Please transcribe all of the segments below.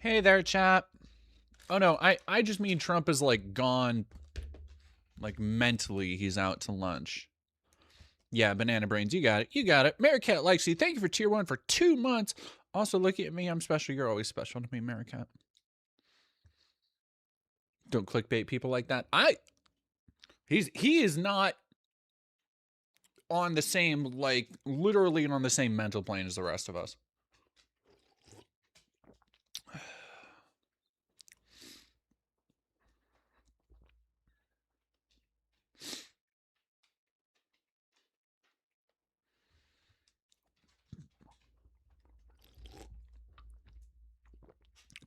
Hey there, chap. Oh no, I just mean Trump is like gone, like mentally he's out to lunch. Yeah, banana brains, you got it. You got it. Maricat likes you. Thank you for tier 1 for 2 months. Also, look at me. I'm special. You're always special to me, Maricat. Don't clickbait people like that. He is not on the same, like, literally on the same mental plane as the rest of us.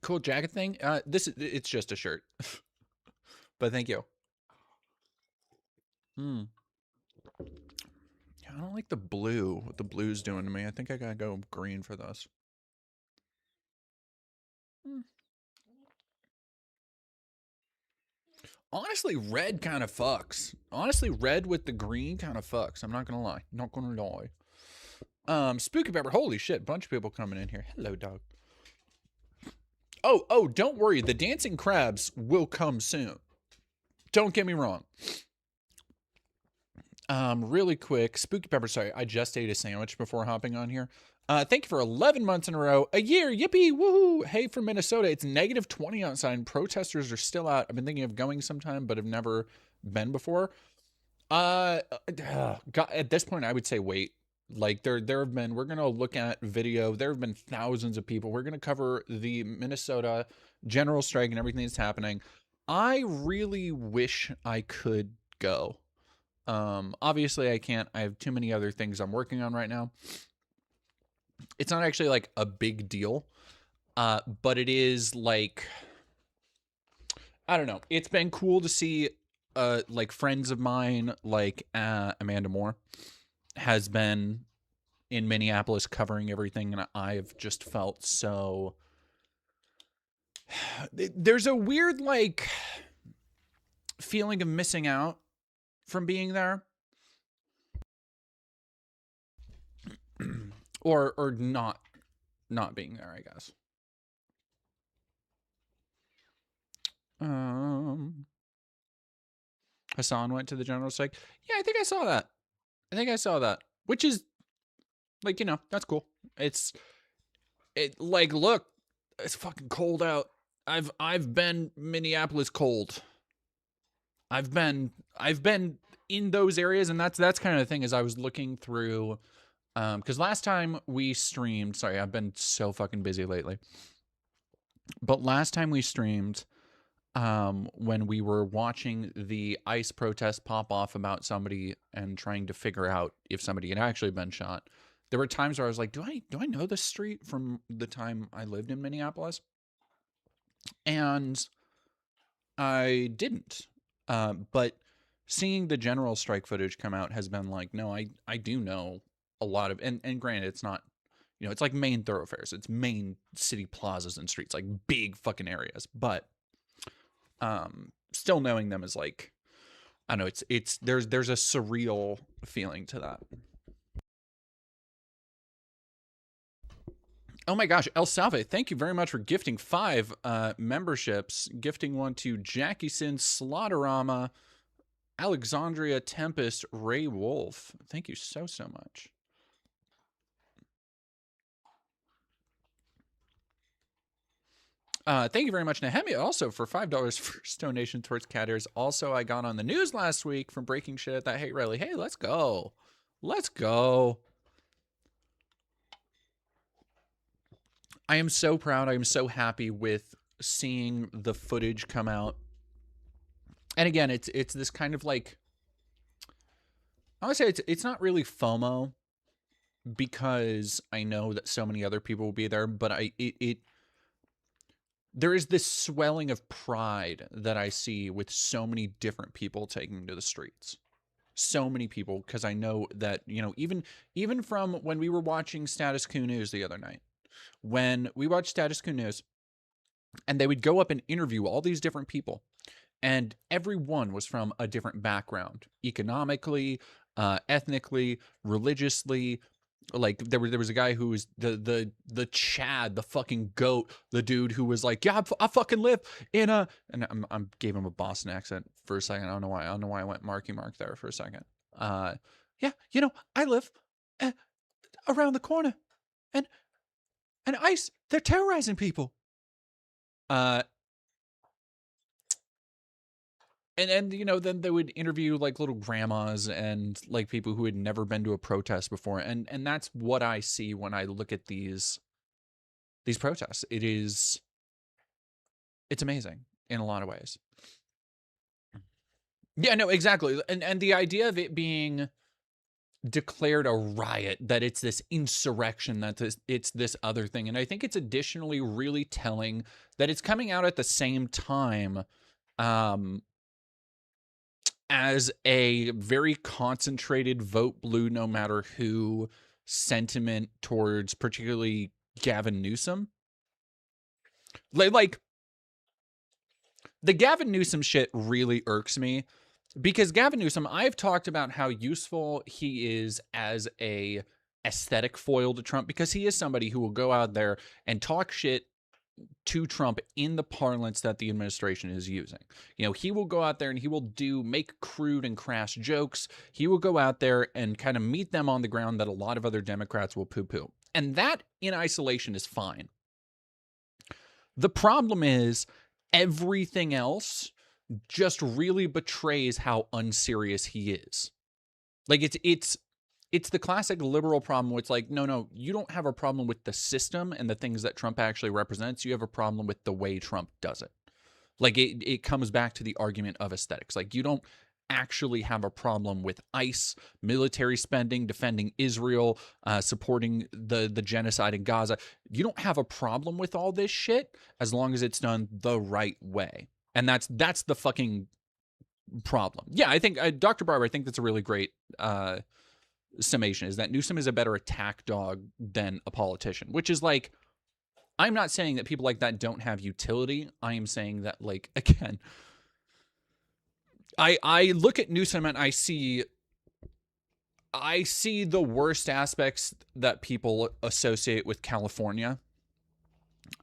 Cool jacket thing. It's just a shirt. But thank you. Hmm. I don't like the blue. What the blue's doing to me. I think I gotta go green for this. Hmm. Honestly, red kind of fucks. Honestly, red with the green kind of fucks. I'm not gonna lie. Not gonna lie. Spooky Pepper. Holy shit! Bunch of people coming in here. Hello, dog. Oh, don't worry. The dancing crabs will come soon. Don't get me wrong. Really quick, Spooky Pepper. Sorry, I just ate a sandwich before hopping on here. Thank you for 11 months in a row. A year. Yippee. Woohoo. Hey, from Minnesota. It's negative 20 outside and protesters are still out. I've been thinking of going sometime, but have never been before. God, at this point, I would say wait. Like there have been. We're gonna look at video. There have been thousands of people. We're gonna cover the Minnesota general strike and everything that's happening. I really wish I could go. Obviously I can't. I have too many other things I'm working on right now. It's not actually like a big deal, but it is like, I don't know. It's been cool to see, like friends of mine, like Amanda Moore, has been in Minneapolis covering everything, and I've just felt so. There's a weird like feeling of missing out from being there, or not being there, I guess. Um, Hassan went to the general strike. Yeah, I think I saw that. I think I saw that, which is like, that's cool. It like, look, it's fucking cold out. I've been Minneapolis cold. I've been in those areas, and that's kind of the thing. As I was looking through, because last time we streamed, sorry, I've been so fucking busy lately. But last time we streamed, when we were watching the ICE protest pop off about somebody and trying to figure out if somebody had actually been shot, there were times where I was like, do I know this street from the time I lived in Minneapolis? And I didn't. But seeing the general strike footage come out has been like, no, I do know a lot of, and granted, it's not, it's like main thoroughfares, it's main city plazas and streets, like big fucking areas, but still knowing them is like, I don't know, it's there's a surreal feeling to that. Oh my gosh, El Salve, thank you very much for gifting 5 memberships. Gifting one to Jackie Sin, Slaughterama, Alexandria Tempest, Ray Wolf. Thank you so much. Thank you very much, Nehemia, also for $5 first donation towards Cat Ears. Also, I got on the news last week from breaking shit at that hate rally. Hey, let's go. Let's go. I am so proud. I am so happy with seeing the footage come out. And again, it's this kind of like, I would say it's not really FOMO, because I know that so many other people will be there, but there is this swelling of pride that I see with so many different people taking to the streets. So many people, because I know that, even from when we were watching Status Quo News the other night, when we watched Status Quo News, and they would go up and interview all these different people, and everyone was from a different background, economically, ethnically, religiously, Like there was a guy who was the Chad, the fucking goat, the dude who was like, yeah, I fucking live in a, and I'm gave him a Boston accent for a second. I don't know why I went Marky Mark there for a second. Yeah, I live uh, around the corner, and ICE, they're terrorizing people. Uh, and then they would interview like little grandmas and like people who had never been to a protest before, and that's what I see when I look at these protests. It's amazing in a lot of ways. Yeah, no, exactly. And the idea of it being declared a riot, that it's this insurrection, that it's this other thing. And I think it's additionally really telling that it's coming out at the same time as a very concentrated vote blue no matter who sentiment towards particularly Gavin Newsom. Like the Gavin Newsom shit really irks me, because Gavin Newsom, I've talked about how useful he is as a aesthetic foil to Trump, because he is somebody who will go out there and talk shit to Trump in the parlance that the administration is using. He will go out there and he will make crude and crass jokes. He will go out there and kind of meet them on the ground that a lot of other Democrats will poo-poo. And that in isolation is fine. The problem is everything else just really betrays how unserious he is. Like it's the classic liberal problem where it's like, no, you don't have a problem with the system and the things that Trump actually represents. You have a problem with the way Trump does it. Like it comes back to the argument of aesthetics. Like you don't actually have a problem with ICE, military spending, defending Israel, supporting the genocide in Gaza. You don't have a problem with all this shit as long as it's done the right way. And that's the fucking problem. Yeah, I think Dr. Barber, I think that's a really great summation, is that Newsom is a better attack dog than a politician, which is like, I'm not saying that people like that don't have utility. I am saying that, like, again, I look at Newsom and I see the worst aspects that people associate with California.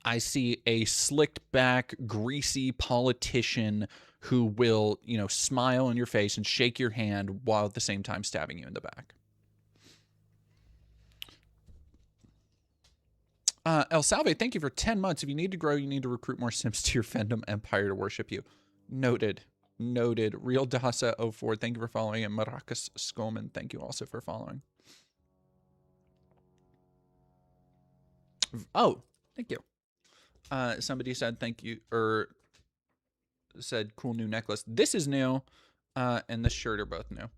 I see a slicked back, greasy politician who will, smile in your face and shake your hand while at the same time stabbing you in the back. El Salve, thank you for 10 months. If you need to grow, you need to recruit more Sims to your fandom empire to worship you. Noted. Real Dasa 04, thank you for following. And Maracas Skolman, thank you also for following. Oh, thank you. Somebody said thank you, or said cool new necklace. This is new, and this shirt are both new.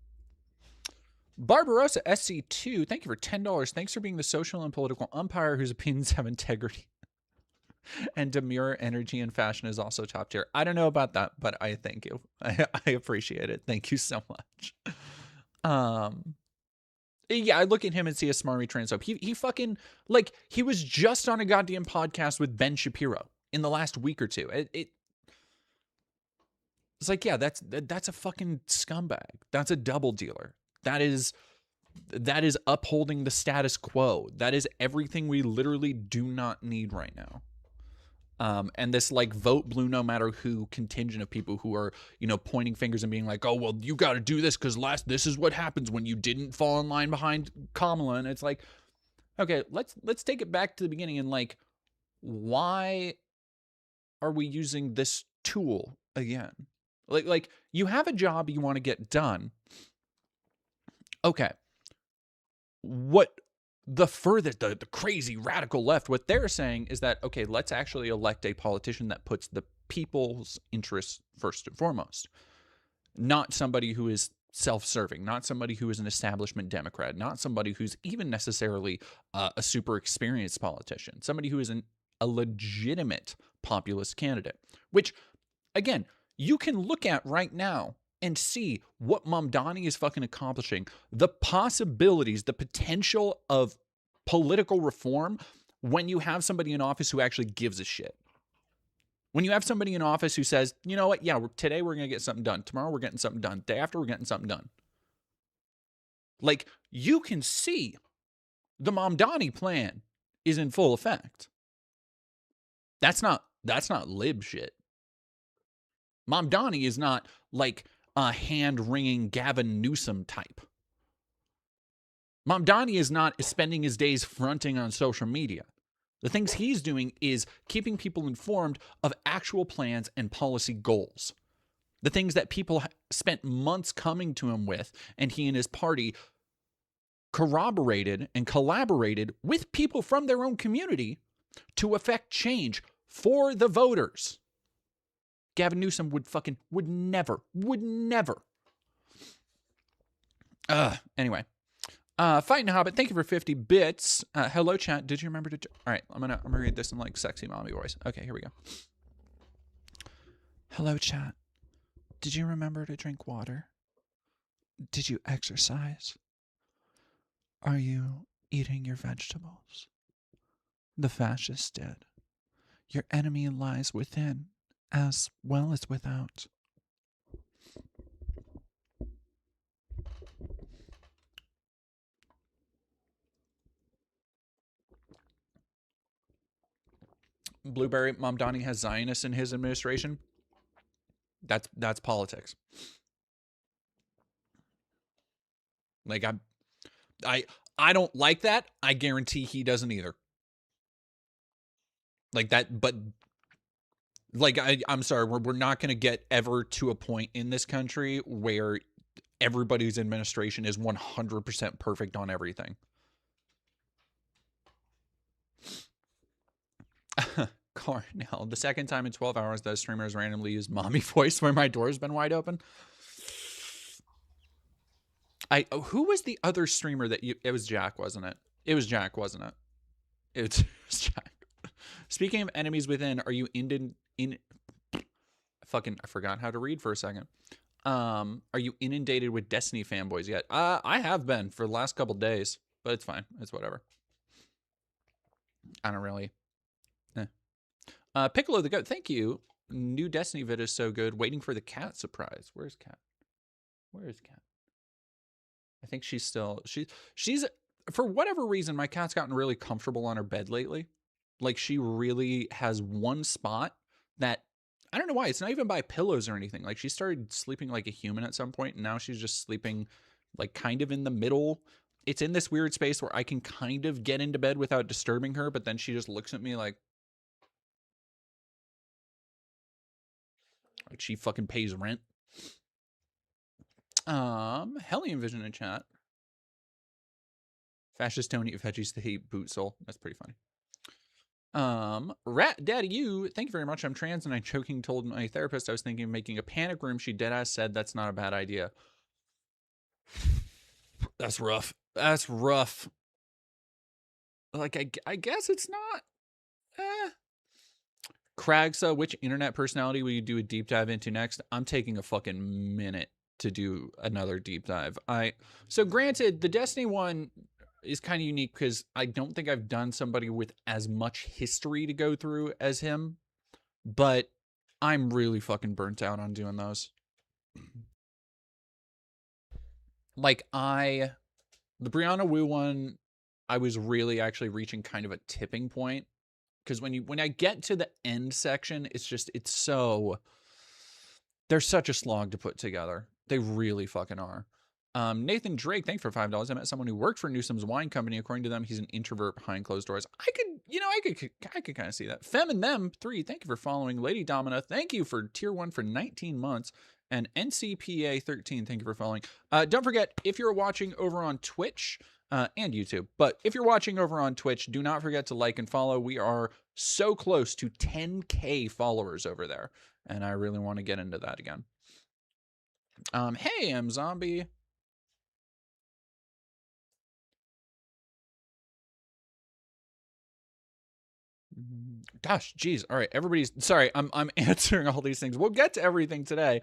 Barbarossa SC2, thank you for $10. Thanks for being the social and political umpire whose opinions have integrity. And demure energy and fashion is also top tier. I don't know about that, but I thank you. I appreciate it. Thank you so much. Yeah, I look at him and see a smarmy transphobe. He fucking, like, he was just on a goddamn podcast with Ben Shapiro in the last week or two. It's like, yeah, that's a fucking scumbag. That's a double dealer. That is upholding the status quo. That is everything we literally do not need right now. And this like vote blue no matter who contingent of people who are, pointing fingers and being like, oh, well, you got to do this because this is what happens when you didn't fall in line behind Kamala. And it's like, okay, let's take it back to the beginning and like, why are we using this tool again? Like you have a job you want to get done. Okay. What the furthest, the crazy radical left, what they're saying is that, okay, let's actually elect a politician that puts the people's interests first and foremost. Not somebody who is self-serving, not somebody who is an establishment Democrat, not somebody who's even necessarily a super experienced politician, somebody who is a legitimate populist candidate, which, again, you can look at right now and see what Mamdani is fucking accomplishing, the possibilities, the potential of political reform when you have somebody in office who actually gives a shit. When you have somebody in office who says, you know what, yeah, today we're going to get something done. Tomorrow we're getting something done. Day after we're getting something done. Like, you can see The Mamdani plan is in full effect. That's not lib shit. Mamdani is not like a hand-wringing Gavin Newsom type. Mamdani is not spending his days fronting on social media. The things he's doing is keeping people informed of actual plans and policy goals. The things that people spent months coming to him with, and he and his party corroborated and collaborated with people from their own community to affect change for the voters. Gavin Newsom would never. Anyway. Fighting Hobbit, thank you for 50 bits. Hello, chat. Did you remember to... All right, I'm gonna read this in, like, sexy mommy voice. Okay, here we go. Hello, chat. Did you remember to drink water? Did you exercise? Are you eating your vegetables? The fascists did. Your enemy lies within, as well as without. Blueberry Mamdani has Zionists in his administration. That's politics. Like, I don't like that. I guarantee he doesn't either. Like that, but like I'm sorry, we're not going to get ever to a point in this country where everybody's administration is 100% perfect on everything. Cornell, the second time in 12 hours that streamers randomly use mommy voice where my door's been wide open. Who was the other streamer that you... It was Jack, wasn't it? It was Jack, wasn't it? It was Jack. Speaking of enemies within, are you in I forgot how to read for a second. Are you inundated with Destiny fanboys yet? I have been for the last couple days, but it's fine. It's whatever. I don't really... Piccolo the Goat, thank you. New Destiny vid is so good. Waiting for the cat surprise. Where's Cat? Where is Cat? I think she's still... She's... For whatever reason, my cat's gotten really comfortable on her bed lately. Like, she really has one spot that... I don't know why. It's not even by pillows or anything. Like, she started sleeping like a human at some point, and now she's just sleeping, like, kind of in the middle. It's in this weird space where I can kind of get into bed without disturbing her, but then she just looks at me like she fucking pays rent. Hellion Vision in chat. Fascist Tony veggies to hate boot soul. That's pretty funny. Rat Daddy you, thank you very much. I'm trans and I choking told my therapist I was thinking of making a panic room. She deadass said that's not a bad idea. That's rough. That's rough. Like, I guess it's not. Kragsa, which internet personality will you do a deep dive into next? I'm taking a fucking minute to do another deep dive. So granted, the Destiny one is kind of unique because I don't think I've done somebody with as much history to go through as him, but I'm really fucking burnt out on doing those. Like the Brianna Wu one, I was really actually reaching kind of a tipping point. Because when I get to the end section, it's so... They're such a slog to put together. They really fucking are. Nathan Drake, thanks for $5. I met someone who worked for Newsom's wine company. According to them, he's an introvert behind closed doors. I could kind of see that. Fem and Them 3, thank you for following. Lady Domina, thank you for tier 1 for 19 months. And NCPA 13, thank you for following. Don't forget, if you're watching over on Twitch... and YouTube. But if you're watching over on Twitch, do not forget to like and follow. We are so close to 10K followers over there, and I really want to get into that again. Hey, M Zombie. Gosh, geez. All right, everybody's sorry. I'm answering all these things. We'll get to everything today.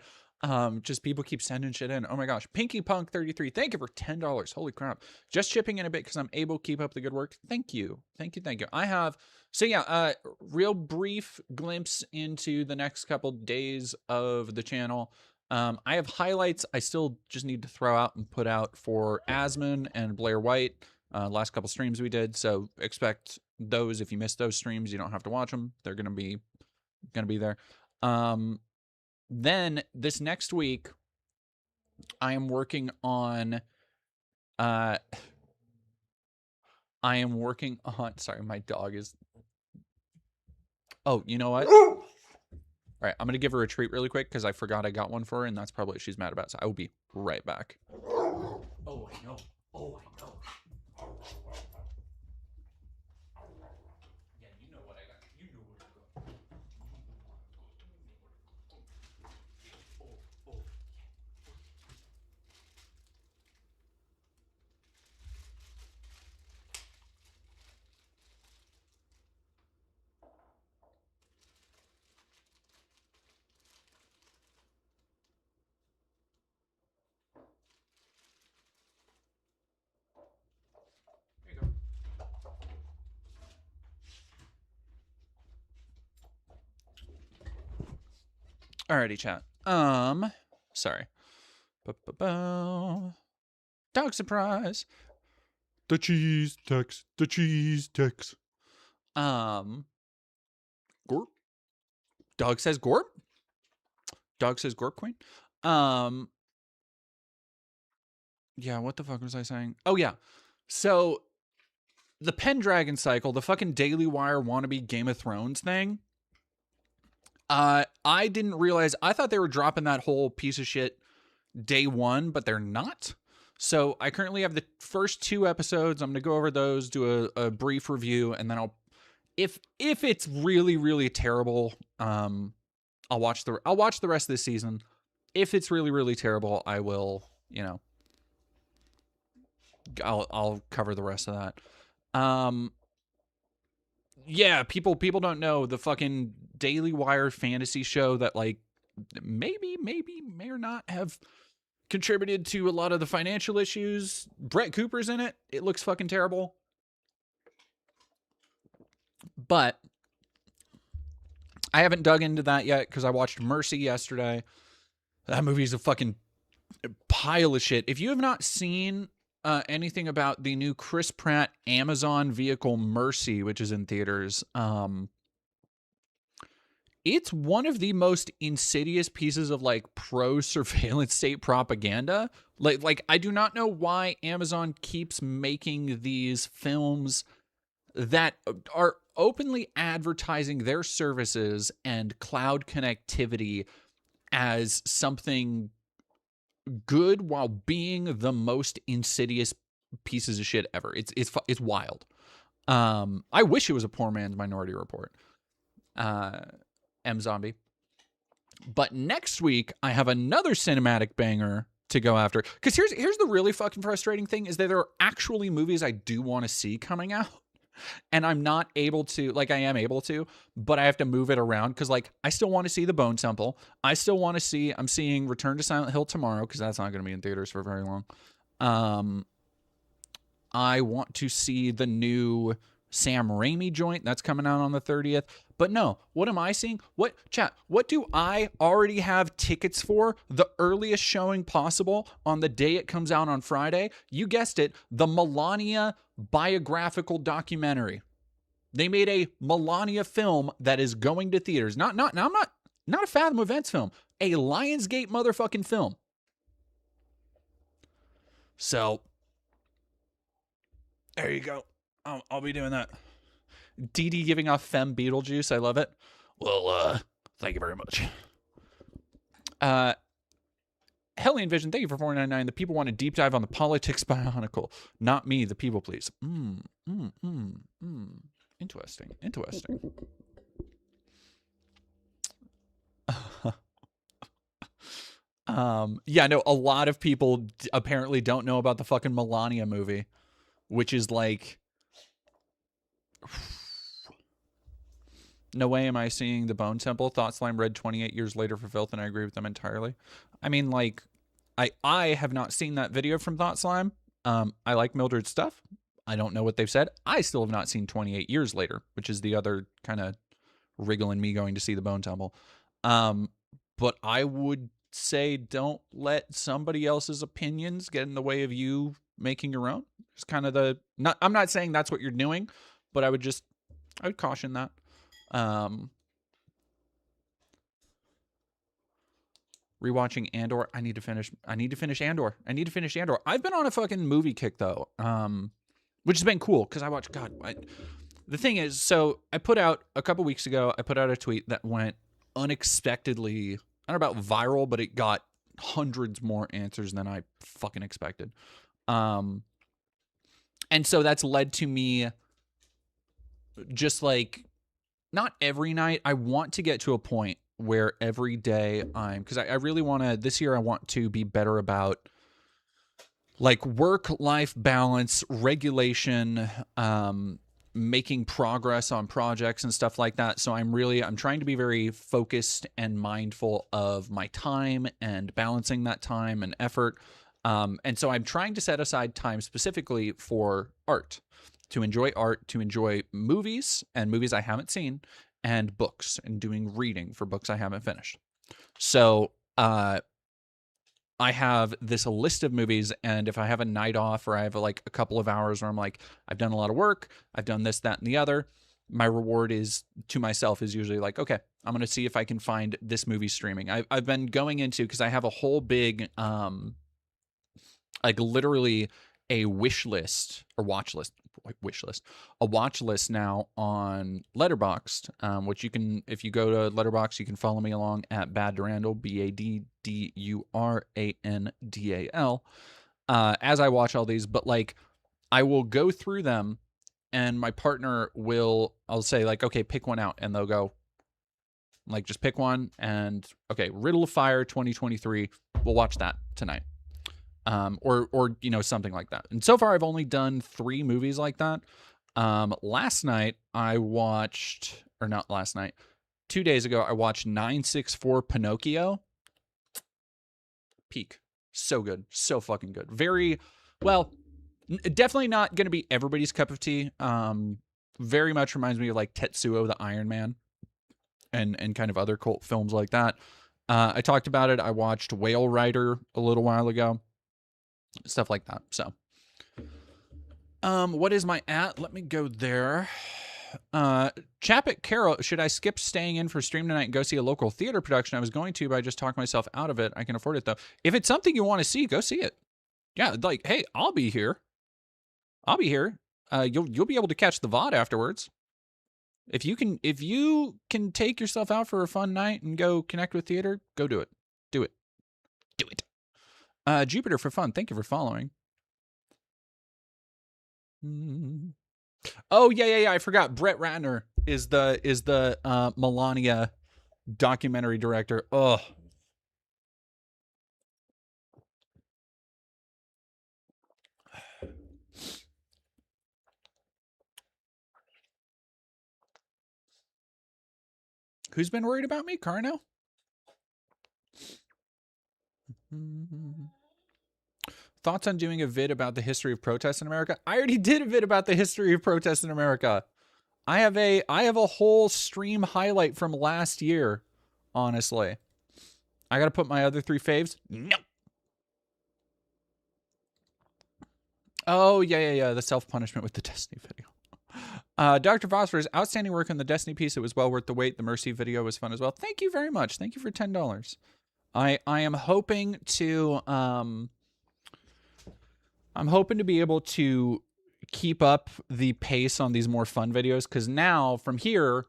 Just people keep sending shit in. Oh my gosh. Pinky Punk 33, thank you for $10. Holy crap. Just chipping in a bit because I'm able to keep up the good work. Thank you. Thank you. I have, so yeah, real brief glimpse into the next couple days of the channel. I have highlights I still just need to throw out and put out for Asmon and Blair White. last couple streams we did. So expect those. If you missed those streams, you don't have to watch them. They're gonna be there. Then this next week, I am working on. Sorry, my dog is. Oh, you know what? All right, I'm gonna give her a treat really quick because I forgot I got one for her, and that's probably what she's mad about. So I will be right back. Oh, I know. Oh, I know. Yeah, you know what I got. You know where to go. Oh. There you go. Alrighty, chat. Sorry. Dog surprise. The cheese text. Gorp. Dog says Gorp. Dog says Gorp Queen. Yeah, what the fuck was I saying? Oh, yeah. So, the Pendragon cycle, the fucking Daily Wire wannabe Game of Thrones thing, I didn't realize, I thought they were dropping that whole piece of shit day one, but they're not. So, I currently have the first 2 episodes. I'm going to go over those, do a brief review, and then if it's really, really terrible, I'll watch the rest of the season. If it's really, really terrible, I will, I'll cover the rest of that. Yeah, people don't know the fucking Daily Wire fantasy show that like may or not have contributed to a lot of the financial issues. Brett Cooper's in it. It looks fucking terrible. But I haven't dug into that yet because I watched Mercy yesterday. That movie's a fucking pile of shit. If you have not seen anything about the new Chris Pratt Amazon vehicle Mercy, which is in theaters, it's one of the most insidious pieces of like pro surveillance state propaganda. Like I do not know why Amazon keeps making these films that are openly advertising their services and cloud connectivity as something good while being the most insidious pieces of shit ever. It's wild. I wish it was a poor man's Minority Report. M Zombie. But next week I have another cinematic banger to go after. Because here's the really fucking frustrating thing is that there are actually movies I do want to see coming out. And I'm not able to, like I am able to, but I have to move it around because like I still want to see The Bone Temple. I still want to see, I'm seeing Return to Silent Hill tomorrow because that's not going to be in theaters for very long. I want to see the new Sam Raimi joint that's coming out on the 30th. But no, what am I seeing? What do I already have tickets for? The earliest showing possible on the day it comes out on Friday. You guessed it, the Melania biographical documentary. They made a Melania film that is going to theaters. Not a Fathom Events film, a Lionsgate motherfucking film. So there you go. I'll be doing that. DD giving off Femme Beetlejuice. I love it. Well, thank you very much. Hellion Vision, thank you for $4.99. The people want a deep dive on the politics Bionicle. Not me, the people, please. Interesting. Yeah, no, a lot of people apparently don't know about the fucking Melania movie, which is like, no way am I seeing The Bone Temple. Thought Slime read 28 years later for Filth, and I agree with them entirely. I mean, like, I have not seen that video from Thought Slime. I like Mildred's stuff. I don't know what they've said. I still have not seen 28 years later, which is the other kind of wriggle in me going to see The Bone Temple. But I would say don't let somebody else's opinions get in the way of you making your own. It's kind of the not. I'm not saying that's what you're doing, but I would caution that. Rewatching Andor. I need to finish Andor. I've been on a fucking movie kick though. Which has been cool because I watched. The thing is, so I put out a couple weeks ago. I put out a tweet that went unexpectedly. I don't know about viral, but it got hundreds more answers than I fucking expected. And so that's led to me just like not every night. I want to get to a point where every day because I really want to, this year I want to be better about like work-life balance, regulation, making progress on projects and stuff like that. So I'm trying to be very focused and mindful of my time and balancing that time and effort. And so I'm trying to set aside time specifically for art, to enjoy movies and movies I haven't seen, and books, and doing reading for books I haven't finished. So I have this list of movies, and if I have a night off or I have like a couple of hours where I'm like, I've done a lot of work, I've done this, that, and the other, my reward is to myself is usually like, okay, I'm going to see if I can find this movie streaming. I've been going into, because I have a whole big, like literally a watch list now on Letterboxd, which you can, if you go to Letterboxd, you can follow me along at Baddurandal, BADDURANDAL, as I watch all these. But like, I will go through them, and my partner I'll say like, okay, pick one out, and they'll go like, just pick one, and okay, Riddle of Fire 2023, we'll watch that tonight. Or something like that. And so far I've only done 3 movies like that. Last night I watched, or not last night, 2 days ago I watched 964 Pinocchio. Peak. So good. So fucking good. Very, well, definitely not going to be everybody's cup of tea. Very much reminds me of like Tetsuo the Iron Man and kind of other cult films like that. I talked about it. I watched Whale Rider a little while ago. Stuff like that. So, what is my at? Let me go there. Chappitt Carroll, should I skip staying in for stream tonight and go see a local theater production? I was going to, but I just talked myself out of it. I can afford it though. If it's something you want to see, go see it. Yeah, like, hey, I'll be here. You'll be able to catch the VOD afterwards. If you can take yourself out for a fun night and go connect with theater, go do it. Do it. Jupiter for fun. Thank you for following. Oh yeah. I forgot. Brett Ratner is the Melania documentary director. Ugh. Who's been worried about me? Carno? Thoughts on doing a vid about the history of protests in America? I already did a vid about the history of protests in America. I have a whole stream highlight from last year, honestly. I gotta put my other 3 faves? Nope. Oh, yeah. The self-punishment with the Destiny video. Dr. Phosphorus, outstanding work on the Destiny piece. It was well worth the wait. The Mercy video was fun as well. Thank you very much. Thank you for $10. I am hoping to be able to keep up the pace on these more fun videos, because now from here,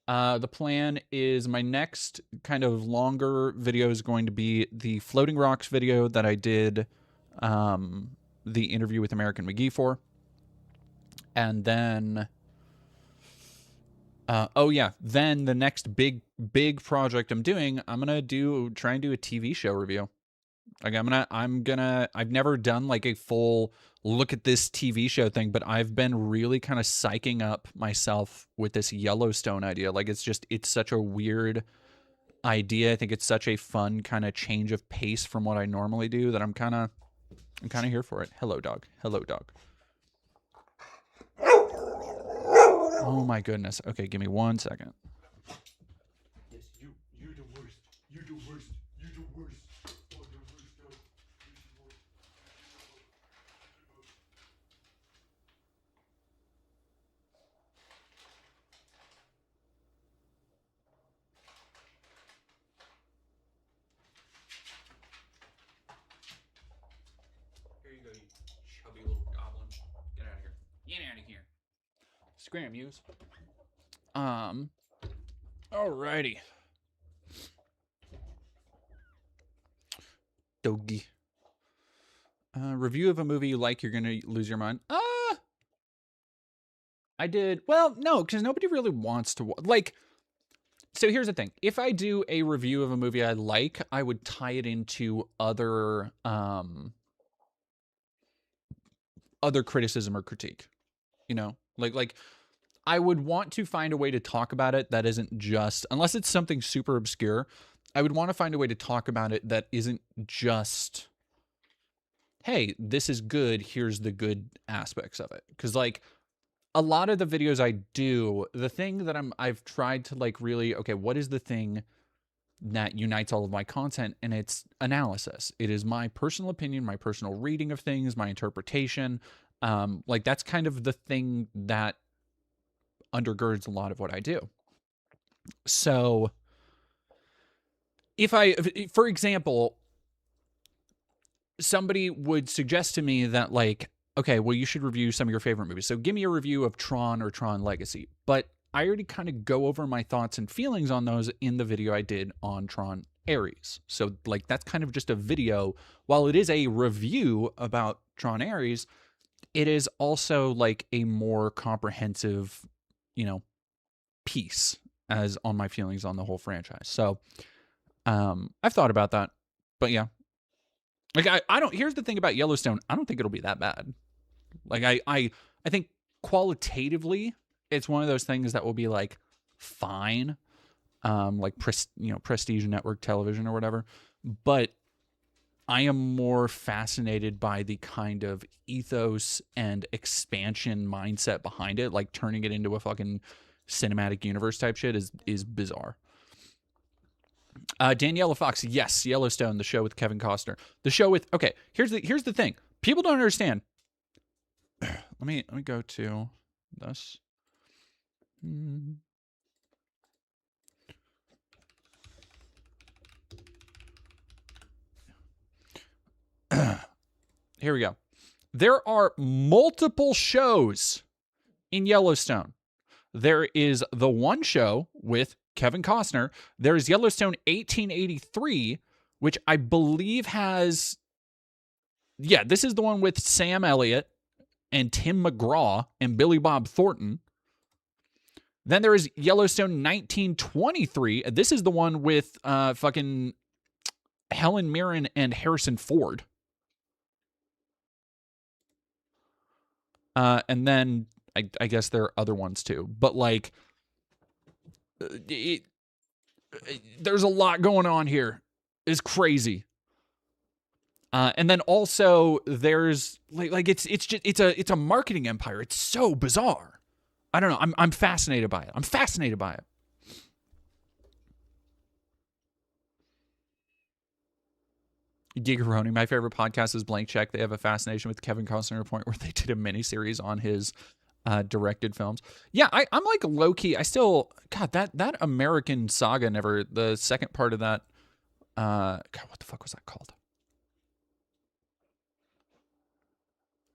the plan is my next kind of longer video is going to be the Floating Rocks video that I did the interview with American McGee for. And then then the next big project I'm doing, I'm gonna try and do a TV show review. Like I've never done like a full look at this TV show thing, but I've been really kind of psyching up myself with this Yellowstone idea. Like it's such a weird idea. I think it's such a fun kind of change of pace from what I normally do that I'm kind of here for it. Hello, dog. Oh my goodness. Okay, give me 1 second. Yes, you're the worst. You're the worst. You're the worst. Oh, the worst. Scram use. Alrighty. Doggy. Review of a movie you like, you're gonna lose your mind. I did. Well, no, because nobody really wants to like. So here's the thing: if I do a review of a movie I like, I would tie it into other criticism or critique. You know, like I would want to find a way to talk about it that isn't just, unless it's something super obscure, I would want to find a way to talk about it that isn't just, hey, this is good, here's the good aspects of it. Because like a lot of the videos I do, the thing that I've tried to like really, okay, what is the thing that unites all of my content? And it's analysis. It is my personal opinion, my personal reading of things, my interpretation. Like that's kind of the thing that undergirds a lot of what I do. So if for example, somebody would suggest to me that like, okay, well, you should review some of your favorite movies. So give me a review of Tron or Tron Legacy. But I already kind of go over my thoughts and feelings on those in the video I did on Tron Ares. So like that's kind of just a video. While it is a review about Tron Ares, it is also like a more comprehensive, you know, piece as on my feelings on the whole franchise. So I've thought about that. But yeah. Like I don't, here's the thing about Yellowstone, I don't think it'll be that bad. Like I think qualitatively it's one of those things that will be like fine. Like prestige network television or whatever. But I am more fascinated by the kind of ethos and expansion mindset behind it, like turning it into a fucking cinematic universe type shit is bizarre. Daniela Fox, yes, Yellowstone, the show with Kevin Costner. The show with, okay, here's the thing. People don't understand. Let me go to this. Here we go. There are multiple shows in Yellowstone. There is the one show with Kevin Costner. There's Yellowstone 1883, which I believe has, yeah, this is the one with Sam Elliott and Tim McGraw and Billy Bob Thornton. Then there is Yellowstone 1923. This is the one with fucking Helen Mirren and Harrison Ford. And then I guess there are other ones too. But like, there's a lot going on here. It's crazy. And then also there's like it's a marketing empire. It's so bizarre. I don't know. I'm fascinated by it. I'm fascinated by it. Gigaroni, my favorite podcast is Blank Check. They have a fascination with Kevin Costner to a point where they did a miniseries on his directed films. Yeah, I'm like low key. I still, God, that American Saga never. The second part of that. God, what the fuck was that called?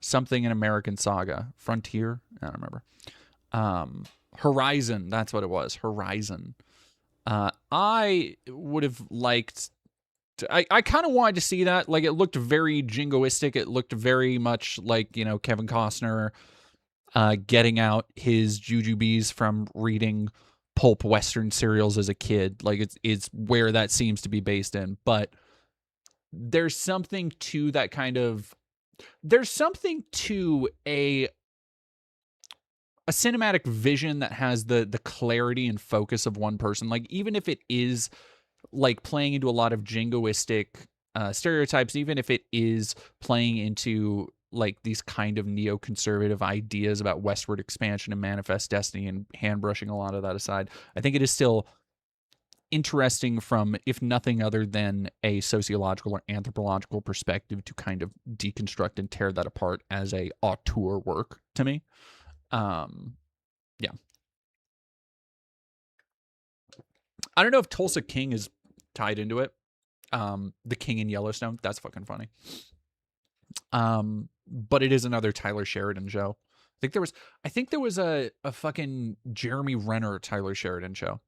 Something in American Saga. Frontier? I don't remember. Horizon. That's what it was. Horizon. I would have liked. I kind of wanted to see that. Like, it looked very jingoistic. It looked very much like, you know, Kevin Costner getting out his jujubes from reading pulp Western serials as a kid. Like, it's where that seems to be based in. But there's something to that kind of... There's something to a cinematic vision that has the clarity and focus of one person. Like, even if it is... like playing into a lot of jingoistic stereotypes, even if it is playing into like these kind of neoconservative ideas about westward expansion and manifest destiny and hand brushing a lot of that aside, I think it is still interesting from, if nothing other than a sociological or anthropological perspective, to kind of deconstruct and tear that apart as a auteur work to me. Yeah. I don't know if Tulsa King is tied into it. The King in Yellowstone. That's fucking funny. But it is another Tyler Sheridan show. I think there was a fucking Jeremy Renner Tyler Sheridan show.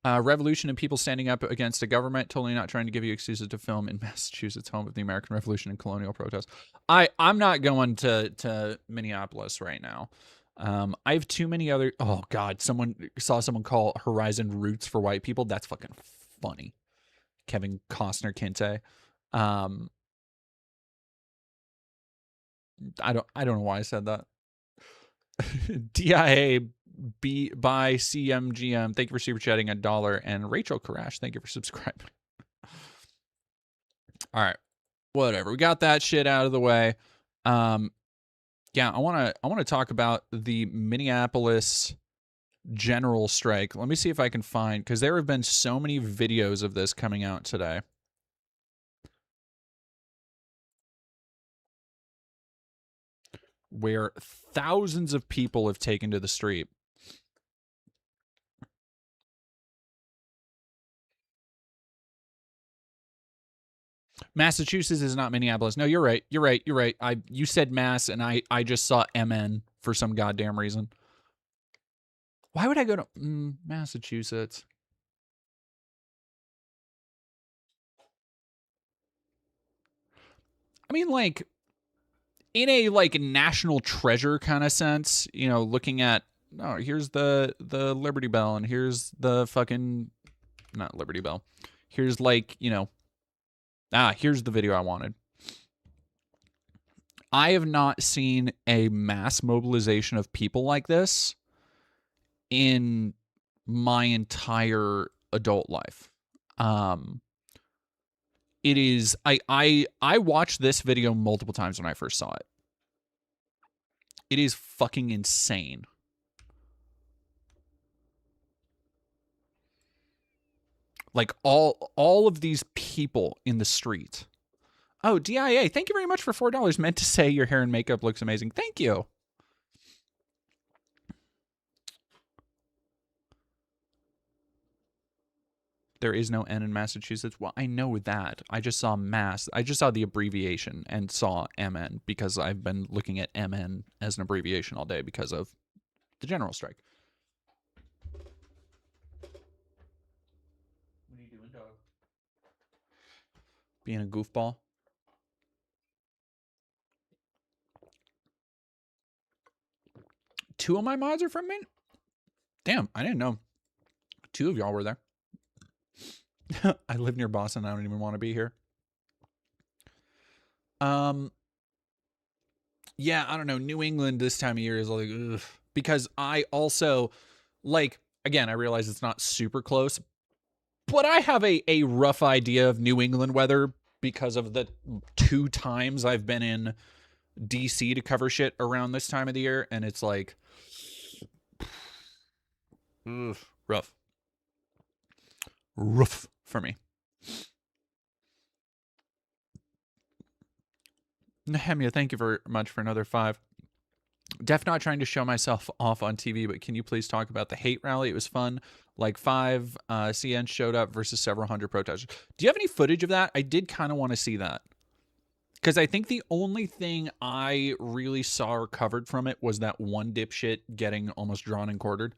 Revolution and people standing up against a government, totally not trying to give you excuses to film in Massachusetts, home of the American Revolution and colonial protests. I'm not going to Minneapolis right now. I have too many other. Oh God, someone call Horizon Roots for white people. That's fucking funny. Kevin Costner Kinte. I don't know why I said that. DIA by CMGM. Thank you for super chatting $1. And Rachel Karash, thank you for subscribing. All right. Whatever. We got that shit out of the way. Yeah, I want to talk about the Minneapolis general strike. Let me see if I can find, because there have been so many videos of this coming out today. Where thousands of people have taken to the street. Massachusetts is not Minneapolis. No, you're right. You're right. You're right. You said Mass, and I just saw MN for some goddamn reason. Why would I go to Massachusetts? I mean, like, in a like national treasure kind of sense, you know, looking at, oh, here's the Liberty Bell, and here's the fucking, not Liberty Bell. Here's like, you know, here's the video I wanted. I have not seen a mass mobilization of people like this in my entire adult life. It is, I watched this video multiple times when I first saw it. It is fucking insane. Like all of these people in the street. Oh, DIA, thank you very much for $4. Meant to say your hair and makeup looks amazing. Thank you. There is no N in Massachusetts. Well, I know that. I just saw Mass. I just saw the abbreviation and saw MN because I've been looking at MN as an abbreviation all day because of the general strike. What are you doing, dog? Being a goofball. Two of my mods are from Mint? Damn, I didn't know. Two of y'all were there. I live near Boston. I don't even want to be here. Yeah, I don't know. New England this time of year is like, ugh. Because I also, like, again, I realize it's not super close, but I have a rough idea of New England weather because of the 2 times I've been in DC to cover shit around this time of the year, and it's like, rough for me. Nehemia, thank you very much for another 5. Def not trying to show myself off on TV, but can you please talk about the hate rally? It was fun. Like 5 CN showed up versus several hundred protesters. Do you have any footage of that? I did kind of want to see that. Because I think the only thing I really saw or covered from it was that one dipshit getting almost drawn and quartered.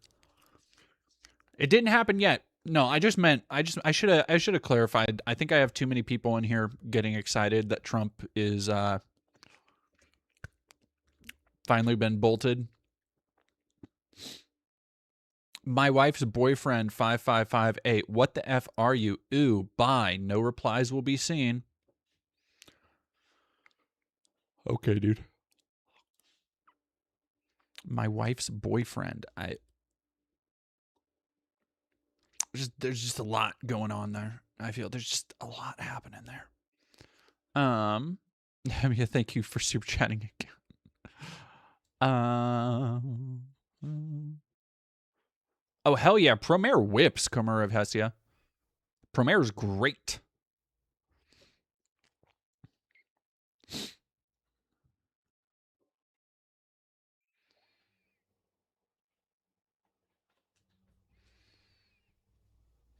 It didn't happen yet. No, I just meant I should have clarified. I think I have too many people in here getting excited that Trump is finally been bolted. My wife's boyfriend 5558. What the F are you? Ooh, bye. No replies will be seen. Okay, dude. My wife's boyfriend. There's just a lot going on there. I feel there's just a lot happening there. Yeah, thank you for super chatting again. Oh, hell yeah. Promare whips, Comer of Hessia. Promare's great.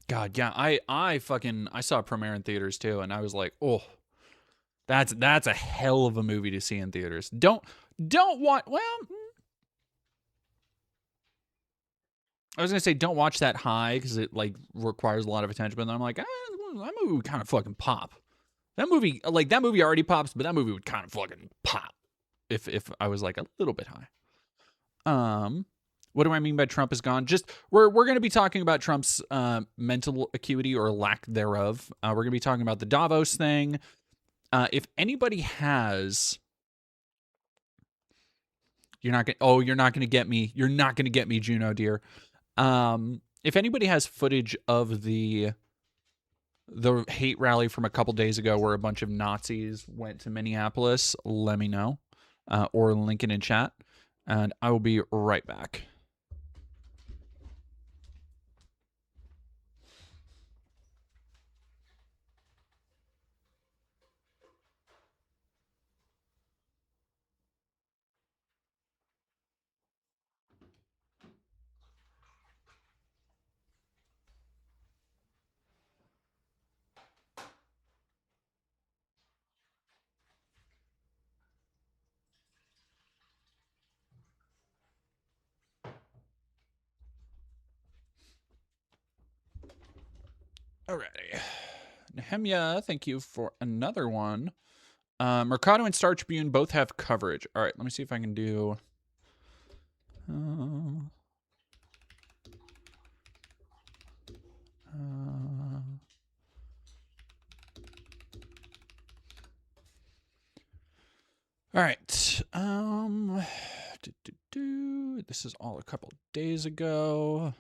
God, yeah. I saw Promare in theaters too, and I was like, oh. That's a hell of a movie to see in theaters. Don't watch. Well, I was gonna say don't watch that high because it like requires a lot of attention. But then I'm like, that movie would kind of fucking pop. That movie already pops, but that movie would kind of fucking pop if I was like a little bit high. What do I mean by Trump is gone? Just we're going to be talking about Trump's mental acuity or lack thereof. We're going to be talking about the Davos thing. If anybody has, you're not going to get me. You're not going to get me, Juno dear. If anybody has footage of the hate rally from a couple days ago where a bunch of Nazis went to Minneapolis, let me know, or link it in chat, and I will be right back. Alrighty. Nehemia, thank you for another one. Mercado and Star Tribune both have coverage. All right, let me see if I can do. All right. This is all a couple days ago.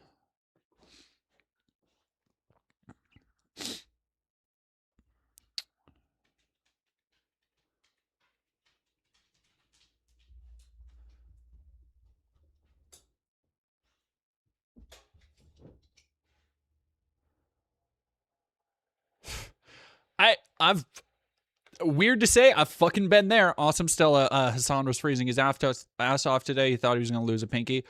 I've weird to say, I've fucking been there. Awesome Stella. Hassan was freezing his ass off today. He thought he was going to lose a pinky.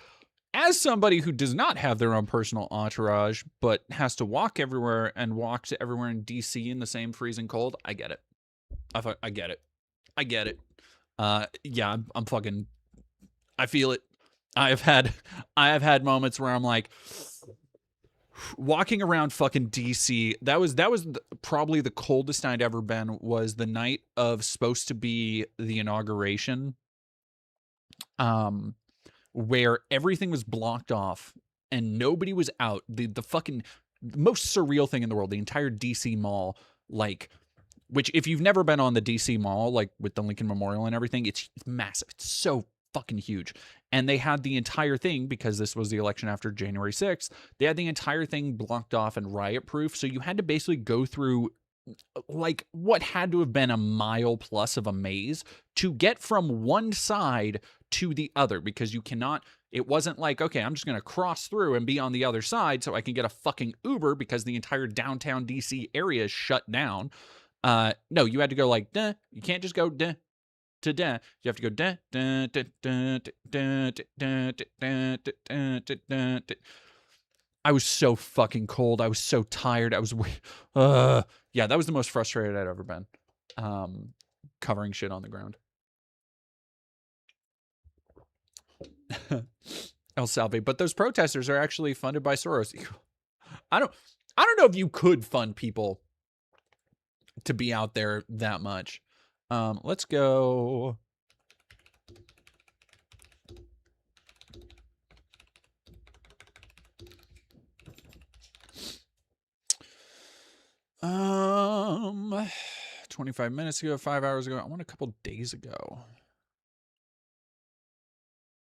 As somebody who does not have their own personal entourage, but has to walk everywhere and walk to everywhere in DC in the same freezing cold, I get it. I get it. I get it. Yeah, I'm fucking. I feel it. I have had moments where I'm like walking around fucking DC. That was probably the coldest I'd ever been. Was the night of supposed to be the inauguration, where everything was blocked off and nobody was out. The fucking most surreal thing in the world. The entire DC mall, like. Which, if you've never been on the DC Mall, like with the Lincoln Memorial and everything, it's massive. It's so fucking huge. And they had the entire thing, because this was the election after January 6th, they had the entire thing blocked off and riot proof. So you had to basically go through like what had to have been a mile plus of a maze to get from one side to the other, because you cannot. It wasn't like, okay, I'm just going to cross through and be on the other side so I can get a fucking Uber because the entire downtown DC area is shut down. No, you had to go like, duh. You can't just go duh to duh. You have to go duh, duh, duh, duh, duh, duh, duh, duh, duh. I was so fucking cold. I was so tired. I was, yeah, that was the most frustrated I'd ever been. Covering shit on the ground. El Salve, but those protesters are actually funded by Soros. I don't know if you could fund people to be out there that much. Let's go. Um, 25 minutes ago, 5 hours ago. I want a couple days ago.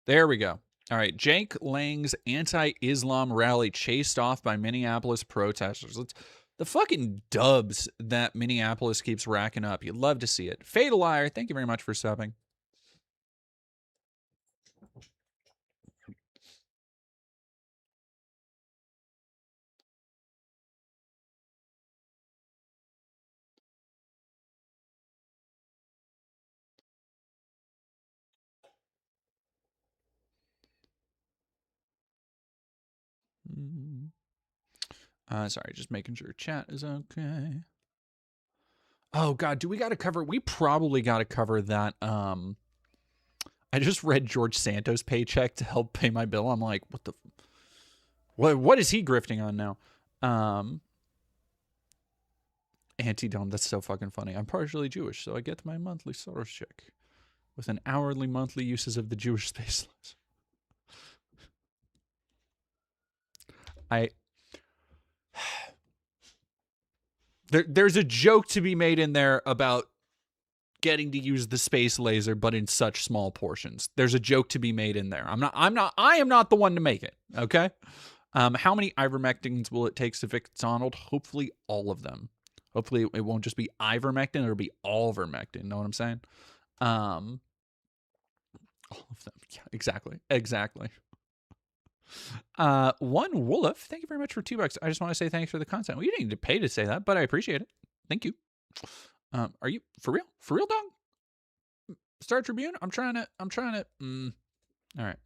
There we go. All right, Jake Lang's anti-Islam rally chased off by Minneapolis protesters. The fucking dubs that Minneapolis keeps racking up. You'd love to see it. Fatal Liar, thank you very much for subbing. Sorry, just making sure chat is okay. Oh God, do we got to cover? We probably got to cover that. I just read George Santos' paycheck to help pay my bill. I'm like, what is he grifting on now? Anti-Dome, that's so fucking funny. I'm partially Jewish, so I get my monthly Soros check with an hourly monthly uses of the Jewish space laws. There's a joke to be made in there about getting to use the space laser, but in such small portions. There's a joke to be made in there. I am not the one to make it. Okay. How many ivermectins will it take to fix Donald? Hopefully all of them. Hopefully it won't just be ivermectin, it'll be all vermectin. Know what I'm saying? All of them. Yeah, exactly. Exactly. One Wolf, thank you very much for $2. I just want to say thanks for the content. Well, you didn't need to pay to say that, but I appreciate it. Thank you. Are you for real? For real, dog? Star Tribune? I'm trying to. All right.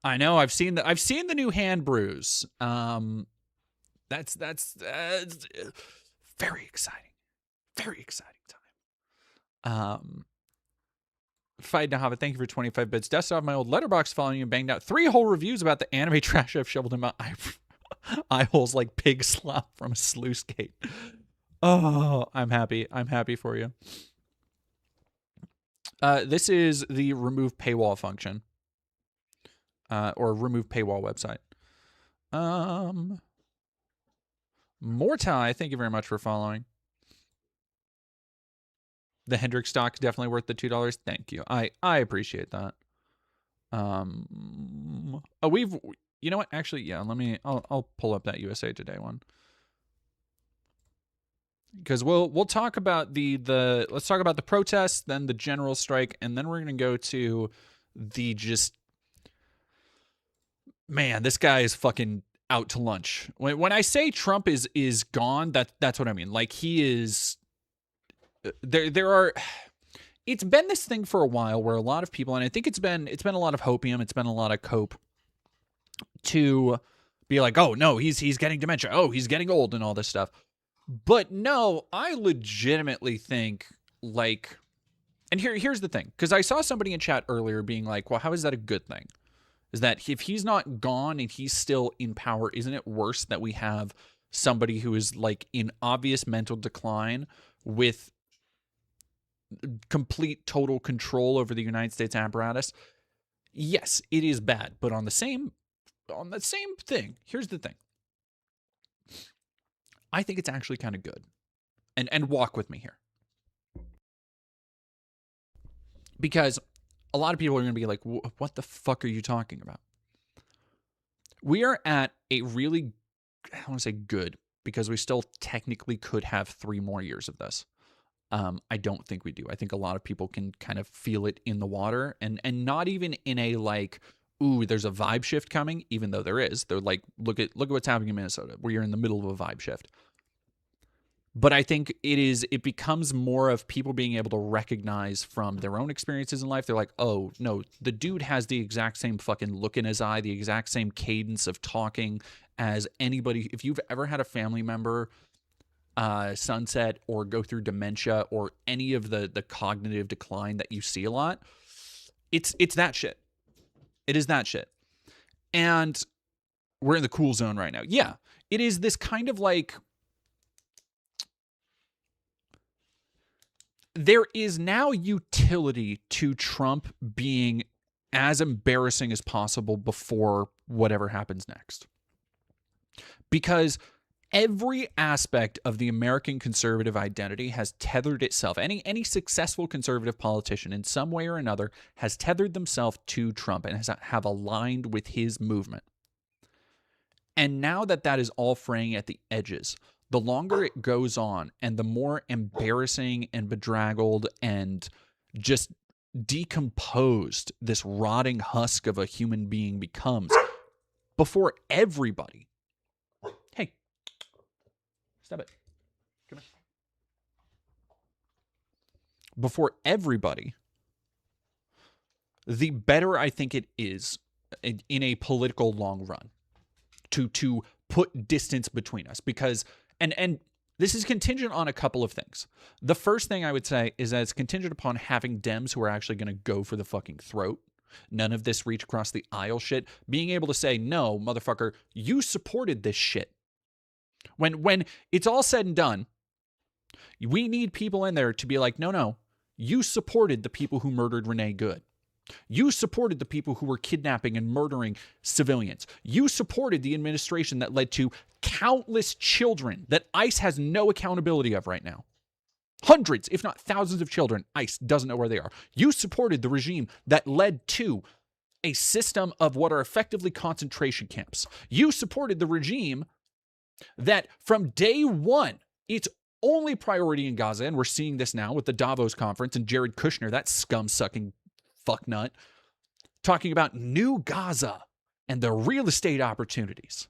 I know. I've seen the new hand brews. That's very exciting. Very exciting time. Fight to Hobbit, thank you for 25 bits. Dusted off my old letterbox following you and banged out 3 whole reviews about the anime trash I've shoveled in my eye holes like pig slop from a sluice gate. Oh, I'm happy. I'm happy for you. This is the remove paywall function. Or remove paywall website. Mortai, thank you very much for following. The Hendrix stock definitely worth the $2. Thank you. I appreciate that. You know what? Actually, yeah. I'll pull up that USA Today one because we'll talk about let's talk about the protests, then the general strike, and then we're gonna go to the man. This guy is fucking out to lunch. When I say Trump is gone, that's what I mean. Like he is. It's been this thing for a while where a lot of people, and I think it's been a lot of hopium, it's been a lot of cope to be like, oh no, he's getting dementia, oh he's getting old and all this stuff. But no, I legitimately think like, and here's the thing, because I saw somebody in chat earlier being like, well, how is that a good thing? Is that if he's not gone and he's still in power, isn't it worse that we have somebody who is like in obvious mental decline with complete total control over the United States apparatus? Yes, it is bad, but on the same thing, here's the thing. I think it's actually kind of good. And walk with me here. Because a lot of people are going to be like, what the fuck are you talking about? We are at a really, I don't want to say good, because we still technically could have 3 more years of this. I don't think we do. I think a lot of people can kind of feel it in the water, and not even in a like, ooh, there's a vibe shift coming, even though there is. They're like, look at what's happening in Minnesota, where you're in the middle of a vibe shift. But I think it becomes more of people being able to recognize from their own experiences in life. They're like, oh no, the dude has the exact same fucking look in his eye, the exact same cadence of talking as anybody. If you've ever had a family member sunset or go through dementia or any of the cognitive decline that you see a lot, it's that shit. It is that shit. And we're in the cool zone right now. Yeah, it is this kind of like, there is now utility to Trump being as embarrassing as possible before whatever happens next. Because every aspect of the American conservative identity has tethered itself. Any successful conservative politician in some way or another has tethered themselves to Trump and have aligned with his movement. And now that is all fraying at the edges, the longer it goes on and the more embarrassing and bedraggled and just decomposed this rotting husk of a human being becomes before everybody. Hey, stop it. Come here. Before everybody the better I think it is in a political long run to put distance between us. Because and this is contingent on a couple of things. The first thing I would say is that it's contingent upon having Dems who are actually going to go for the fucking throat. None of this reach across the aisle shit. Being able to say, no, motherfucker, you supported this shit. When it's all said and done, we need people in there to be like, no, you supported the people who murdered Renee Good. You supported the people who were kidnapping and murdering civilians. You supported the administration that led to countless children that ICE has no accountability of right now. Hundreds, if not thousands of children, ICE doesn't know where they are. You supported the regime that led to a system of what are effectively concentration camps. You supported the regime that from day one, its only priority in Gaza, and we're seeing this now with the Davos conference and Jared Kushner, that scum-sucking fucknut, talking about new Gaza and the real estate opportunities.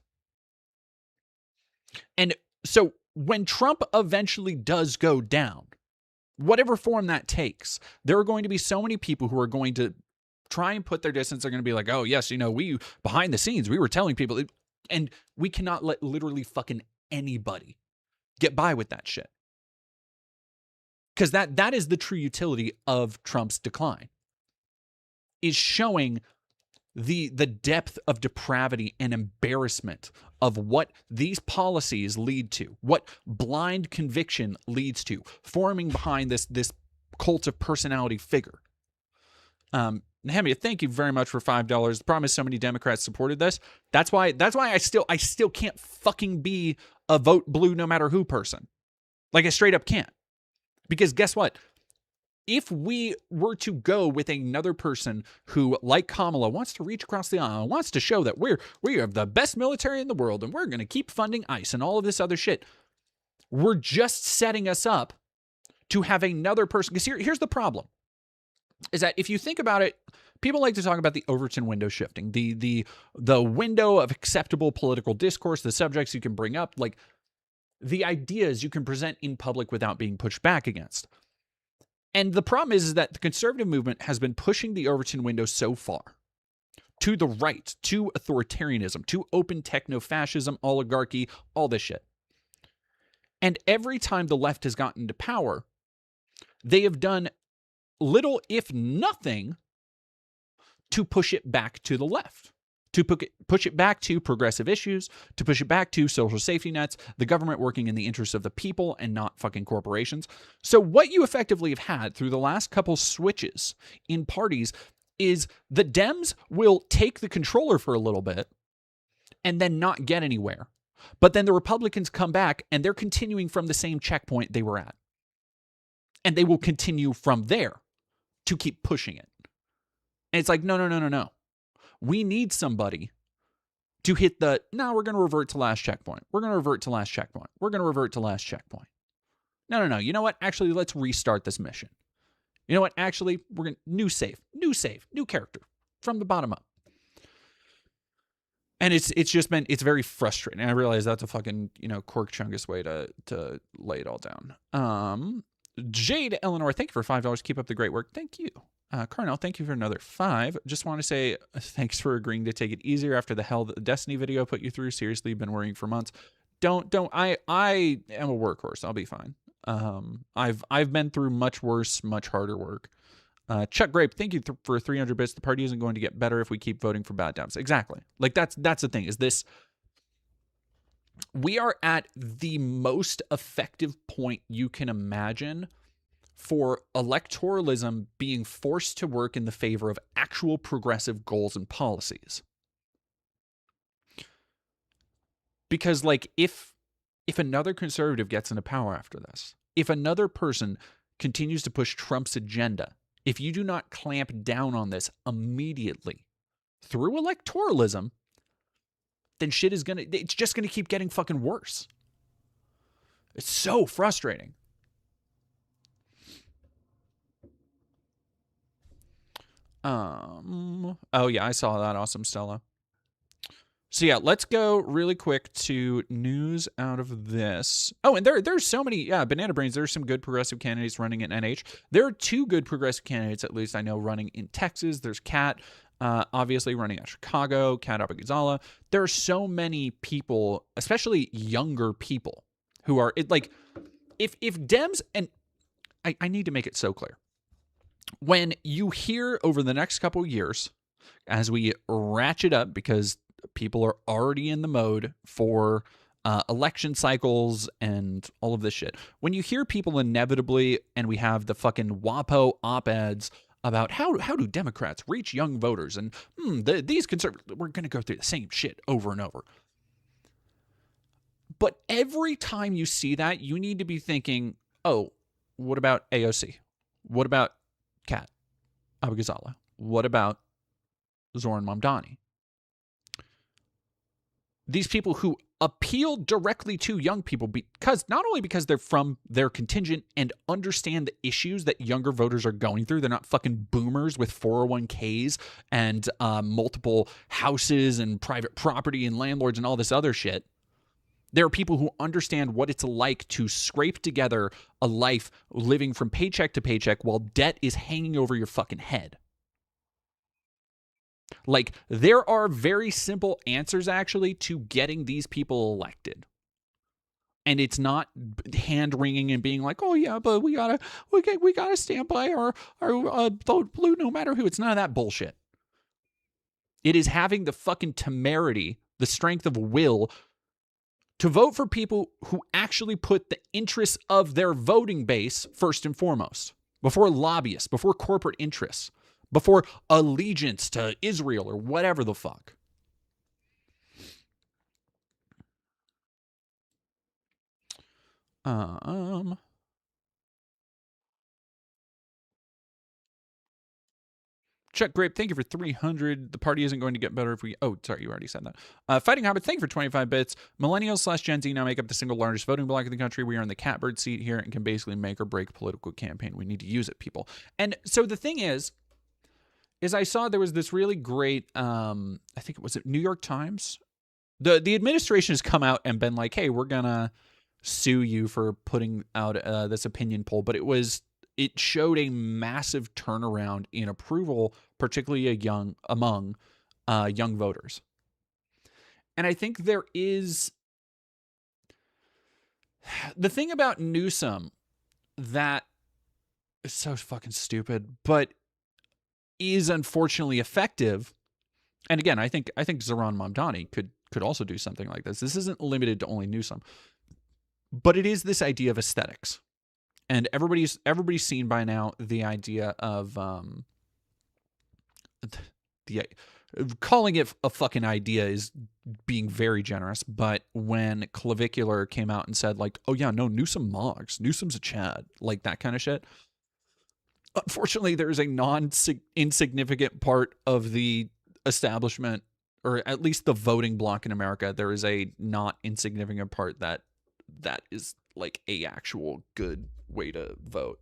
And so when Trump eventually does go down, whatever form that takes, there are going to be so many people who are going to try and put their distance. They're going to be like, oh, yes, we behind the scenes, we were telling people. And we cannot let literally fucking anybody get by with that shit. Because that is the true utility of Trump's decline, is showing the depth of depravity and embarrassment of what these policies lead to, what blind conviction leads to, forming behind this cult of personality figure. Nehemia, thank you very much for $5. The problem is so many Democrats supported this. That's why I still can't fucking be a vote blue no matter who person. Like, I straight up can't. Because guess what? If we were to go with another person who, like Kamala, wants to reach across the aisle, wants to show that we have the best military in the world and we're going to keep funding ICE and all of this other shit, we're just setting us up to have another person. Because here's the problem, is that if you think about it, people like to talk about the Overton window shifting, the window of acceptable political discourse, the subjects you can bring up, like the ideas you can present in public without being pushed back against. And the problem is that the conservative movement has been pushing the Overton window so far to the right, to authoritarianism, to open techno-fascism, oligarchy, all this shit. And every time the left has gotten to power, they have done little, if nothing, to push it back to the left, to push it back to progressive issues, to push it back to social safety nets, the government working in the interests of the people and not fucking corporations. So what you effectively have had through the last couple switches in parties is the Dems will take the controller for a little bit and then not get anywhere. But then the Republicans come back and they're continuing from the same checkpoint they were at. And they will continue from there to keep pushing it. And it's like, no. We need somebody to hit we're going to revert to last checkpoint. We're going to revert to last checkpoint. We're going to revert to last checkpoint. No. You know what? Actually, let's restart this mission. You know what? Actually, we're going to new save, new character from the bottom up. And it's very frustrating. And I realize that's a fucking, Cork Chungus way to lay it all down. Jade Eleanor, thank you for $5. Keep up the great work. Thank you. Carnell, thank you for another 5. Just want to say thanks for agreeing to take it easier after the hell that the Destiny video put you through. Seriously, you've been worrying for months. Don't. I am a workhorse. I'll be fine. I've been through much worse, much harder work. Chuck Grape, thank you for 300 bits. The party isn't going to get better if we keep voting for bad Dems. Exactly. Like that's the thing. Is this? We are at the most effective point you can imagine for electoralism being forced to work in the favor of actual progressive goals and policies. Because, like, if another conservative gets into power after this, if another person continues to push Trump's agenda, if you do not clamp down on this immediately through electoralism, then it's just gonna keep getting fucking worse. It's so frustrating. Oh yeah, I saw that. Awesome, Stella. So yeah, let's go really quick to news out of this. Oh, and there's so many. Yeah, Banana Brains. There's some good progressive candidates running in NH. There are two good progressive candidates, at least I know, running in Texas. There's Kat, obviously running out Chicago. Kat Abou-Ghazaleh. There are so many people, especially younger people, who are like, if Dems, and I need to make it so clear, when you hear over the next couple years, as we ratchet up, because people are already in the mode for election cycles and all of this shit. When you hear people inevitably, and we have the fucking WAPO op-eds about how do Democrats reach young voters, and these conservatives, we're going to go through the same shit over and over. But every time you see that, you need to be thinking, oh, what about AOC? What about Kat Abou-Ghazaleh? What about Zoran Mamdani? These people who appeal directly to young people, because not only because they're from their contingent and understand the issues that younger voters are going through. They're not fucking boomers with 401ks and multiple houses and private property and landlords and all this other shit. There are people who understand what it's like to scrape together a life living from paycheck to paycheck while debt is hanging over your fucking head. Like, there are very simple answers, actually, to getting these people elected. And it's not hand-wringing and being like, oh, yeah, but we gotta stand by our vote blue no matter who. It's none of that bullshit. It is having the fucking temerity, the strength of will, to vote for people who actually put the interests of their voting base first and foremost, before lobbyists, before corporate interests, before allegiance to Israel or whatever the fuck. Chuck Grape, thank you for 300. The party isn't going to get better if we... Oh, sorry, you already said that. Fighting Hobbit, thank you for 25 bits. Millennials / Gen Z now make up the single largest voting bloc in the country. We are in the catbird seat here and can basically make or break political campaign. We need to use it, people. And so the thing is I saw there was this really great, I think it was New York Times. The administration has come out and been like, hey, we're going to sue you for putting out this opinion poll. But it showed a massive turnaround in approval, particularly among young voters. And I think there is the thing about Newsom that is so fucking stupid, but is unfortunately effective. And again, I think Zoran Mamdani could also do something like this. This isn't limited to only Newsom, but it is this idea of aesthetics. And everybody's seen by now the idea of calling it a fucking idea is being very generous. But when Clavicular came out and said like, oh yeah, no, Newsom mogs, Newsom's a Chad, like that kind of shit. Unfortunately, there is a insignificant part of the establishment, or at least the voting bloc in America. There is a not insignificant part that is like a actual good way to vote.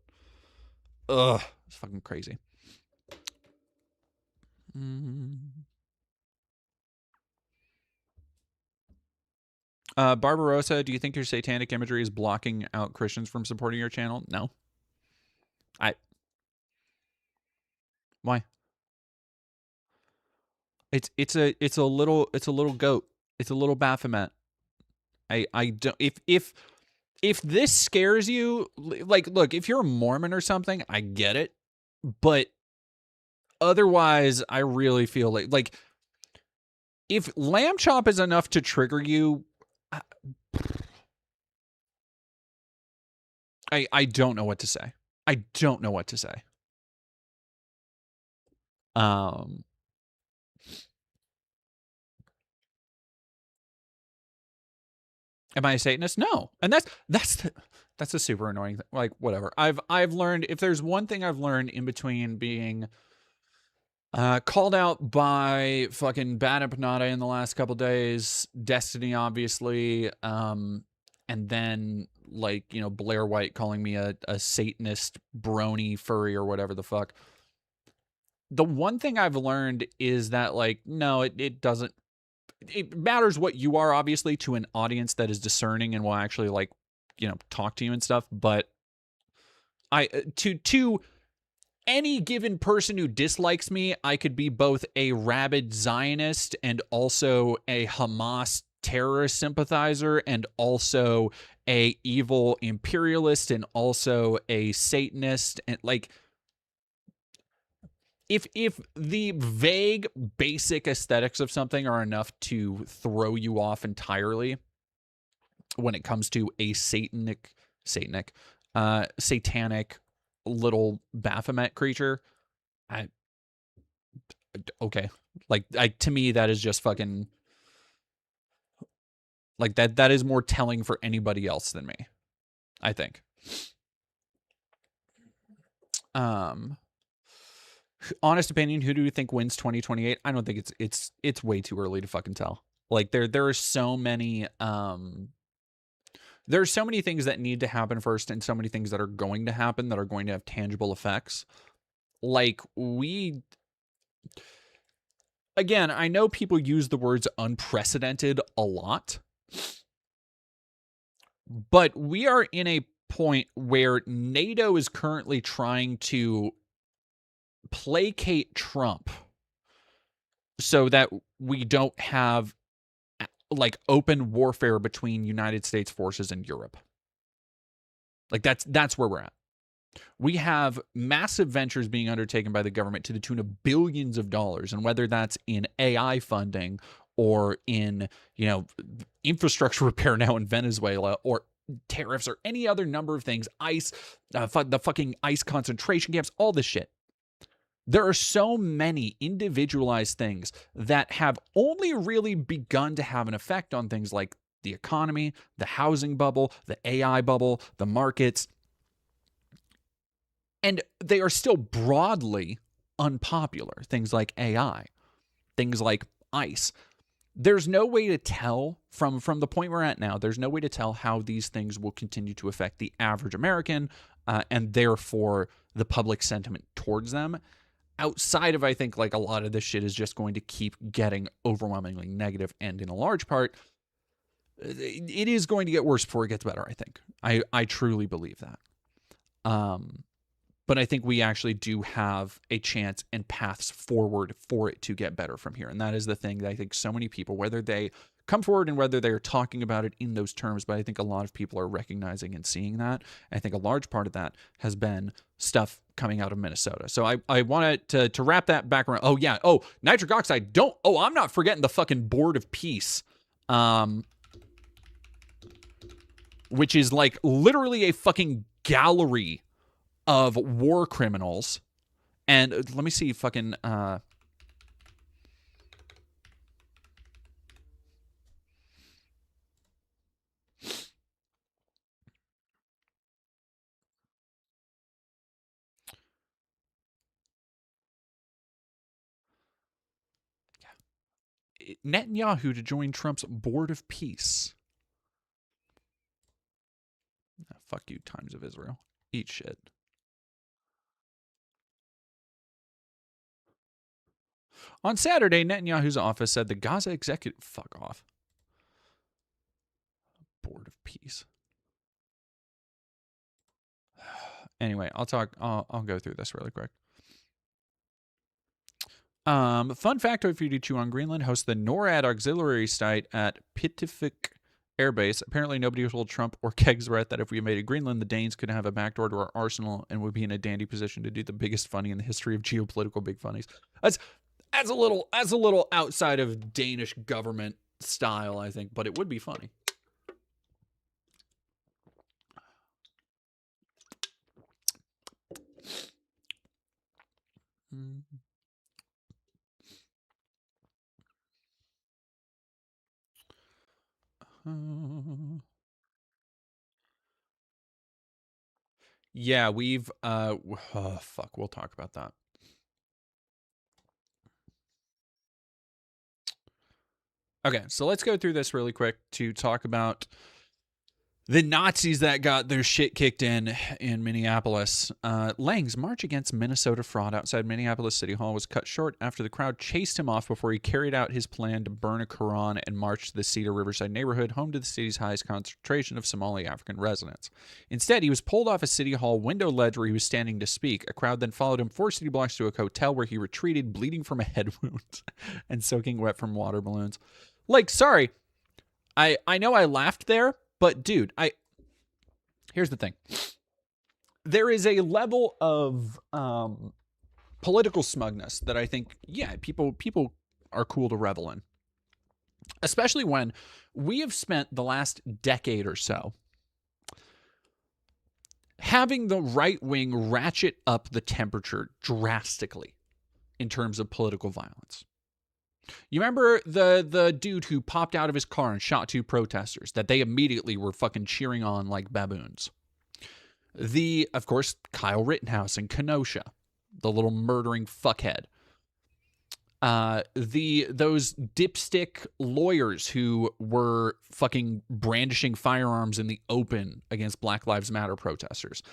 Ugh, it's fucking crazy. Barbarossa, do you think your satanic imagery is blocking out Christians from supporting your channel? No. Why? It's a little goat. It's a little Baphomet. I don't, if this scares you, like, look, if you're a Mormon or something, I get it, but otherwise, I really feel like if lamb chop is enough to trigger you, I don't know what to say. I don't know what to say. Am I a Satanist? No. And that's a super annoying thing. Like, whatever. I've learned, if there's one thing I've learned in between being called out by fucking Bad Empanada in the last couple days, Destiny, obviously, and then, like, you know, Blair White calling me a Satanist brony furry or whatever the fuck. The one thing I've learned is that, like, no, it doesn't. it matters what you are, obviously, to an audience that is discerning and will actually, like, you know, talk to you and stuff. But to any given person who dislikes me, I could be both a rabid Zionist and also a Hamas terrorist sympathizer and also a evil imperialist and also a Satanist. And like, if the vague basic aesthetics of something are enough to throw you off entirely when it comes to a satanic little Baphomet creature, okay. Like, to me, that is just fucking, like, that is more telling for anybody else than me, I think. Honest opinion, who do you think wins 2028? I don't think it's way too early to fucking tell. Like, there are so many there's so many things that need to happen first and so many things that are going to happen that are going to have tangible effects. Like, again, I know people use the words unprecedented a lot, but we are in a point where NATO is currently trying to placate Trump so that we don't have, like, open warfare between United States forces and Europe. Like, that's where we're at. We have massive ventures being undertaken by the government to the tune of billions of dollars, and whether that's in AI funding or in, you know, infrastructure repair now in Venezuela, or tariffs, or any other number of things, ICE, the fucking ICE concentration camps, all this shit. There are so many individualized things that have only really begun to have an effect on things like the economy, the housing bubble, the AI bubble, the markets. And they are still broadly unpopular. Things like AI, things like ICE. There's no way to tell from the point we're at now, there's no way to tell how these things will continue to affect the average American and therefore the public sentiment towards them. Outside of, I think, like, a lot of this shit is just going to keep getting overwhelmingly negative, and in a large part, it is going to get worse before it gets better, I think. I truly believe that. But I think we actually do have a chance and paths forward for it to get better from here. And that is the thing that I think so many people, whether they come forward and whether they're talking about it in those terms, but I think a lot of people are recognizing and seeing that. I think a large part of that has been stuff coming out of Minnesota. So I wanted to wrap that back around. Oh, yeah. Oh, nitric oxide. I'm not forgetting the fucking Board of Peace. Which is, like, literally a fucking gallery of war criminals. And let me see fucking Netanyahu to join Trump's Board of Peace. Fuck you, Times of Israel. Eat shit. On Saturday, Netanyahu's office said the Gaza executive... Fuck off. Board of Peace. Anyway, I'll go through this really quick. Fun factoid for you to chew on: Greenland hosts the NORAD auxiliary site at Pitifik Air Base. Apparently, nobody told Trump or Kegsworth that if we invaded Greenland, the Danes could have a backdoor to our arsenal and would be in a dandy position to do the biggest funny in the history of geopolitical big funnies. That's a little outside of Danish government style, I think, but it would be funny. Yeah, we've fuck, we'll talk about that. Okay, so let's go through this really quick to talk about The Nazis that got their shit kicked in Minneapolis. Lang's march against Minnesota fraud outside Minneapolis City Hall was cut short after the crowd chased him off before he carried out his plan to burn a Quran and march to the Cedar Riverside neighborhood, home to the city's highest concentration of Somali African residents. Instead, he was pulled off a City Hall window ledge where he was standing to speak. A crowd then followed him 4 city blocks to a hotel where he retreated, bleeding from a head wound and soaking wet from water balloons. Like, sorry, I know I laughed there. But dude, here's the thing. There is a level of political smugness that I think, yeah, people are cool to revel in. Especially when we have spent the last decade or so having the right wing ratchet up the temperature drastically in terms of political violence. You remember the dude who popped out of his car and shot 2 protesters that they immediately were fucking cheering on like baboons? Of course, Kyle Rittenhouse in Kenosha, the little murdering fuckhead. Those dipstick lawyers who were fucking brandishing firearms in the open against Black Lives Matter protesters.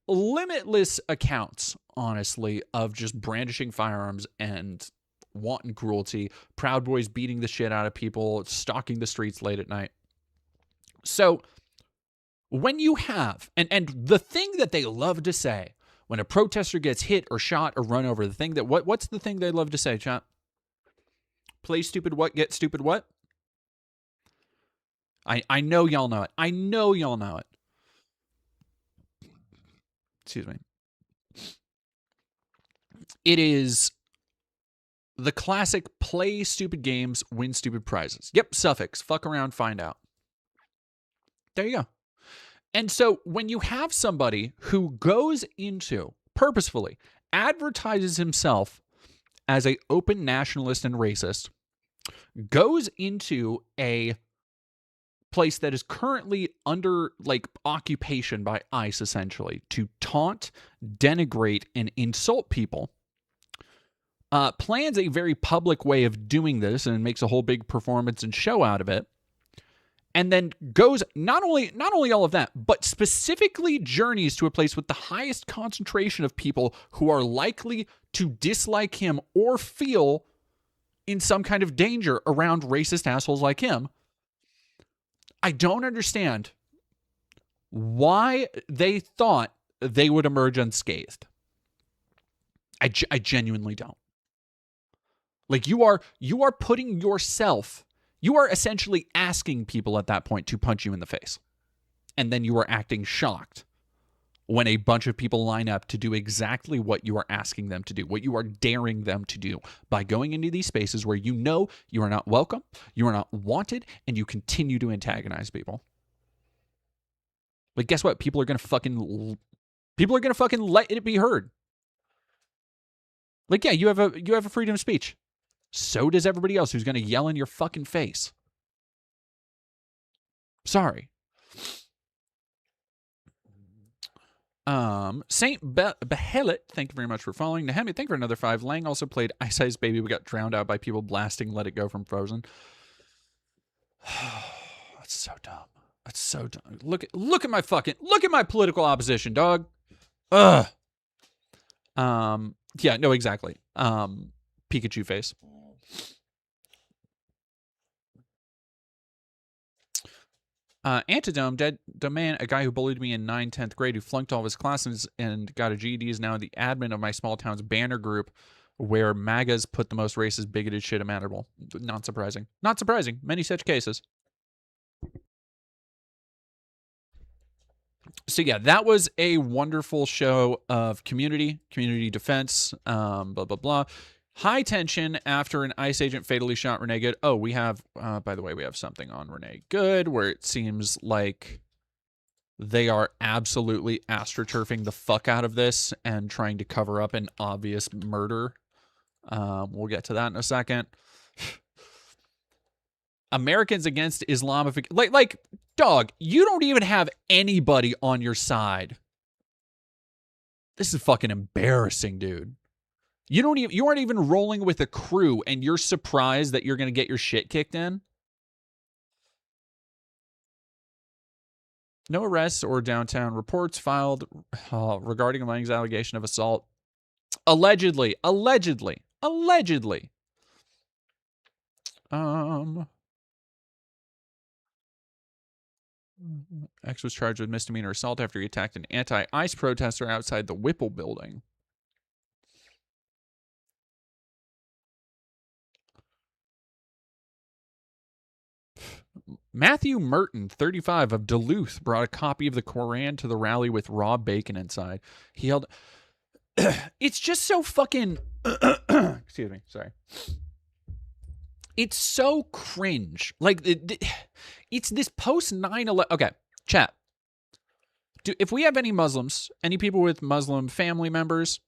Limitless accounts, honestly, of just brandishing firearms and wanton cruelty, Proud Boys beating the shit out of people, stalking the streets late at night. So when you have, and the thing that they love to say when a protester gets hit or shot or run over, the thing that, what's the thing they love to say, chat? Play stupid what, get stupid what? I know y'all know it. I know y'all know it. Excuse me. It is the classic play stupid games, win stupid prizes. Yep, suffix. Fuck around, find out. There you go. And so when you have somebody who goes into, purposefully, advertises himself as an open nationalist and racist, goes into a place that is currently under like occupation by ICE, essentially, to taunt, denigrate, and insult people, plans a very public way of doing this and makes a whole big performance and show out of it, and then goes not only all of that, but specifically journeys to a place with the highest concentration of people who are likely to dislike him or feel in some kind of danger around racist assholes like him. I don't understand why they thought they would emerge unscathed. I genuinely don't. Like, you are putting yourself, you are essentially asking people at that point to punch you in the face. And then you are acting shocked when a bunch of people line up to do exactly what you are asking them to do, what you are daring them to do by going into these spaces where you know you are not welcome, you are not wanted, and you continue to antagonize people. Like, guess what? People are going to fucking let it be heard. Like, yeah, you have a freedom of speech. So does everybody else who's going to yell in your fucking face. Sorry. Saint Behelit, thank you very much for following. Nehemi, thank you for another 5. Lang also played Ice Ice Baby. We got drowned out by people blasting Let It Go from Frozen. That's so dumb. That's so dumb. Look at my political opposition, dog. Ugh. Yeah, no, exactly. Pikachu face. Antidome, dead man, a guy who bullied me in 10th grade, who flunked all of his classes and got a GED, is now the admin of my small town's banner group where MAGAs put the most racist, bigoted shit imaginable. Not surprising. Not surprising. Many such cases. So yeah, that was a wonderful show of community defense, blah, blah, blah. High tension after an ICE agent fatally shot Renee Good. Oh, we have, by the way, we have something on Renee Good where it seems like they are absolutely astroturfing the fuck out of this and trying to cover up an obvious murder. We'll get to that in a second. Americans against Islamification. Like, dog, you don't even have anybody on your side. This is fucking embarrassing, dude. You aren't even rolling with a crew and you're surprised that you're going to get your shit kicked in? No arrests or downtown reports filed regarding Lang's allegation of assault. Allegedly. X was charged with misdemeanor assault after he attacked an anti-ICE protester outside the Whipple building. Matthew Merton, 35, of Duluth, brought a copy of the Koran to the rally with raw bacon inside. He held... It's just so fucking... Excuse me, sorry. It's so cringe. Like, it's this post 9/11... Okay, chat. If we have any Muslims, any people with Muslim family members,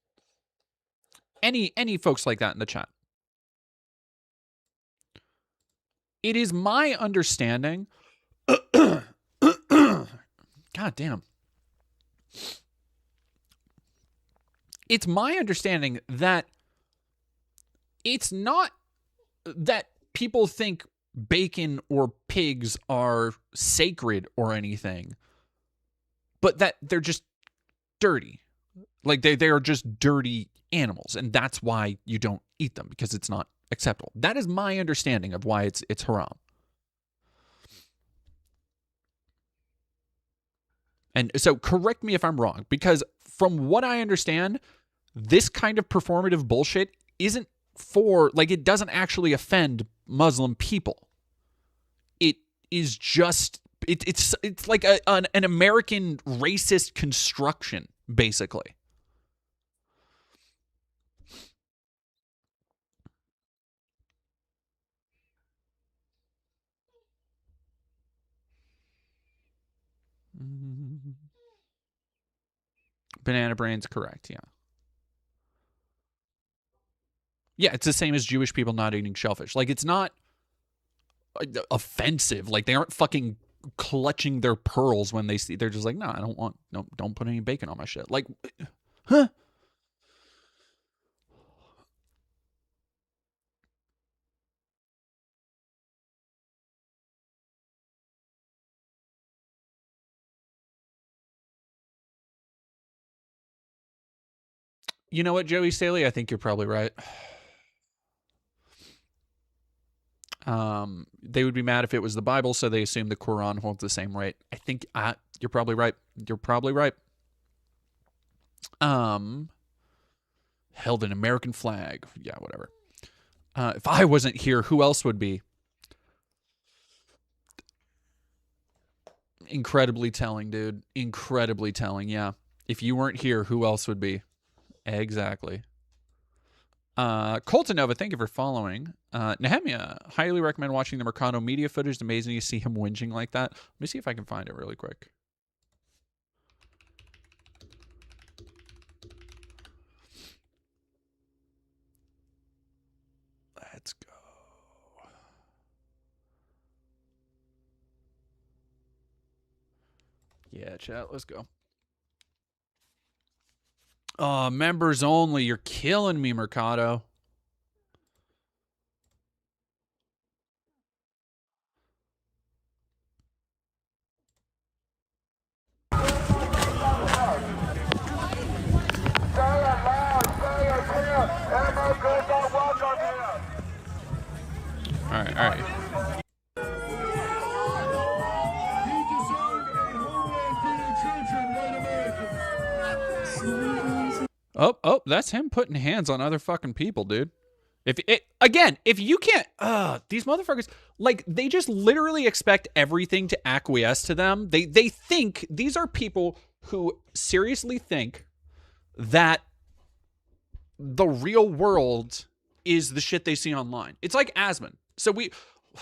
any folks like that in the chat, it is my understanding... God damn. It's my understanding that it's not that people think bacon or pigs are sacred or anything, but that they're just dirty. Like they are just dirty animals, and that's why you don't eat them, because it's not acceptable. That is my understanding of why it's haram. And so correct me if I'm wrong, because from what I understand, this kind of performative bullshit isn't for, like, it doesn't actually offend Muslim people. It is just, it's like an American racist construction, basically. Banana Brain's correct, yeah. Yeah, it's the same as Jewish people not eating shellfish. Like, it's not offensive. Like, they aren't fucking clutching their pearls when they see. They're just like, no, I don't want. No, don't put any bacon on my shit. Like, huh? You know what, Joey Staley? I think you're probably right. They would be mad if it was the Bible, so they assume the Quran holds the same weight. I think you're probably right. You're probably right. Held an American flag. Yeah, whatever. If I wasn't here, who else would be? Incredibly telling, dude. Incredibly telling, yeah. If you weren't here, who else would be? Exactly. Colton Nova, thank you for following. Nehemia, highly recommend watching the Mercado media footage. It's amazing to see him whinging like that. Let me see if I can find it really quick. Let's go. Yeah, chat, let's go. Members only. You're killing me, Mercado. All right. Oh, that's him putting hands on other fucking people, dude. If you can't, these motherfuckers, like, they just literally expect everything to acquiesce to them. They think these are people who seriously think that the real world is the shit they see online. It's like Asmon. So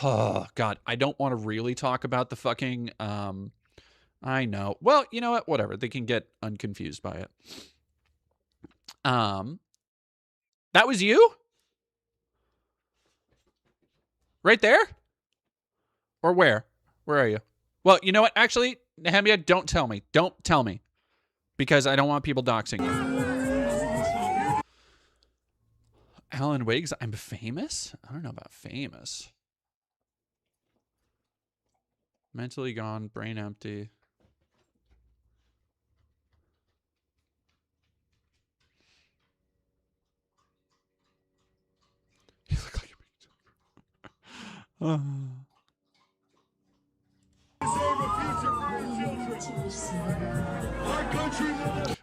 oh God, I don't want to really talk about the fucking, I know. Well, you know what? Whatever. They can get unconfused by it. That was you? Right there? Or where? Where are you? Well, you know what? Actually, Nehemia, don't tell me. Don't tell me. Because I don't want people doxing you. Alan Wiggs, I'm famous? I don't know about famous. Mentally gone, brain empty.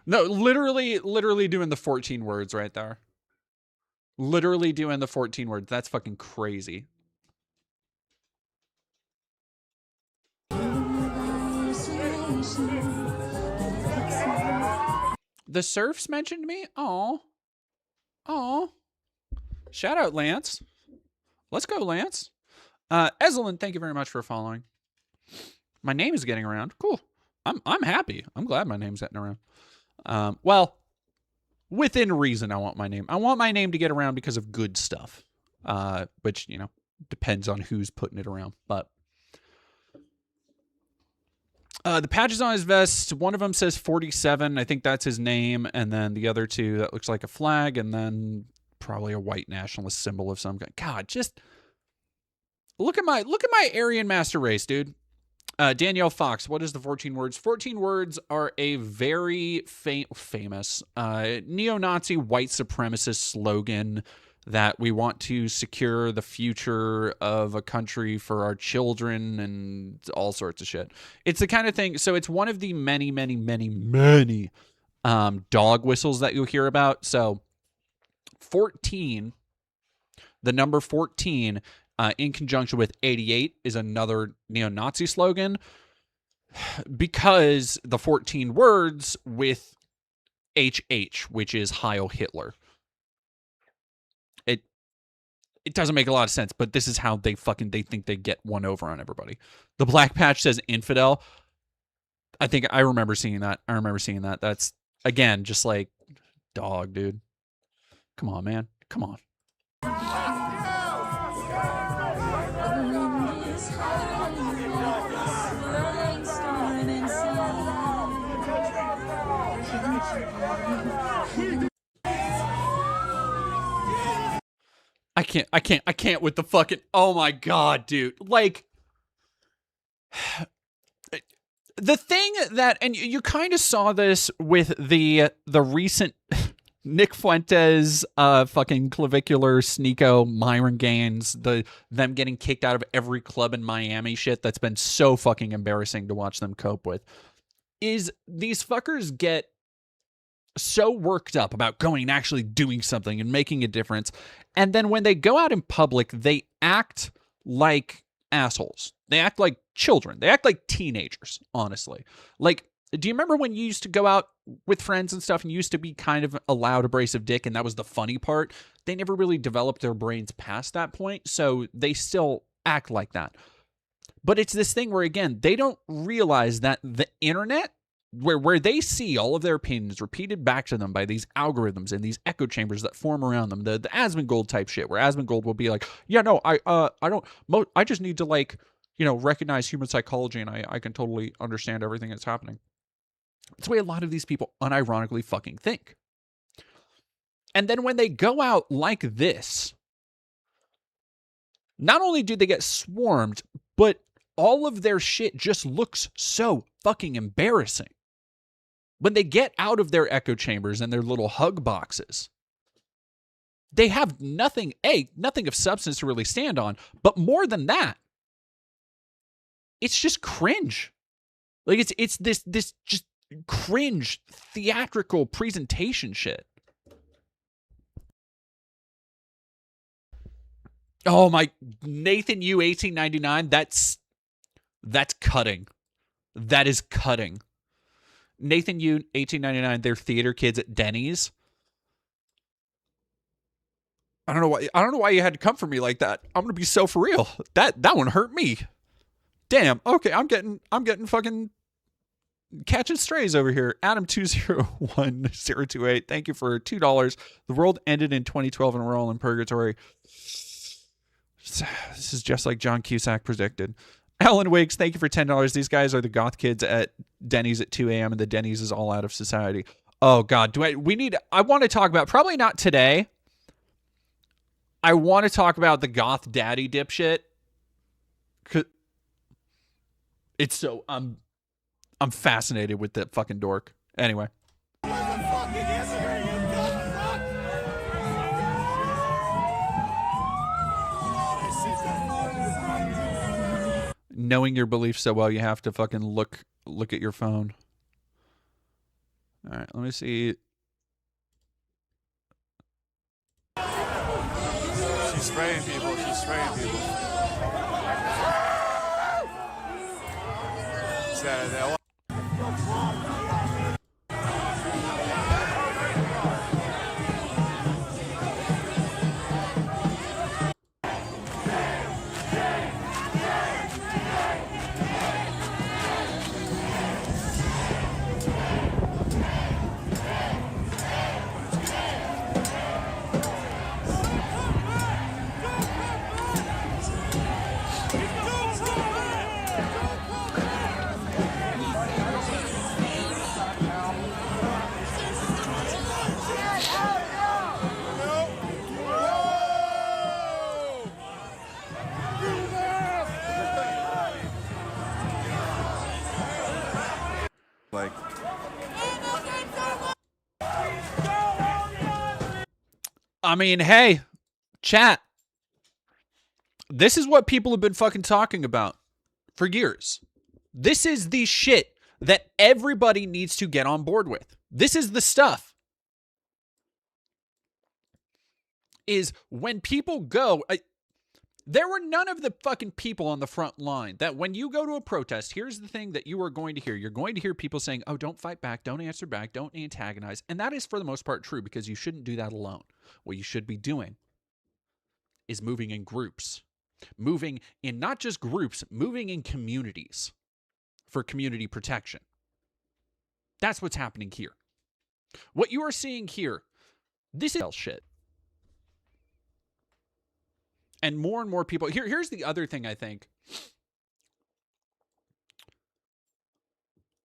No, literally doing the 14 words right there. Literally doing the 14 words. That's fucking crazy. The Surfs mentioned me? Oh. Oh. Shout out, Lance. Let's go, Lance. Ezelin, thank you very much for following. My name is getting around. Cool. I'm happy. I'm glad my name's getting around. Well, within reason, I want my name. I want my name to get around because of good stuff. Which, you know, depends on who's putting it around. But the patches on his vest, one of them says 47. I think that's his name. And then the other two, that looks like a flag. And then probably a white nationalist symbol of some kind. God, just look at my Aryan master race, dude. Danielle Fox, what is the 14 words? 14 words are a very famous neo-Nazi white supremacist slogan that we want to secure the future of a country for our children and all sorts of shit. It's the kind of thing. So it's one of the many dog whistles that you'll hear about. So 14, the number 14, in conjunction with 88 is another neo-Nazi slogan, because the 14 words with HH, which is Heil Hitler. It doesn't make a lot of sense, but this is how they think they get one over on everybody. The black patch says infidel. I think I remember seeing that. That's, again, just like, dog, dude. Come on, man. Come on. I can't with the fucking, oh my God, dude. Like, the thing that, and you kind of saw this with the recent Nick Fuentes, fucking clavicular Sneeko, Myron Gaines, them getting kicked out of every club in Miami shit that's been so fucking embarrassing to watch them cope with, is these fuckers get so worked up about going and actually doing something and making a difference. And then when they go out in public, they act like assholes. They act like children. They act like teenagers, honestly. Like, do you remember when you used to go out with friends and stuff and you used to be kind of a loud, abrasive dick, and that was the funny part? They never really developed their brains past that point, so they still act like that. But it's this thing where, again, they don't realize that the internet, where they see all of their opinions repeated back to them by these algorithms and these echo chambers that form around them, the Asmongold type shit, where Asmongold will be like, yeah, no, I just need to, like, you know, recognize human psychology, and I can totally understand everything that's happening. It's the way a lot of these people unironically fucking think. And then when they go out like this, not only do they get swarmed, but all of their shit just looks so fucking embarrassing. When they get out of their echo chambers and their little hug boxes, they have nothing of substance to really stand on. But more than that, it's just cringe. Like, it's this just cringe theatrical presentation shit. Oh my, Nathan Yu 1899, that's cutting. That is cutting. Nathan Yu 1899, they're theater kids at Denny's. I don't know why you had to come for me like that. I'm gonna be so for real. That one hurt me. Damn. Okay, I'm getting fucking catching strays over here. Adam201028, thank you for $2. The world ended in 2012 and we're all in purgatory. This is just like John Cusack predicted. Alan Wiggs, thank you for $10. These guys are the goth kids at Denny's at 2 a.m. and the Denny's is all out of society. Oh God, I want to talk about, probably not today. I want to talk about the goth daddy dipshit. It's so, I'm fascinated with that fucking dork. Anyway. Knowing your beliefs so well, you have to fucking look at your phone. All right, let me see. She's spraying people. She's spraying people. They like. I mean, hey, chat. This is what people have been fucking talking about for years. This is the shit that everybody needs to get on board with. This is the stuff. Is when people go... there were none of the fucking people on the front line that when you go to a protest, here's the thing that you are going to hear. You're going to hear people saying, oh, don't fight back, don't answer back, don't antagonize. And that is for the most part true because you shouldn't do that alone. What you should be doing is moving in groups. Moving in not just groups, moving in communities for community protection. That's what's happening here. What you are seeing here, this is shit. And more people. Here's the other thing I think.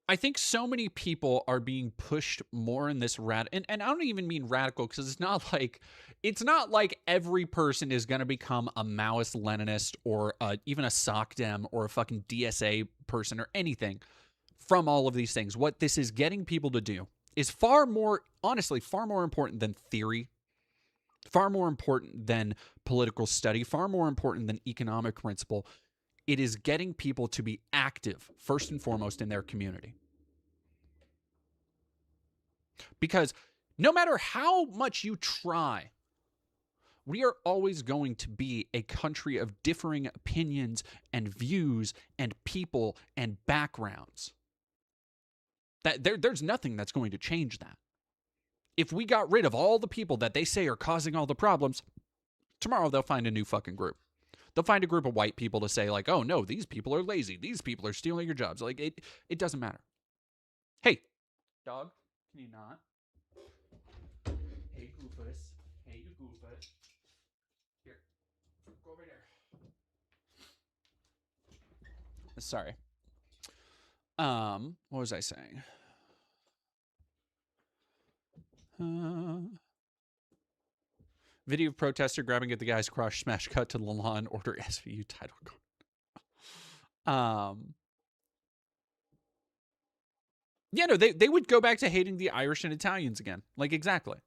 I think so many people are being pushed more in this and I don't even mean radical because it's not like every person is going to become a Maoist Leninist or even a SOCDEM or a fucking DSA person or anything from all of these things. What this is getting people to do is far more important than theory, far more important than political study, far more important than economic principle. It is getting people to be active, first and foremost, in their community. Because no matter how much you try, we are always going to be a country of differing opinions and views and people and backgrounds. There's nothing that's going to change that. If we got rid of all the people that they say are causing all the problems, tomorrow they'll find a new fucking group. They'll find a group of white people to say, like, oh, no, these people are lazy. These people are stealing your jobs. Like, it doesn't matter. Hey, dog, can you not? Hey, Goofus. Hey, you Goofus. Here, go over there. Sorry. What was I saying? Video of protester grabbing at the guy's crotch, smash cut to the Law and Order SVU title card. Yeah, no, they would go back to hating the Irish and Italians again. Like, exactly.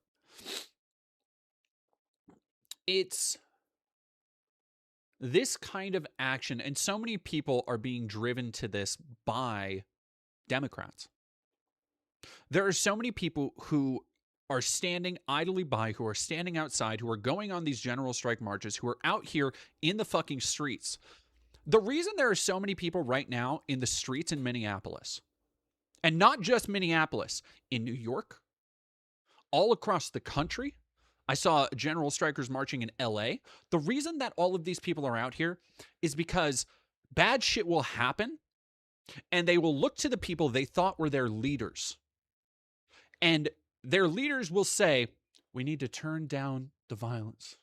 It's this kind of action, and so many people are being driven to this by Democrats. There are so many people who are standing idly by, who are standing outside, who are going on these general strike marches, who are out here in the fucking streets. The reason there are so many people right now in the streets in Minneapolis, and not just Minneapolis, in New York, all across the country. I saw general strikers marching in LA. The reason that all of these people are out here is because bad shit will happen, and they will look to the people they thought were their leaders. And their leaders will say, we need to turn down the violence.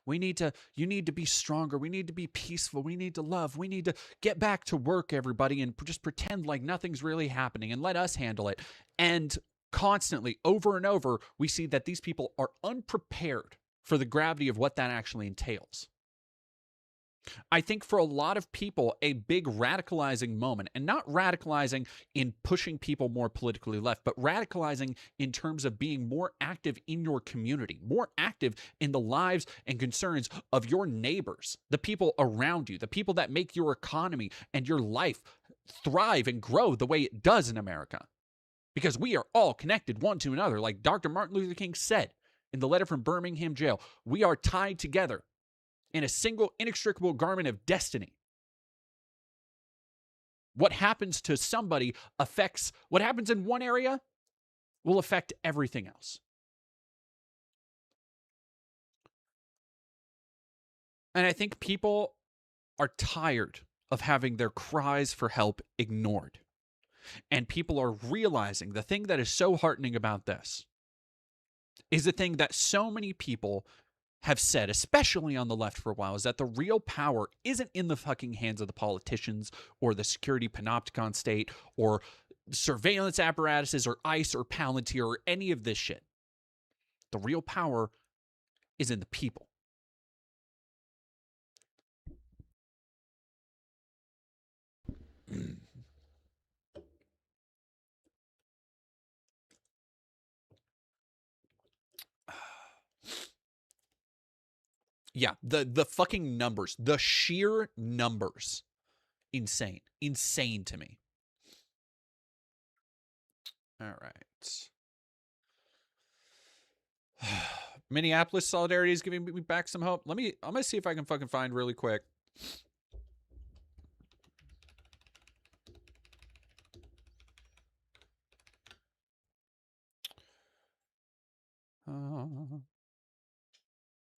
You need to be stronger. We need to be peaceful. We need to love. We need to get back to work, everybody, and just pretend like nothing's really happening and let us handle it. And constantly, over and over, we see that these people are unprepared for the gravity of what that actually entails. I think for a lot of people, a big radicalizing moment, and not radicalizing in pushing people more politically left, but radicalizing in terms of being more active in your community, more active in the lives and concerns of your neighbors, the people around you, the people that make your economy and your life thrive and grow the way it does in America. Because we are all connected one to another. Like Dr. Martin Luther King said in the letter from Birmingham jail, we are tied together in a single inextricable garment of destiny. What happens to somebody affects, what happens in one area will affect everything else. And I think people are tired of having their cries for help ignored. And people are realizing the thing that is so heartening about this is the thing that so many people have said, especially on the left for a while, is that the real power isn't in the fucking hands of the politicians or the security panopticon state or surveillance apparatuses or ICE or Palantir or any of this shit. The real power is in the people. Yeah, the fucking numbers, the sheer numbers, insane to me. All right. Minneapolis solidarity is giving me back some hope. I'm gonna see if I can fucking find really quick.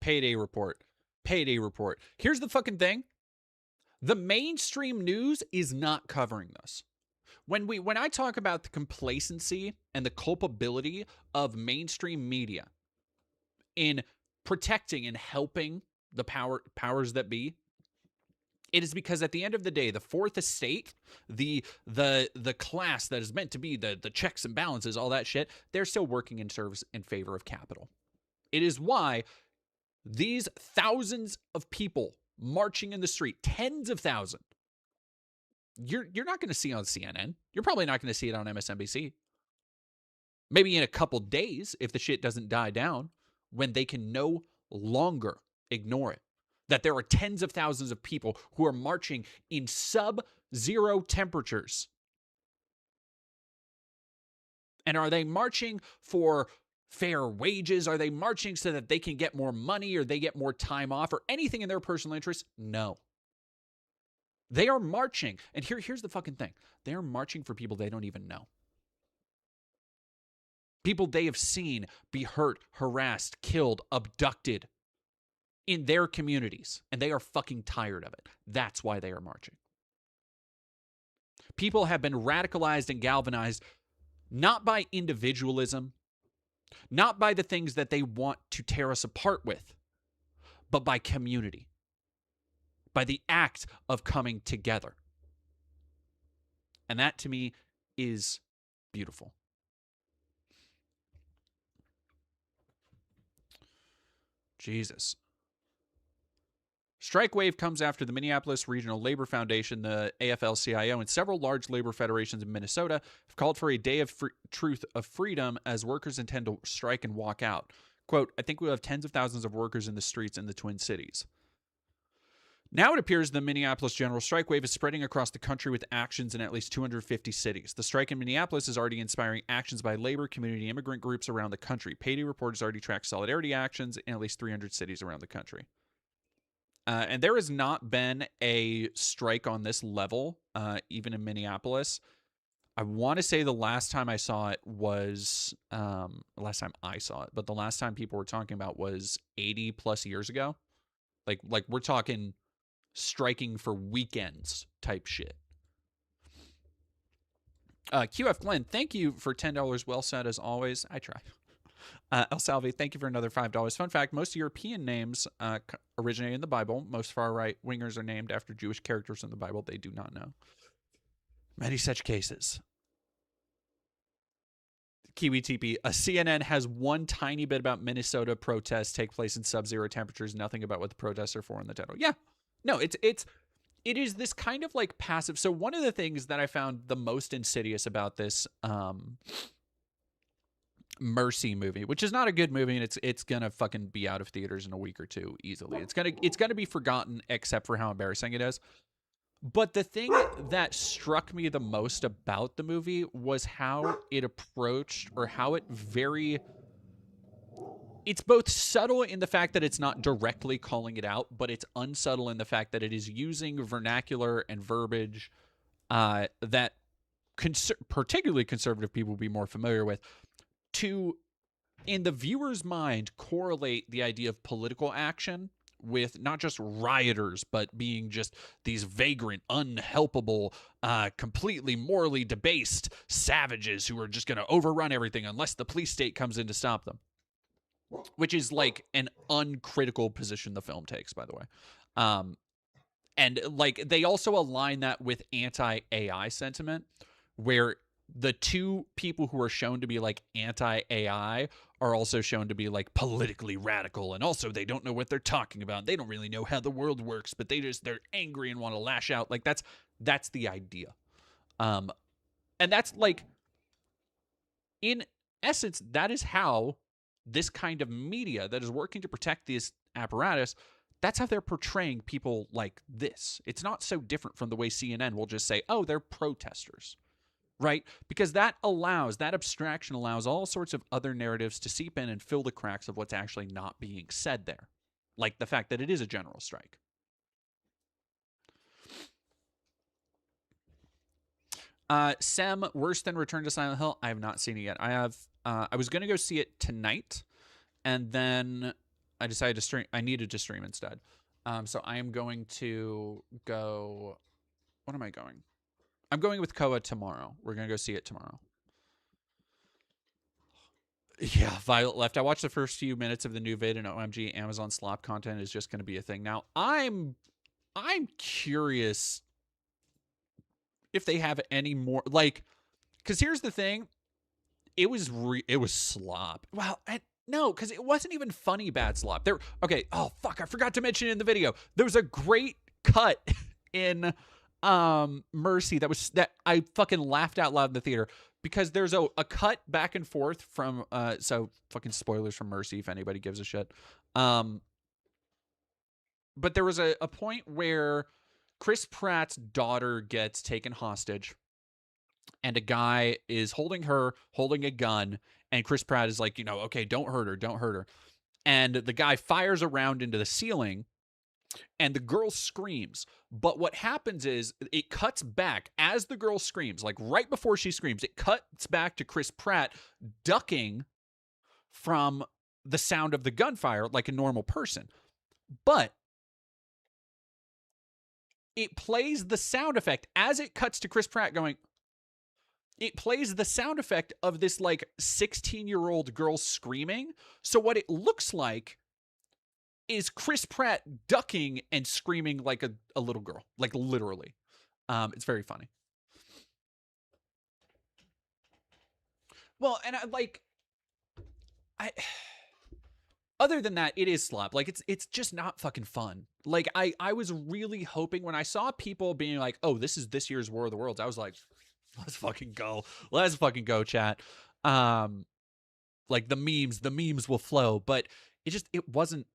Payday report. Here's the fucking thing. The mainstream news is not covering this. When I talk about the complacency and the culpability of mainstream media in protecting and helping the powers that be, it is because at the end of the day, the fourth estate, the class that is meant to be the checks and balances, all that shit, they're still working in service in favor of capital. It is why these thousands of people marching in the street, tens of thousands, you're not going to see on CNN. You're probably not going to see it on MSNBC. Maybe in a couple days, if the shit doesn't die down, when they can no longer ignore it. That there are tens of thousands of people who are marching in sub-zero temperatures. And are they marching for fair wages? Are they marching so that they can get more money or they get more time off or anything in their personal interest? No. They are marching. And here's the fucking thing. They are marching for people they don't even know. People they have seen be hurt, harassed, killed, abducted in their communities. And they are fucking tired of it. That's why they are marching. People have been radicalized and galvanized not by individualism, not by the things that they want to tear us apart with, but by community, by the act of coming together. And that to me is beautiful. Jesus. Strike wave comes after the Minneapolis Regional Labor Foundation, the AFL-CIO, and several large labor federations in Minnesota have called for a day of truth of freedom as workers intend to strike and walk out. Quote, I think we'll have tens of thousands of workers in the streets in the Twin Cities. Now it appears the Minneapolis general strike wave is spreading across the country with actions in at least 250 cities. The strike in Minneapolis is already inspiring actions by labor, community, immigrant groups around the country. Payday Report has already tracked solidarity actions in at least 300 cities around the country. And there has not been a strike on this level, even in Minneapolis. I want to say the last time I saw it was, but the last time people were talking about was 80 plus years ago. Like we're talking striking for weekends type shit. QF Glenn, thank you for $10. Well said as always. I try. El Salve, thank you for another $5. Fun fact, most European names originate in the Bible. Most far-right wingers are named after Jewish characters in the Bible they do not know. Many such cases. Kiwi TP, CNN has one tiny bit about Minnesota protests take place in sub-zero temperatures, nothing about what the protests are for in the title. Yeah, No, it is this kind of like passive. So one of the things that I found the most insidious about this Mercy movie, which is not a good movie, and it's gonna fucking be out of theaters in a week or two easily. It's gonna be forgotten except for how embarrassing it is. But the thing that struck me the most about the movie was how it approached, or how it very, it's both subtle in the fact that it's not directly calling it out, but it's unsubtle in the fact that it is using vernacular and verbiage that particularly conservative people will be more familiar with, to, in the viewer's mind, correlate the idea of political action with not just rioters, but being just these vagrant, unhelpable, completely morally debased savages who are just going to overrun everything unless the police state comes in to stop them. Which is like an uncritical position the film takes, by the way. And like they also align that with anti-AI sentiment, where the two people who are shown to be like anti-AI are also shown to be like politically radical, and also they don't know what they're talking about. They don't really know how the world works, but they're angry and want to lash out. Like that's the idea. And that's like, in essence, that is how this kind of media that is working to protect this apparatus, that's how they're portraying people like this. It's not so different from the way CNN will just say, oh, they're protesters, right? Because that abstraction allows all sorts of other narratives to seep in and fill the cracks of what's actually not being said there. Like the fact that it is a general strike. Sem, worse than Return to Silent Hill? I have not seen it yet. I was going to go see it tonight, and then I decided to stream. I needed to stream instead. So I am going to go. What am I going? I'm going with Koa tomorrow. We're going to go see it tomorrow. Yeah, Violet left. I watched the first few minutes of the new vid, and OMG, Amazon slop content is just going to be a thing. Now, I'm curious if they have any more, like, because here's the thing. It was slop. Well, no, because it wasn't even funny bad slop. Okay. Oh fuck, I forgot to mention in the video. There was a great cut in Mercy that I fucking laughed out loud in the theater, because there's a cut back and forth from so fucking spoilers from Mercy if anybody gives a shit. But there was a point where Chris Pratt's daughter gets taken hostage, and a guy is holding a gun, and Chris Pratt is like, okay, don't hurt her. And the guy fires a round into the ceiling, and the girl screams. But what happens is it cuts back as the girl screams, like right before she screams, it cuts back to Chris Pratt ducking from the sound of the gunfire like a normal person. But it plays the sound effect as it cuts to Chris Pratt going. It plays the sound effect of this like 16-year-old girl screaming. So what it looks like is Chris Pratt ducking and screaming like a little girl, like literally. It's very funny. Well, and other than that, it is slop. Like it's just not fucking fun. Like I was really hoping when I saw people being like, "Oh, this is this year's War of the Worlds," I was like, "Let's fucking go. Let's fucking go, chat." Like the memes will flow, but it wasn't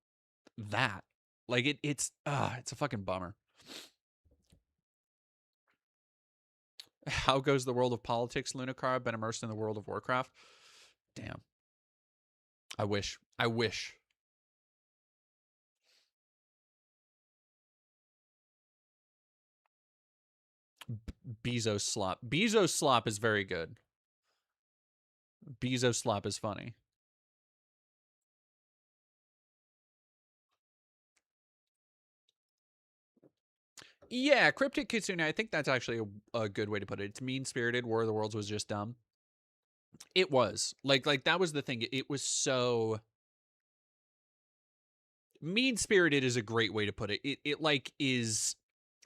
that. Like it's a fucking bummer. How goes the world of politics, Lunacar? Been immersed in the world of Warcraft. Damn. I wish. Bezos slop. Bezos slop is very good. Bezos slop is funny. Yeah, Cryptic Kitsune, I think that's actually a good way to put it. It's mean-spirited. War of the Worlds was just dumb. It was. Like that was the thing. It was so... Mean-spirited is a great way to put it. It like is...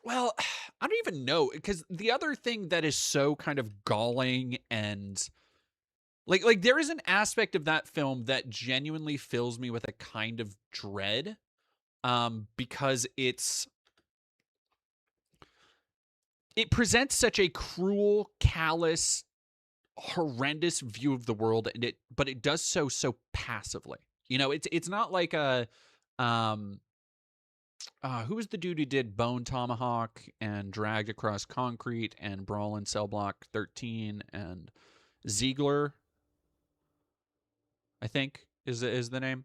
Well, I don't even know, because the other thing that is so kind of galling and... Like there is an aspect of that film that genuinely fills me with a kind of dread, because it's it presents such a cruel, callous, horrendous view of the world, and but it does so passively. You know, it's not like a um who was the dude who did Bone Tomahawk and Dragged Across Concrete and Brawl in Cell Block 13 and Ziegler, I think is the name,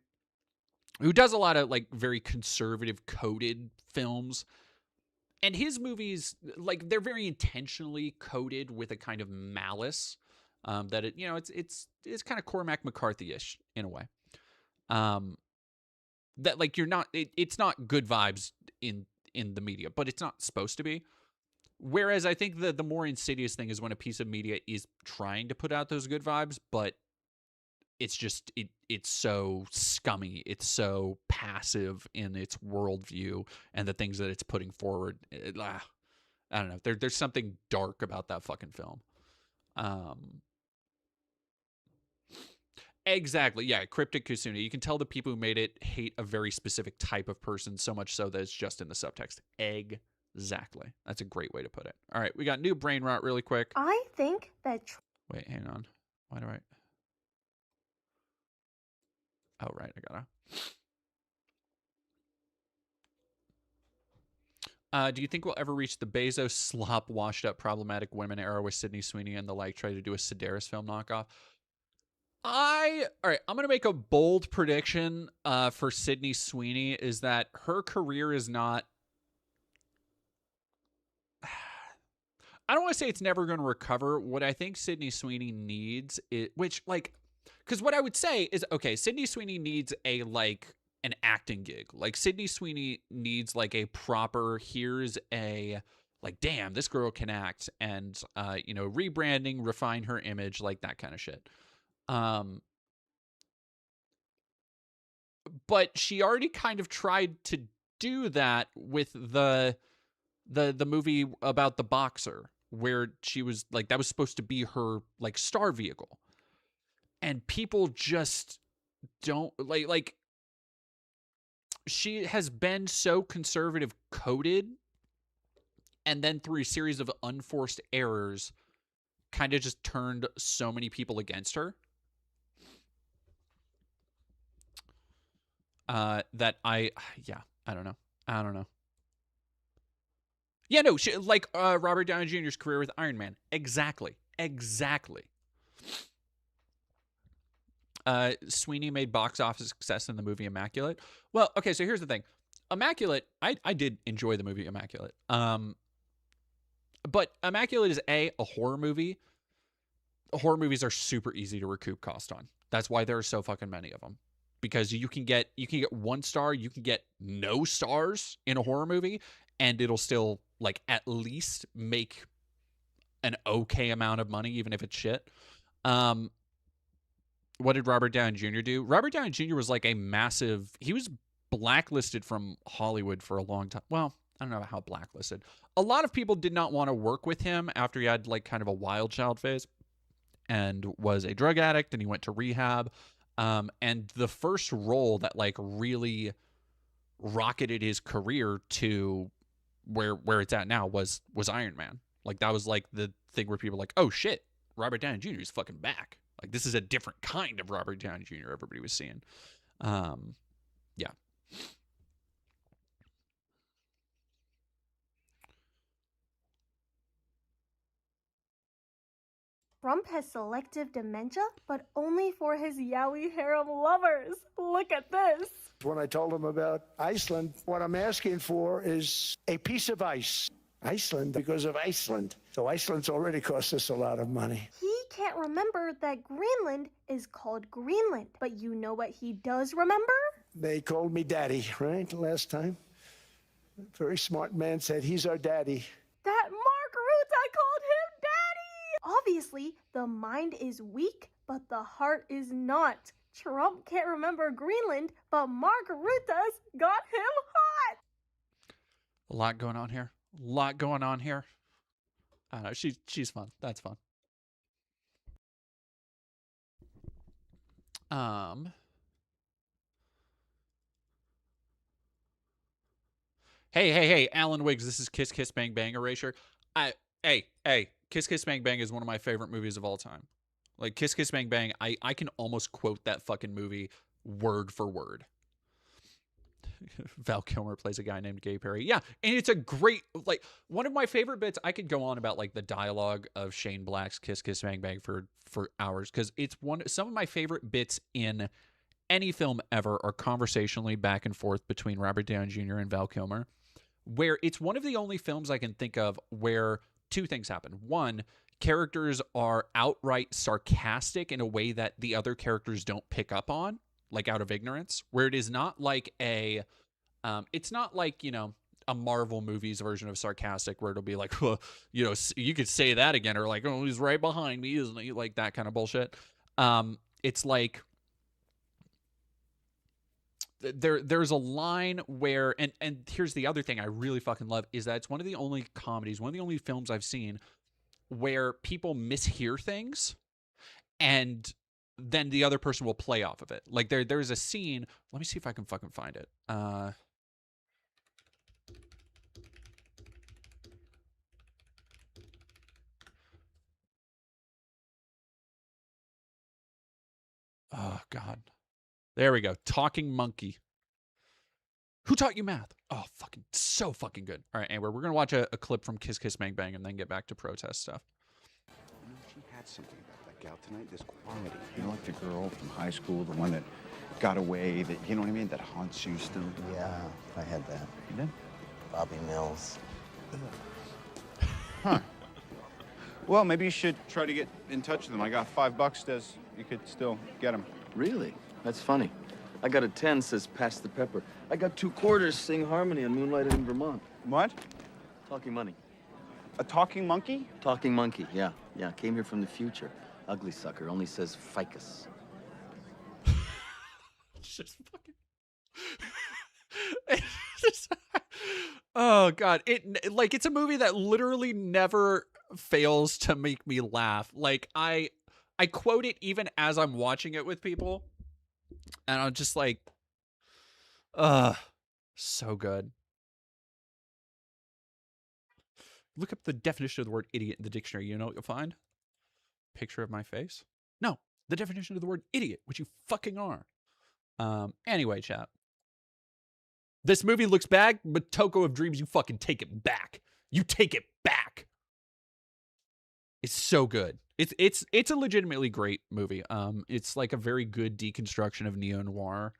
who does a lot of like very conservative coded films. And his movies, like, they're very intentionally coded with a kind of malice, that it, you know, it's kind of Cormac McCarthy-ish in a way. That like you're not, it's not good vibes in the media, but it's not supposed to be. Whereas I think the more insidious thing is when a piece of media is trying to put out those good vibes, but it's just it's so scummy, it's so passive in its worldview and the things that it's putting forward. I don't know. There's something dark about that fucking film. Exactly. Yeah, Cryptic Kusuna. You can tell the people who made it hate a very specific type of person, so much so that it's just in the subtext. Exactly. That's a great way to put it. All right, we got new brain rot really quick. I think that. Wait, hang on. Why do I? Oh, right. I gotta. Do you think we'll ever reach the Bezos slop, washed up, problematic women era with Sydney Sweeney and the like try to do a Sedaris film knockoff? All right, I'm gonna make a bold prediction for Sydney Sweeney is that her career is not. I don't want to say it's never going to recover. What I think Sydney Sweeney needs is, which like, because what I would say is, okay, Sydney Sweeney needs a like an acting gig. Like Sydney Sweeney needs like a proper, here's a like, damn, this girl can act, and you know, rebranding, refine her image, like that kind of shit. But she already kind of tried to do that with the movie about the boxer, where she was like, that was supposed to be her like star vehicle, and people just don't like she has been so conservative coded, and then through a series of unforced errors kind of just turned so many people against her, that I don't know. Yeah, no, like Robert Downey Jr.'s career with Iron Man. Exactly. Sweeney made box office success in the movie Immaculate. Well, okay, so here's the thing. Immaculate, I did enjoy the movie Immaculate. But Immaculate is a horror movie. Horror movies are super easy to recoup cost on. That's why there are so fucking many of them. Because you can get 1 star, you can get no stars in a horror movie, and it'll still like at least make an okay amount of money, even if it's shit. What did Robert Downey Jr. do? Robert Downey Jr. was like a massive. He was blacklisted from Hollywood for a long time. Well, I don't know how blacklisted. A lot of people did not want to work with him after he had like kind of a wild child phase and was a drug addict, and he went to rehab. And the first role that like really rocketed his career to where it's at now was Iron Man. Like that was like the thing where people were like, oh shit, Robert Downey Jr. is fucking back. Like this is a different kind of Robert Downey Jr. everybody was seeing. Yeah. Trump has selective dementia, but only for his yaoi harem lovers. Look at this. When I told him about Iceland, what I'm asking for is a piece of ice. Iceland because of Iceland. So Iceland's already cost us a lot of money. He can't remember that Greenland is called Greenland. But you know what he does remember? They called me daddy, right, last time? A very smart man said, he's our daddy. That Mark Rutte called him daddy! Obviously, the mind is weak, but the heart is not. Trump can't remember Greenland, but Mark Rutte's got him hot! A lot going on here. I don't know. She's fun. That's fun. Hey, Alan Wiggs. This is Kiss Kiss Bang Bang Erasure. Hey, Kiss Kiss Bang Bang is one of my favorite movies of all time. Like Kiss Kiss Bang Bang, I can almost quote that fucking movie word for word. Val Kilmer plays a guy named Gay Perry. Yeah, and it's a great, like, one of my favorite bits. I could go on about like the dialogue of Shane Black's Kiss Kiss Bang Bang for hours, because it's some of my favorite bits in any film ever are conversationally back and forth between Robert Downey Jr. and Val Kilmer, where it's one of the only films I can think of where two things happen. One, characters are outright sarcastic in a way that the other characters don't pick up on, like out of ignorance, where it is not like it's not like, you know, a Marvel movies version of sarcastic where it'll be like, well, you know, you could say that again, or like, oh, he's right behind me, isn't he? Like that kind of bullshit. It's like there's a line where, and here's the other thing I really fucking love, is that it's one of the only comedies, one of the only films I've seen where people mishear things and then the other person will play off of it. Like there's a scene, let me see if I can fucking find it. Oh God. There we go. Talking Monkey. Who taught you math? Oh, fucking so fucking good. All right, anyway, we're gonna watch a clip from Kiss Kiss Bang Bang and then get back to protest stuff. You know, she had something about that gal tonight, this quality. You know, like the girl from high school, the one that got away, that, you know what I mean, that haunts you still. Yeah, I had that. You did? Bobby Mills. Huh. Well, maybe you should try to get in touch with them. I got $5, Des. You could still get them. Really? That's funny. I got a 10 says pass the pepper. I got 2 quarters sing harmony on Moonlighted in Vermont. What? Talking money. A talking monkey? Talking monkey, yeah. Yeah, came here from the future. Ugly sucker, only says ficus. Just fucking... Oh God. It's a movie that literally never fails to make me laugh. Like I quote it even as I'm watching it with people. And I'm just like, so good. Look up the definition of the word idiot in the dictionary. You know what you'll find? Picture of my face? No, the definition of the word idiot, which you fucking are. Anyway, chat. This movie looks bad, but Toko of Dreams, you fucking take it back. You take it back. It's so good. It's a legitimately great movie. It's like a very good deconstruction of neo-noir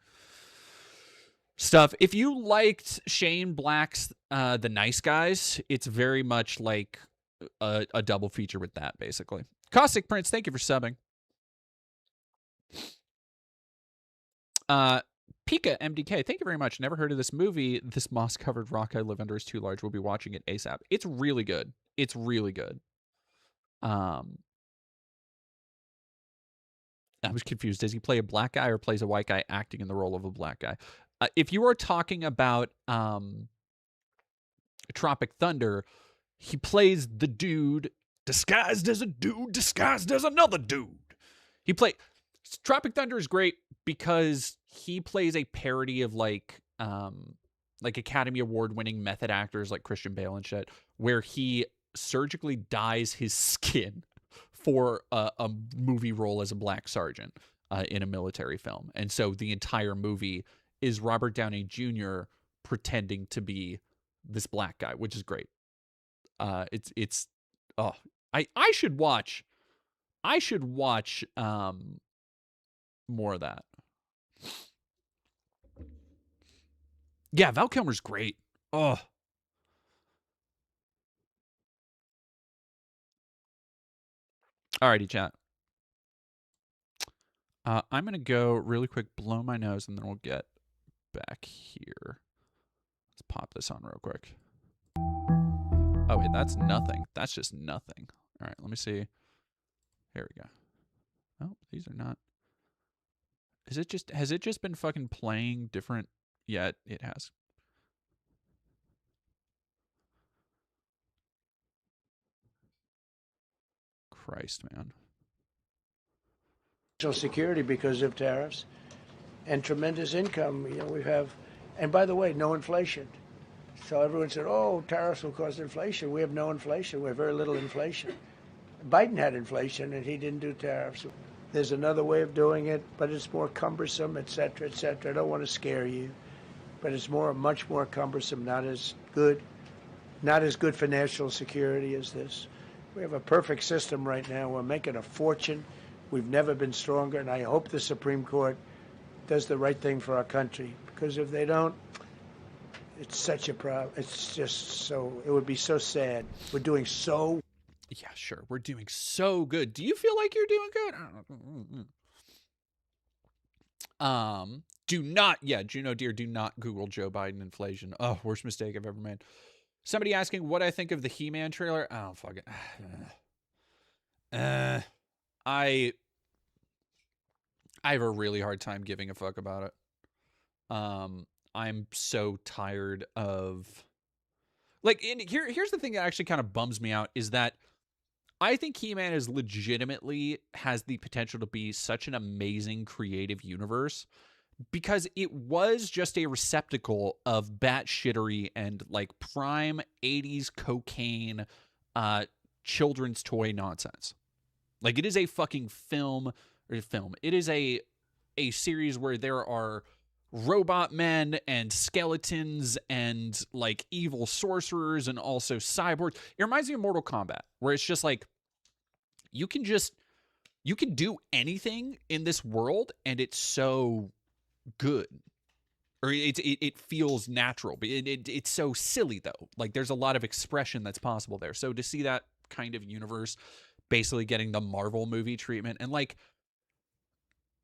stuff. If you liked Shane Black's The Nice Guys, it's very much like a double feature with that, basically. Caustic Prince, thank you for subbing. Pika MDK, thank you very much. Never heard of this movie. This moss-covered rock I live under is too large. We'll be watching it ASAP. It's really good. It's really good. I was confused. Does he play a black guy or plays a white guy acting in the role of a black guy? If you are talking about Tropic Thunder, he plays the dude disguised as a dude, disguised as another dude. Tropic Thunder is great because he plays a parody of like Academy Award winning method actors like Christian Bale and shit, where he surgically dyes his skin for a movie role as a black sergeant in a military film. And so the entire movie is Robert Downey Jr. pretending to be this black guy, which is great. I should watch more of that. Yeah, Val Kilmer's great. Oh. Alrighty, chat. I'm going to go really quick, blow my nose, and then we'll get back here. Let's pop this on real quick. Oh, wait, that's nothing. That's just nothing. All right, let me see. Here we go. Oh, these are not. Has it just been fucking playing different? Yeah, it has. Christ, man. Social Security because of tariffs and tremendous income. You know, we have, and by the way, no inflation. So everyone said, oh, tariffs will cause inflation. We have no inflation. We have very little inflation. Biden had inflation, and he didn't do tariffs. There's another way of doing it, but it's more cumbersome, et cetera, et cetera. I don't want to scare you, but it's much more cumbersome, not as good for national security as this. We have a perfect system right now. We're making a fortune. We've never been stronger, and I hope the Supreme Court does the right thing for our country, because if they don't, it's such a problem. It's just so, it would be so sad. We're doing so. Yeah, sure. We're doing so good. Do you feel like you're doing good? I don't know. Do not, yeah, Juno dear, do not Google Joe Biden inflation. Oh, worst mistake I've ever made. Somebody asking what I think of the He-Man trailer. Oh, fuck it. I have a really hard time giving a fuck about it. I'm so tired of, like, here's the thing that actually kind of bums me out is that I think He-Man is legitimately has the potential to be such an amazing creative universe because it was just a receptacle of batshittery and like prime 80s cocaine children's toy nonsense. Like, it is a fucking film. It is a series where there are robot men and skeletons and like evil sorcerers and also cyborgs. It reminds me of Mortal Kombat, where it's just like you can do anything in this world and it's so good, or it feels natural, but it's so silly though. Like, there's a lot of expression that's possible there. So to see that kind of universe basically getting the Marvel movie treatment, and like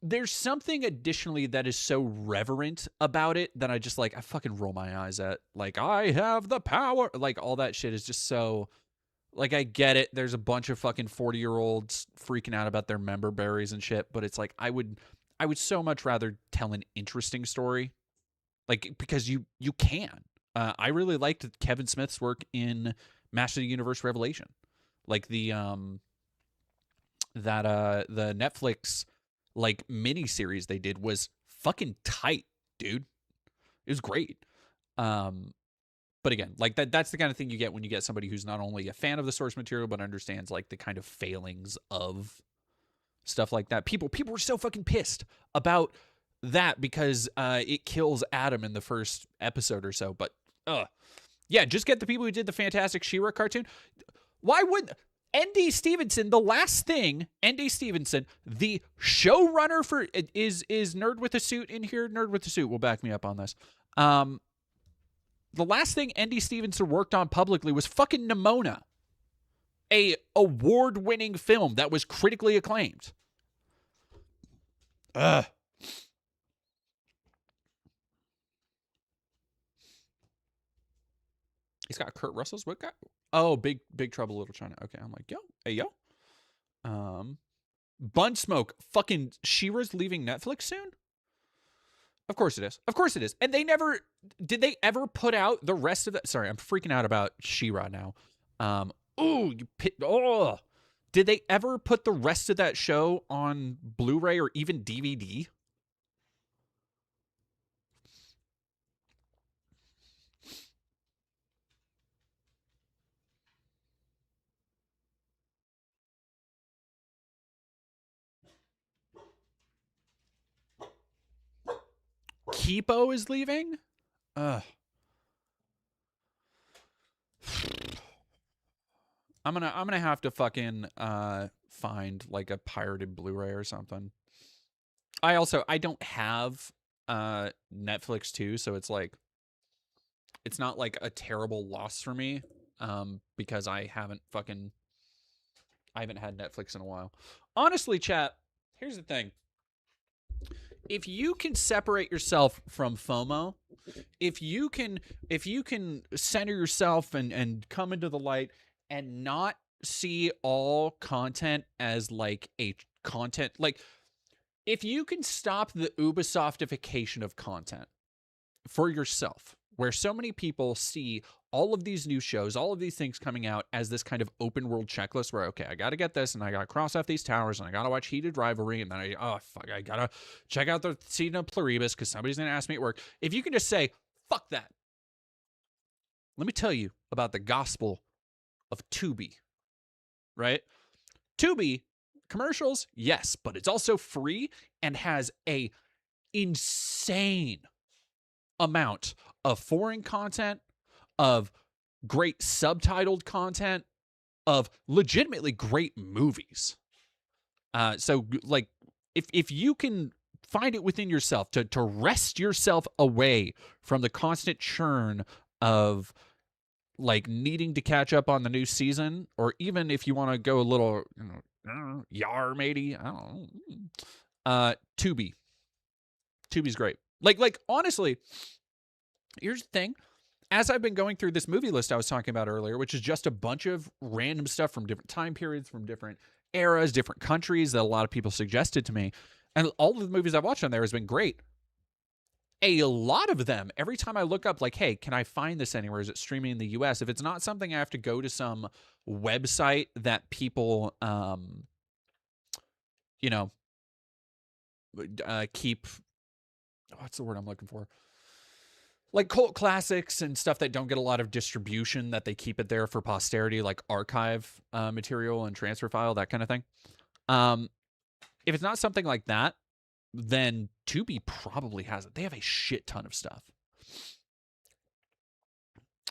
there's something additionally that is so reverent about it that I fucking roll my eyes at. Like, I have the power. Like, all that shit is just so, like, I get it. There's a bunch of fucking 40-year-olds freaking out about their member berries and shit, but it's like, I would so much rather tell an interesting story. Like, because you can. I really liked Kevin Smith's work in Master of the Universe Revelation. Like the Netflix like mini series they did was fucking tight, dude. It was great. But again, like that's the kind of thing you get when you get somebody who's not only a fan of the source material but understands like the kind of failings of stuff like that. People were so fucking pissed about that because it kills Adam in the first episode or so. But yeah, just get the people who did the Fantastic She-Ra cartoon. Why would N.D. Stevenson, the last thing, N.D. Stevenson, the showrunner for, is Nerd with a Suit in here? Nerd with a Suit will back me up on this. The last thing N.D. Stevenson worked on publicly was fucking Nimona, a award-winning film that was critically acclaimed. He's got Kurt Russell's what guy? Oh, Big Trouble Little China. Okay, I'm like, yo. Bunsmoke, fucking She-Ra's leaving Netflix soon? Of course it is. Of course it is. And did they ever put out the rest of that? Sorry, I'm freaking out about She-Ra now. Did they ever put the rest of that show on Blu-ray or even DVD? Kipo is leaving? I'm gonna have to fucking find like a pirated Blu-ray or something. I don't have Netflix too, so it's like it's not like a terrible loss for me because I haven't had Netflix in a while. Honestly, chat, here's the thing. If you can separate yourself from FOMO, if you can center yourself and come into the light and not see all content as like a content, like if you can stop the Ubisoftification of content for yourself, where so many people see all of these new shows, all of these things coming out as this kind of open world checklist where, okay, I got to get this and I got to cross off these towers and I got to watch Heated Rivalry and then I got to check out the season of Pluribus because somebody's going to ask me at work. If you can just say, fuck that. let me tell you about the gospel of Tubi, right? Tubi, commercials, yes, but it's also free and has a insane amount of foreign content, of great subtitled content, of legitimately great movies. So like if you can find it within yourself to wrest yourself away from the constant churn of like needing to catch up on the new season, or even if you want to go a little, I don't know, yar matey, I don't know. Tubi's great. Like honestly, here's the thing. As I've been going through this movie list I was talking about earlier, which is just a bunch of random stuff from different time periods, from different eras, different countries that a lot of people suggested to me, and all of the movies I've watched on there has been great. A lot of them, every time I look up, like, hey, can I find this anywhere? Is it streaming in the US? If it's not something I have to go to some website that people, keep, what's the word I'm looking for? Like cult classics and stuff that don't get a lot of distribution, that they keep it there for posterity, like archive material and transfer file, that kind of thing. If it's not something like that, then Tubi probably has it. They have a shit ton of stuff.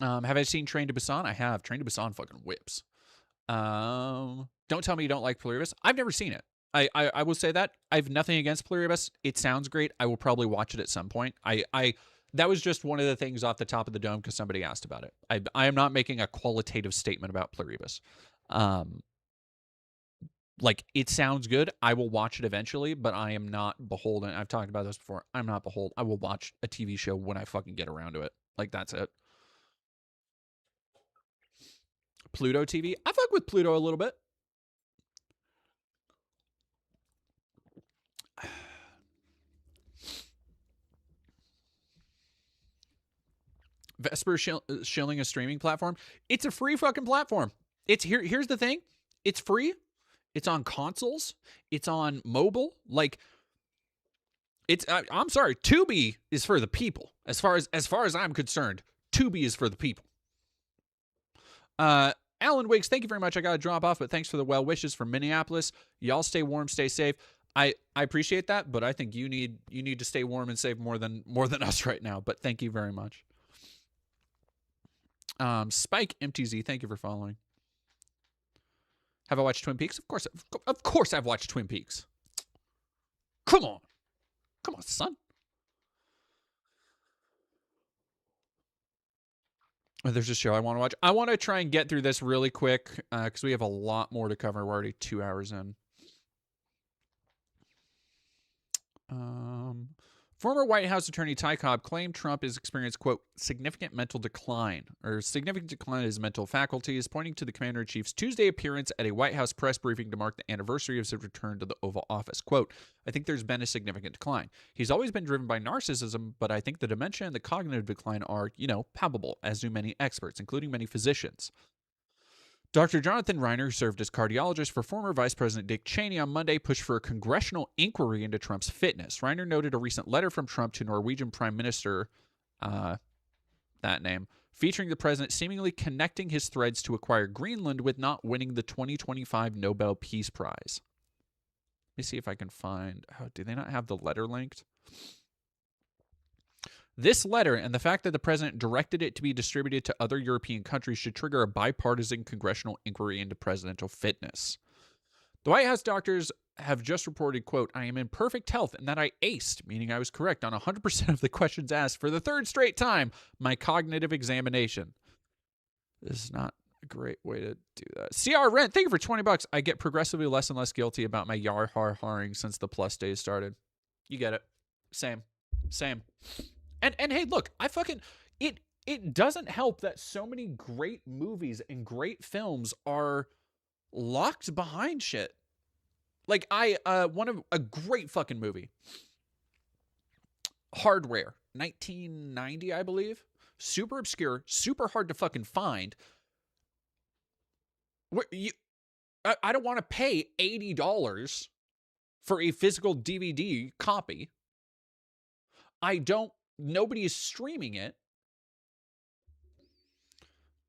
Have I seen Train to Busan? I have. Train to Busan fucking whips. Don't tell me you don't like Pluribus. I've never seen it. I will say that. I have nothing against Pluribus. It sounds great. I will probably watch it at some point. That was just one of the things off the top of the dome because somebody asked about it. I am not making a qualitative statement about Pluribus. Like, it sounds good. I will watch it eventually, but I am not beholden. I've talked about this before. I'm not beholden. I will watch a TV show when I fucking get around to it. Like, that's it. Pluto TV. I fuck with Pluto a little bit. Vesper shilling a streaming platform. It's a free fucking platform. Here's the thing. It's free. It's on consoles. It's on mobile. Like, I'm sorry. Tubi is for the people. As far as I'm concerned, Tubi is for the people. Alan Wiggs, thank you very much. I got to drop off, but thanks for the well wishes from Minneapolis. Y'all stay warm, stay safe. I appreciate that, but I think you need to stay warm and safe more than us right now. But thank you very much. Spike MTZ, thank you for following. Have I watched Twin Peaks? Of course I've watched Twin Peaks. Come on, son. There's a show I want to watch. I want to try and get through this really quick because we have a lot more to cover. We're already 2 hours in. Former White House attorney Ty Cobb claimed Trump has experienced, quote, significant mental decline in his mental faculties, pointing to the commander-in-chief's Tuesday appearance at a White House press briefing to mark the anniversary of his return to the Oval Office. Quote, I think there's been a significant decline. He's always been driven by narcissism, but I think the dementia and the cognitive decline are, palpable, as do many experts, including many physicians. Dr. Jonathan Reiner, who served as cardiologist for former Vice President Dick Cheney, on Monday pushed for a congressional inquiry into Trump's fitness. Reiner noted a recent letter from Trump to Norwegian Prime Minister, that name, featuring the president seemingly connecting his threads to acquire Greenland with not winning the 2025 Nobel Peace Prize. Let me see if I can find... Oh, do they not have the letter linked? This letter and the fact that the president directed it to be distributed to other European countries should trigger a bipartisan congressional inquiry into presidential fitness. The White House doctors have just reported, quote, I am in perfect health and that I aced, meaning I was correct on 100% of the questions asked for the third straight time, my cognitive examination. This is not a great way to do that. CR Rent, thank you for $20. I get progressively less and less guilty about my yar har haring since the plus days started. You get it. Same. And hey, look, it doesn't help that so many great movies and great films are locked behind shit. Like a great fucking movie. Hardware, 1990, I believe. Super obscure, super hard to fucking find. I don't want to pay $80 for a physical DVD copy. Nobody is streaming it.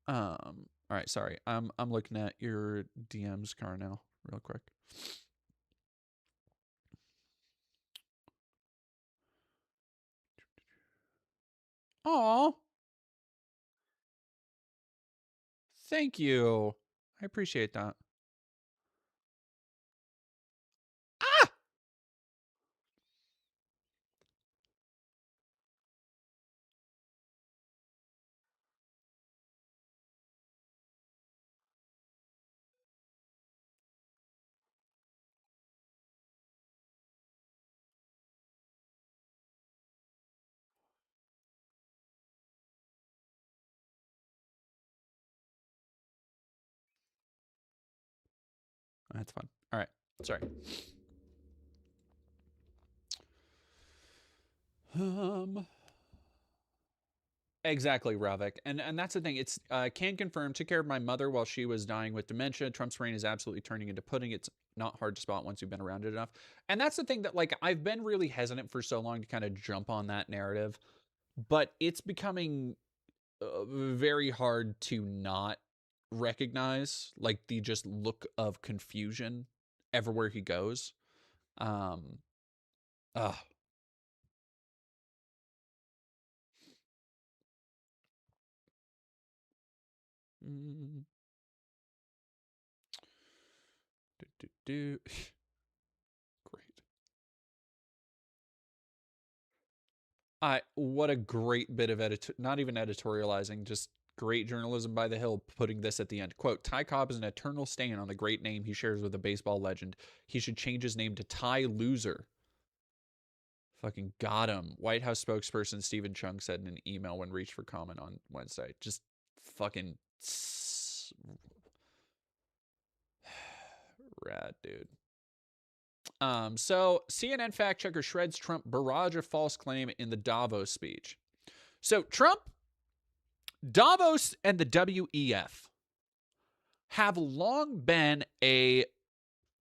All right, sorry. I'm looking at your DMs car now, real quick. Oh, thank you. I appreciate that. Ah! That's fun. All right, sorry. Exactly, Ravik. And that's the thing. It's can confirm, took care of my mother while she was dying with dementia. Trump's reign is absolutely turning into pudding. It's not hard to spot once you've been around it enough. And that's the thing that, like, I've been really hesitant for so long to kind of jump on that narrative, but it's becoming very hard to not recognize, like, the just look of confusion everywhere he goes. Um, uh, mm, Great. What a great bit of not even editorializing, just great journalism by the Hill, putting this at the end. Quote, Ty Cobb is an eternal stain on the great name he shares with a baseball legend. He should change his name to Ty Loser. Fucking got him. White House spokesperson Stephen Chung said in an email when reached for comment on Wednesday. Just fucking rad, dude. So CNN fact checker shreds Trump barrage of false claim in the Davos speech. So Trump, Davos, and the WEF have long been a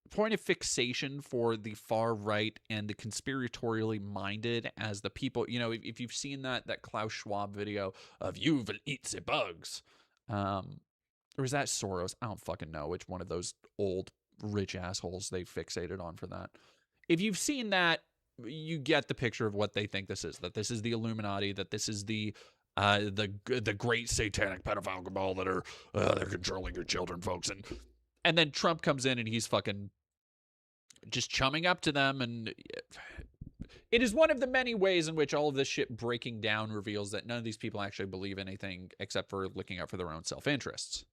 point of fixation for the far right and the conspiratorially minded as the people. You know, if you've seen that Klaus Schwab video of "you will eat the bugs," or is that Soros? I don't fucking know which one of those old rich assholes they fixated on for that. If you've seen that, you get the picture of what they think this is. That this is the Illuminati. That this is the great satanic pedophile cabal that are they're controlling your children, folks. And then Trump comes in and he's fucking just chumming up to them, and it is one of the many ways in which all of this shit breaking down reveals that none of these people actually believe anything except for looking out for their own self-interests.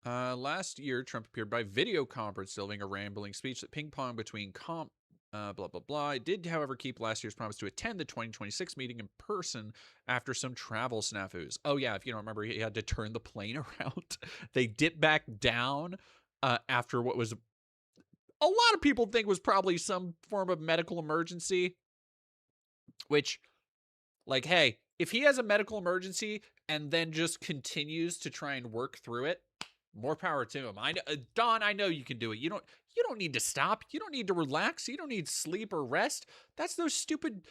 Last year, Trump appeared by video conference, delivering a rambling speech that ping-ponged between blah, blah, blah. It did, however, keep last year's promise to attend the 2026 meeting in person after some travel snafus. Oh, yeah, if you don't remember, he had to turn the plane around. They dipped back down after what was a lot of people think was probably some form of medical emergency, which, like, hey, if he has a medical emergency and then just continues to try and work through it, more power to him. Don, I know you can do it. You don't need to stop. You don't need to relax. You don't need sleep or rest. That's those stupid,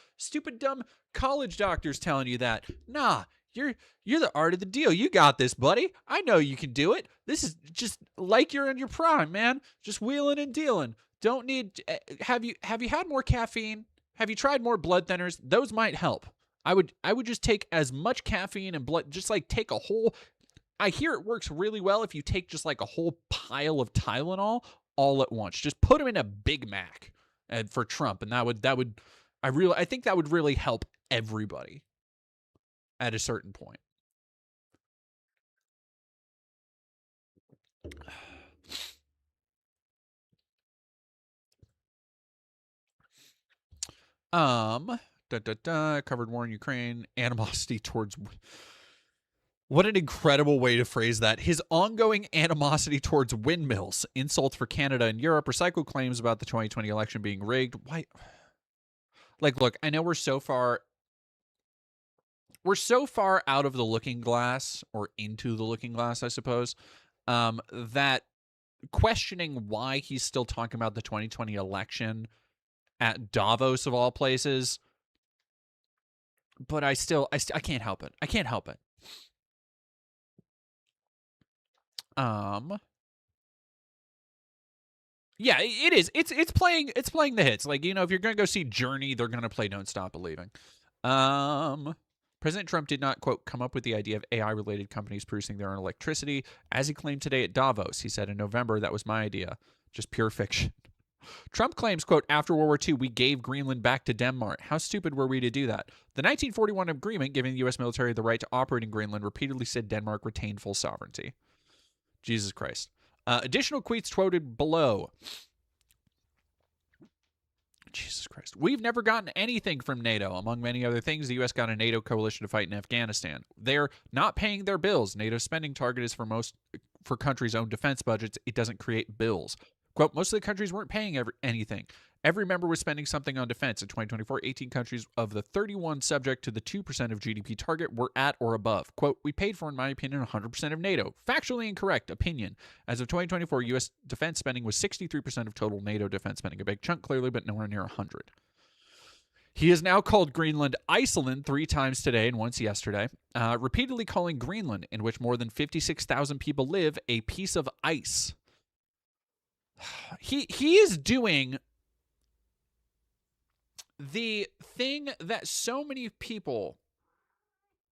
dumb college doctors telling you that. Nah, you're the art of the deal. You got this, buddy. I know you can do it. This is just like you're in your prime, man. Just wheeling and dealing. Don't need. Have you had more caffeine? Have you tried more blood thinners? Those might help. I would just take as much caffeine and blood. Just like take a whole. I hear it works really well if you take just like a whole pile of Tylenol all at once. Just put them in a Big Mac for Trump, and I think that would really help everybody at a certain point. Covered war in Ukraine, animosity towards. What an incredible way to phrase that. His ongoing animosity towards windmills, insults for Canada and Europe, recycled claims about the 2020 election being rigged. Why? Like, look, I know we're so far out of the looking glass, or into the looking glass, I suppose, that questioning why he's still talking about the 2020 election at Davos of all places. But I can't help it. I can't help it. Yeah, it is. It's playing the hits. Like, if you're going to go see Journey, they're going to play Don't Stop Believing. President Trump did not, quote, come up with the idea of AI-related companies producing their own electricity, as he claimed today at Davos. He said in November, that was my idea. Just pure fiction. Trump claims, quote, after World War II, we gave Greenland back to Denmark. How stupid were we to do that? The 1941 agreement giving the U.S. military the right to operate in Greenland repeatedly said Denmark retained full sovereignty. Jesus Christ. Additional tweets quoted below. Jesus Christ. We've never gotten anything from NATO. Among many other things, the U.S. got a NATO coalition to fight in Afghanistan. They're not paying their bills. NATO's spending target is for countries' own defense budgets. It doesn't create bills. Quote, most of the countries weren't paying anything. Every member was spending something on defense. In 2024, 18 countries of the 31 subject to the 2% of GDP target were at or above. Quote, we paid for, in my opinion, 100% of NATO. Factually incorrect opinion. As of 2024, U.S. defense spending was 63% of total NATO defense spending. A big chunk, clearly, but nowhere near 100. He has now called Greenland Iceland 3 times today and once yesterday, repeatedly calling Greenland, in which more than 56,000 people live, a piece of ice. He is doing the thing that so many people,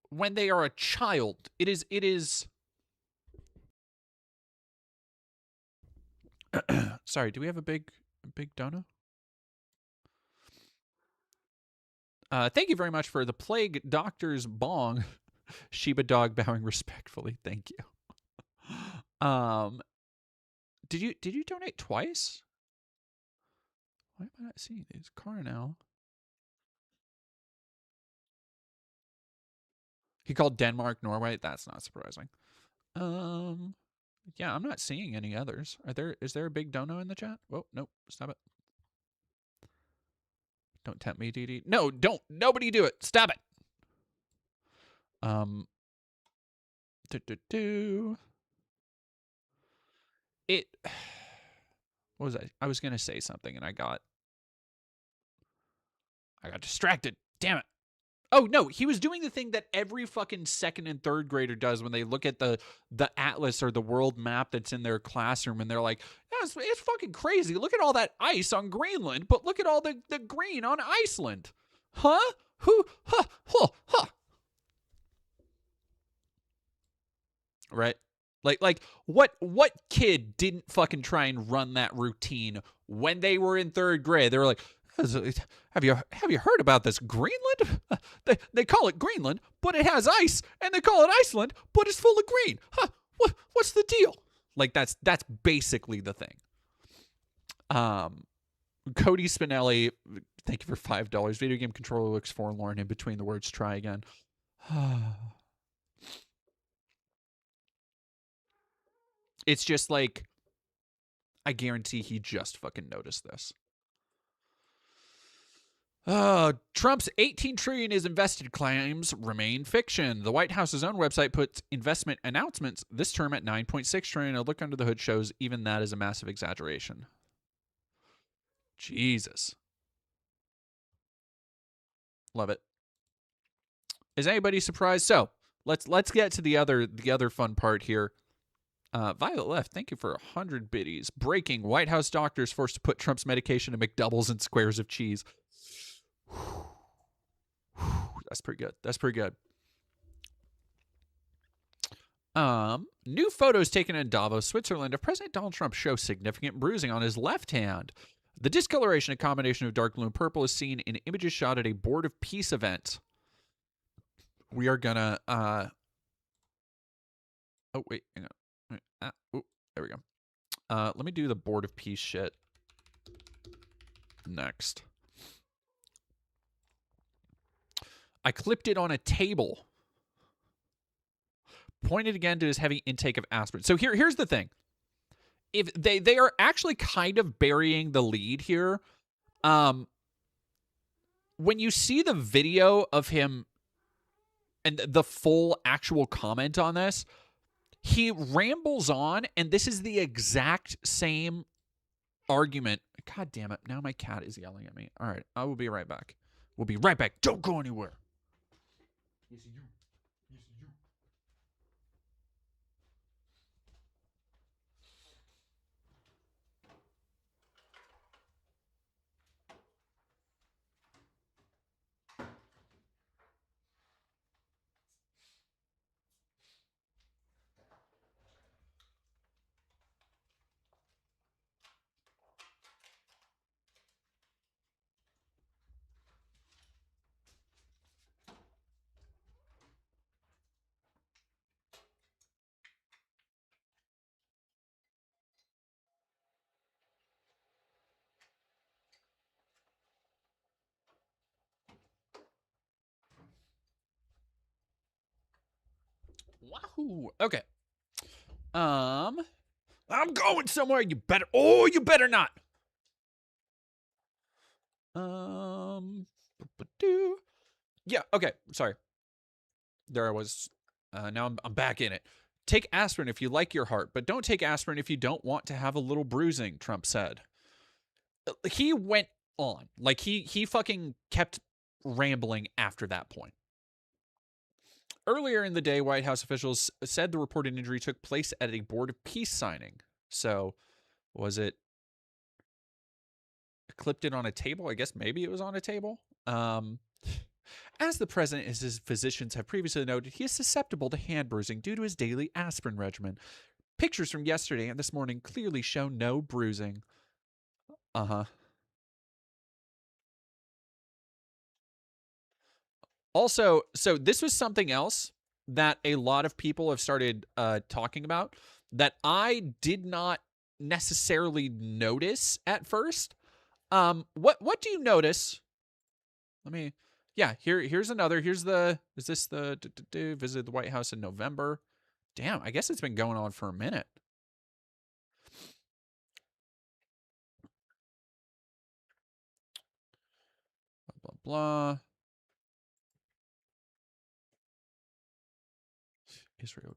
when they are a child, it is sorry, do we have a big dono? Thank you very much for the Plague Doctor's Bong. Shiba dog bowing respectfully. Thank you. Did you donate twice? Why am I not seeing these? Carnell. He called Denmark Norway. That's not surprising. Yeah, I'm not seeing any others. Is there a big dono in the chat? Whoa, nope. Stop it. Don't tempt me, DD. No, don't. Nobody do it. Stop it. What was I was gonna say something and I got distracted. Damn it. Oh no, he was doing the thing that every fucking second and third grader does when they look at the atlas or the world map that's in their classroom and they're like, yeah, it's fucking crazy. Look at all that ice on Greenland, but look at all the green on Iceland. Huh? Who? Huh? Huh? Huh? Right? Like what kid didn't fucking try and run that routine when they were in third grade? They were like, have you heard about this Greenland? They call it Greenland, but it has ice, and they call it Iceland, but it's full of green. Huh? What's the deal? Like that's basically the thing. Cody Spinelli, thank you for $5. Video game controller looks forlorn in between the words. Try again. It's just like, I guarantee he just fucking noticed this. Trump's $18 trillion is invested claims remain fiction. The White House's own website puts investment announcements this term at $9.6 trillion. A look under the hood shows even that is a massive exaggeration. Jesus. Love it. Is anybody surprised? So let's get to the other fun part here. Violet Left, thank you for 100 biddies. Breaking: White House doctors forced to put Trump's medication in McDoubles and squares of cheese. That's pretty good. That's pretty good. New photos taken in Davos, Switzerland of President Donald Trump show significant bruising on his left hand. The discoloration, a combination of dark blue and purple, is seen in images shot at a Board of Peace event. We are gonna oh wait, hang on. There we go. Let me do the Board of Peace shit next. I clipped it on a table. Pointed again to his heavy intake of aspirin. So here's the thing. If they are actually kind of burying the lead here. When you see the video of him and the full actual comment on this, he rambles on, and this is the exact same argument. God damn it. Now my cat is yelling at me. All right, I will be right back. We'll be right back. Don't go anywhere. Yes, you. Yes, you. Wahoo. Okay. I'm going somewhere. You better. Oh, you better not. Yeah. Okay. Sorry. There I was. Now I'm back in it. Take aspirin if you like your heart, but don't take aspirin if you don't want to have a little bruising, Trump said. He went on. Like, he fucking kept rambling after that point. Earlier in the day, White House officials said the reported injury took place at a Board of Peace signing. So, was it clipped it on a table? I guess maybe it was on a table. As the president and his physicians have previously noted, he is susceptible to hand bruising due to his daily aspirin regimen. Pictures from yesterday and this morning clearly show no bruising. Also, so this was something else that a lot of people have started talking about that I did not necessarily notice at first. What do you notice? Here's another. Is this the visit the White House in November? Damn, I guess it's been going on for a minute. Blah, blah, blah. Israel.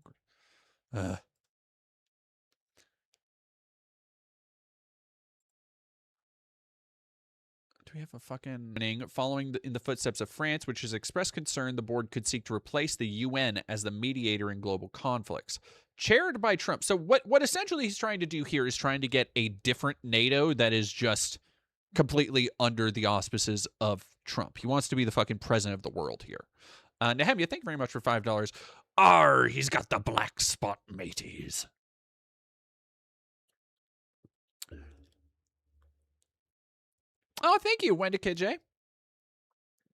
Do we have a fucking following in the footsteps of France, which has expressed concern the board could seek to replace the UN as the mediator in global conflicts, chaired by Trump. So what essentially he's trying to do here is trying to get a different NATO that is just completely under the auspices of Trump. He wants to be the fucking president of the world here. Nehemia, thank you very much for $5. He's got the black spot, mateys. Oh, thank you, Wendy KJ.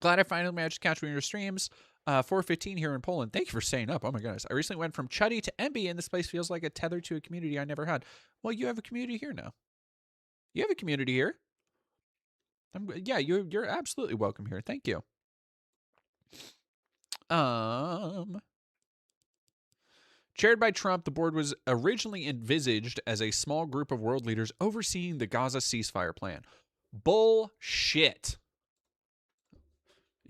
Glad I finally managed to catch one of your streams. 4:15 here in Poland. Thank you for staying up. Oh my goodness. I recently went from Chuddy to MB, and this place feels like a tether to a community I never had. Well, you have a community here now. You have a community here. Yeah, you're absolutely welcome here. Thank you. Chaired by Trump, the board was originally envisaged as a small group of world leaders overseeing the Gaza ceasefire plan. Bullshit.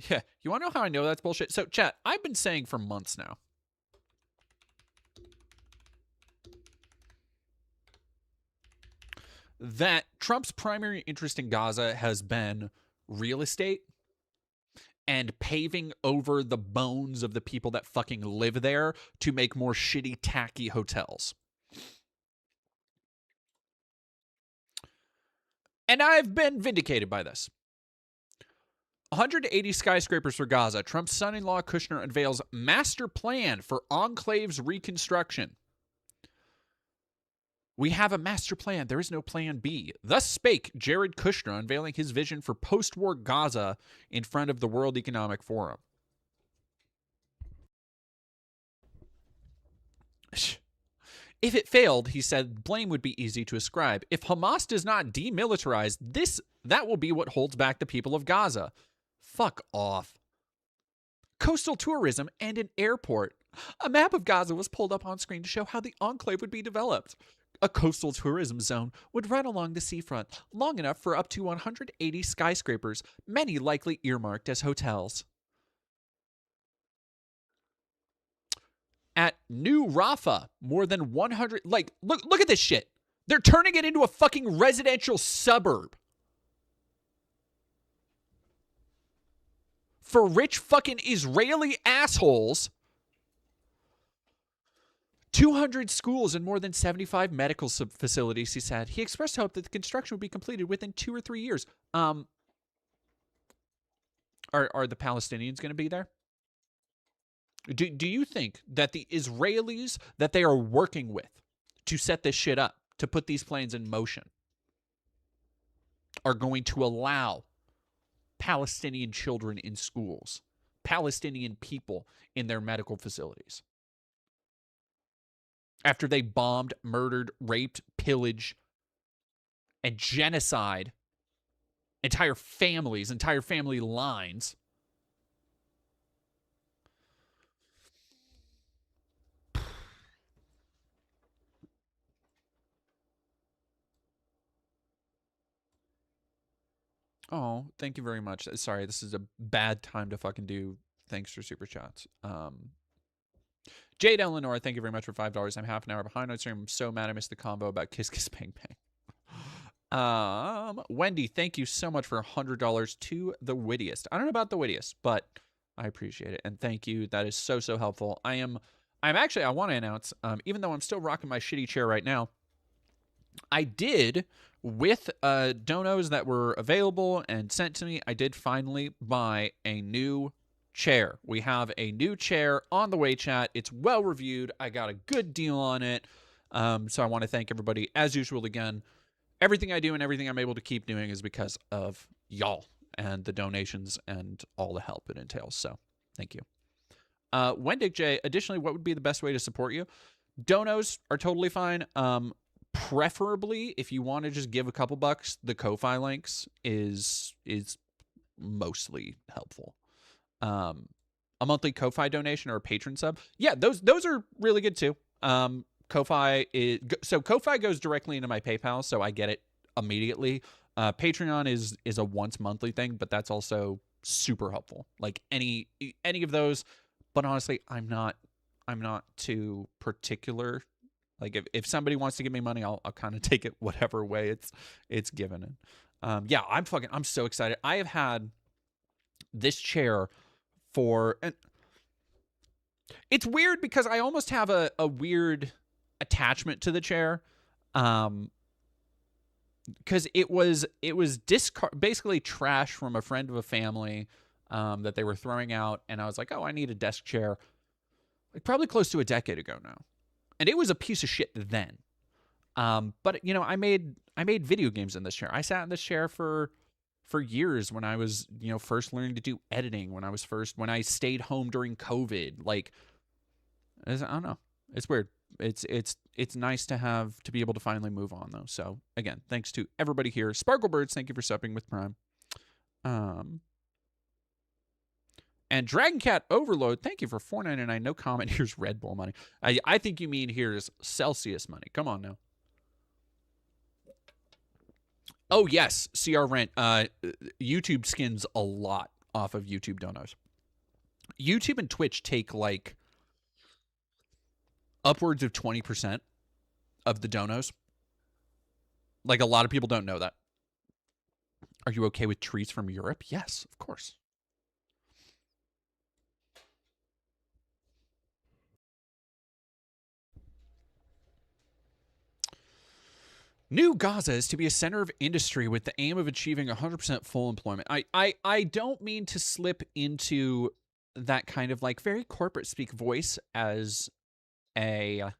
Yeah, you want to know how I know that's bullshit? So, chat, I've been saying for months now. That Trump's primary interest in Gaza has been real estate and paving over the bones of the people that fucking live there to make more shitty, tacky hotels. And I've been vindicated by this. 180 skyscrapers for Gaza. Trump's son-in-law Kushner unveils master plan for enclave's reconstruction. We have a master plan. There is no plan B. Thus spake Jared Kushner, unveiling his vision for post-war Gaza in front of the World Economic Forum. If it failed, he said, blame would be easy to ascribe. If Hamas does not demilitarize, that will be what holds back the people of Gaza. Fuck off. Coastal tourism and an airport. A map of Gaza was pulled up on screen to show how the enclave would be developed. A coastal tourism zone would run along the seafront, long enough for up to 180 skyscrapers, many likely earmarked as hotels. At New Rafa, more than 100. Like, look at this shit. They're turning it into a fucking residential suburb. For rich fucking Israeli assholes. 200 schools and more than 75 medical facilities, he said. He expressed hope that the construction would be completed within 2 or 3 years. Are the Palestinians going to be there? Do you think that the Israelis that they are working with to set this shit up, to put these planes in motion, are going to allow Palestinian children in schools, Palestinian people in their medical facilities? After they bombed, murdered, raped, pillaged, and genocide entire families, entire family lines. Oh, thank you very much. Sorry, this is a bad time to fucking do thanks for super chats. Jade Eleanor, thank you very much for $5. I'm half an hour behind on stream. I'm so mad I missed the combo about Kiss Kiss Bang Bang. Wendy, thank you so much for $100 to the wittiest. I don't know about the wittiest, but I appreciate it. And thank you. That is so helpful. I'm actually, I want to announce, even though I'm still rocking my shitty chair right now, I did, with donos that were available and sent to me, I did finally buy a new chair. We have a new chair on the way, chat. It's well reviewed. I got a good deal on it. So I want to thank everybody as usual again. Everything I do and everything I'm able to keep doing is because of y'all and the donations and all the help it entails. So thank you. Wendick J, additionally, what would be the best way to support you? Donos are totally fine. Preferably, if you want to just give a couple bucks, the Ko-Fi links is mostly helpful. A monthly Ko-Fi donation or a patron sub, yeah, those are really good too. Ko-Fi goes directly into my PayPal, so I get it immediately. Patreon is a once monthly thing, but that's also super helpful. Like any of those, but honestly, I'm not too particular. Like if somebody wants to give me money, I'll kind of take it whatever way it's given. And yeah, I'm so excited. I have had this chair and it's weird because I almost have a weird attachment to the chair. Because it was basically trash from a friend of a family that they were throwing out, and I was like, oh, I need a desk chair. Like probably close to a decade ago now. And it was a piece of shit then. But you know, I made video games in this chair. I sat in this chair for years when I was, first learning to do editing, when I stayed home during COVID. Like, I don't know. It's weird. It's nice to be able to finally move on though. So again, thanks to everybody here. Sparklebirds, thank you for supping with Prime. And Dragon Cat Overload, thank you for $4.99. No comment. Here's Red Bull money. I think you mean here's Celsius money. Come on now. Oh, yes. CR Rent. YouTube skins a lot off of YouTube donos. YouTube and Twitch take like upwards of 20% of the donos. Like a lot of people don't know that. Are you okay with trees from Europe? Yes, of course. New Gaza is to be a center of industry with the aim of achieving 100% full employment. I don't mean to slip into that kind of like very corporate speak voice as I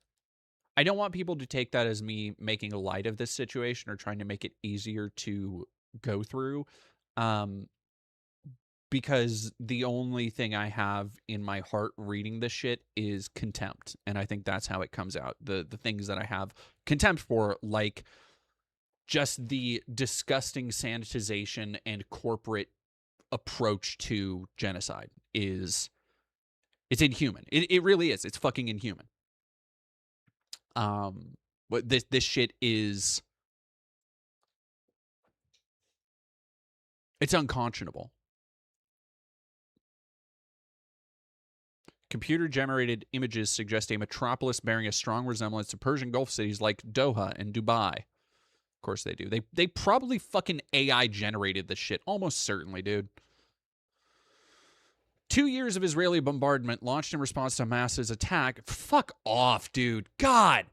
don't want people to take that as me making light of this situation or trying to make it easier to go through. Because the only thing I have in my heart reading this shit is contempt. And I think that's how it comes out. The things that I have contempt for, like just the disgusting sanitization and corporate approach to genocide it's inhuman. It really is. It's fucking inhuman. But this shit it's unconscionable. Computer-generated images suggest a metropolis bearing a strong resemblance to Persian Gulf cities like Doha and Dubai. Of course they do. They probably fucking AI generated this shit. Almost certainly, dude. 2 years of Israeli bombardment launched in response to Hamas's attack. Fuck off, dude. God.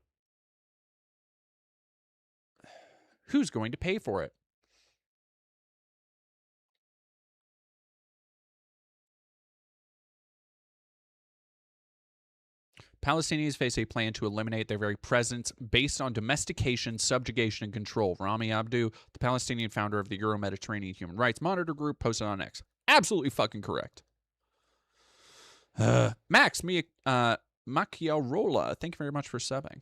Who's going to pay for it? Palestinians face a plan to eliminate their very presence based on domestication, subjugation, and control. Rami Abdu, the Palestinian founder of the Euro-Mediterranean Human Rights Monitor Group, posted on X. Absolutely fucking correct. Max Macchiarola, thank you very much for subbing.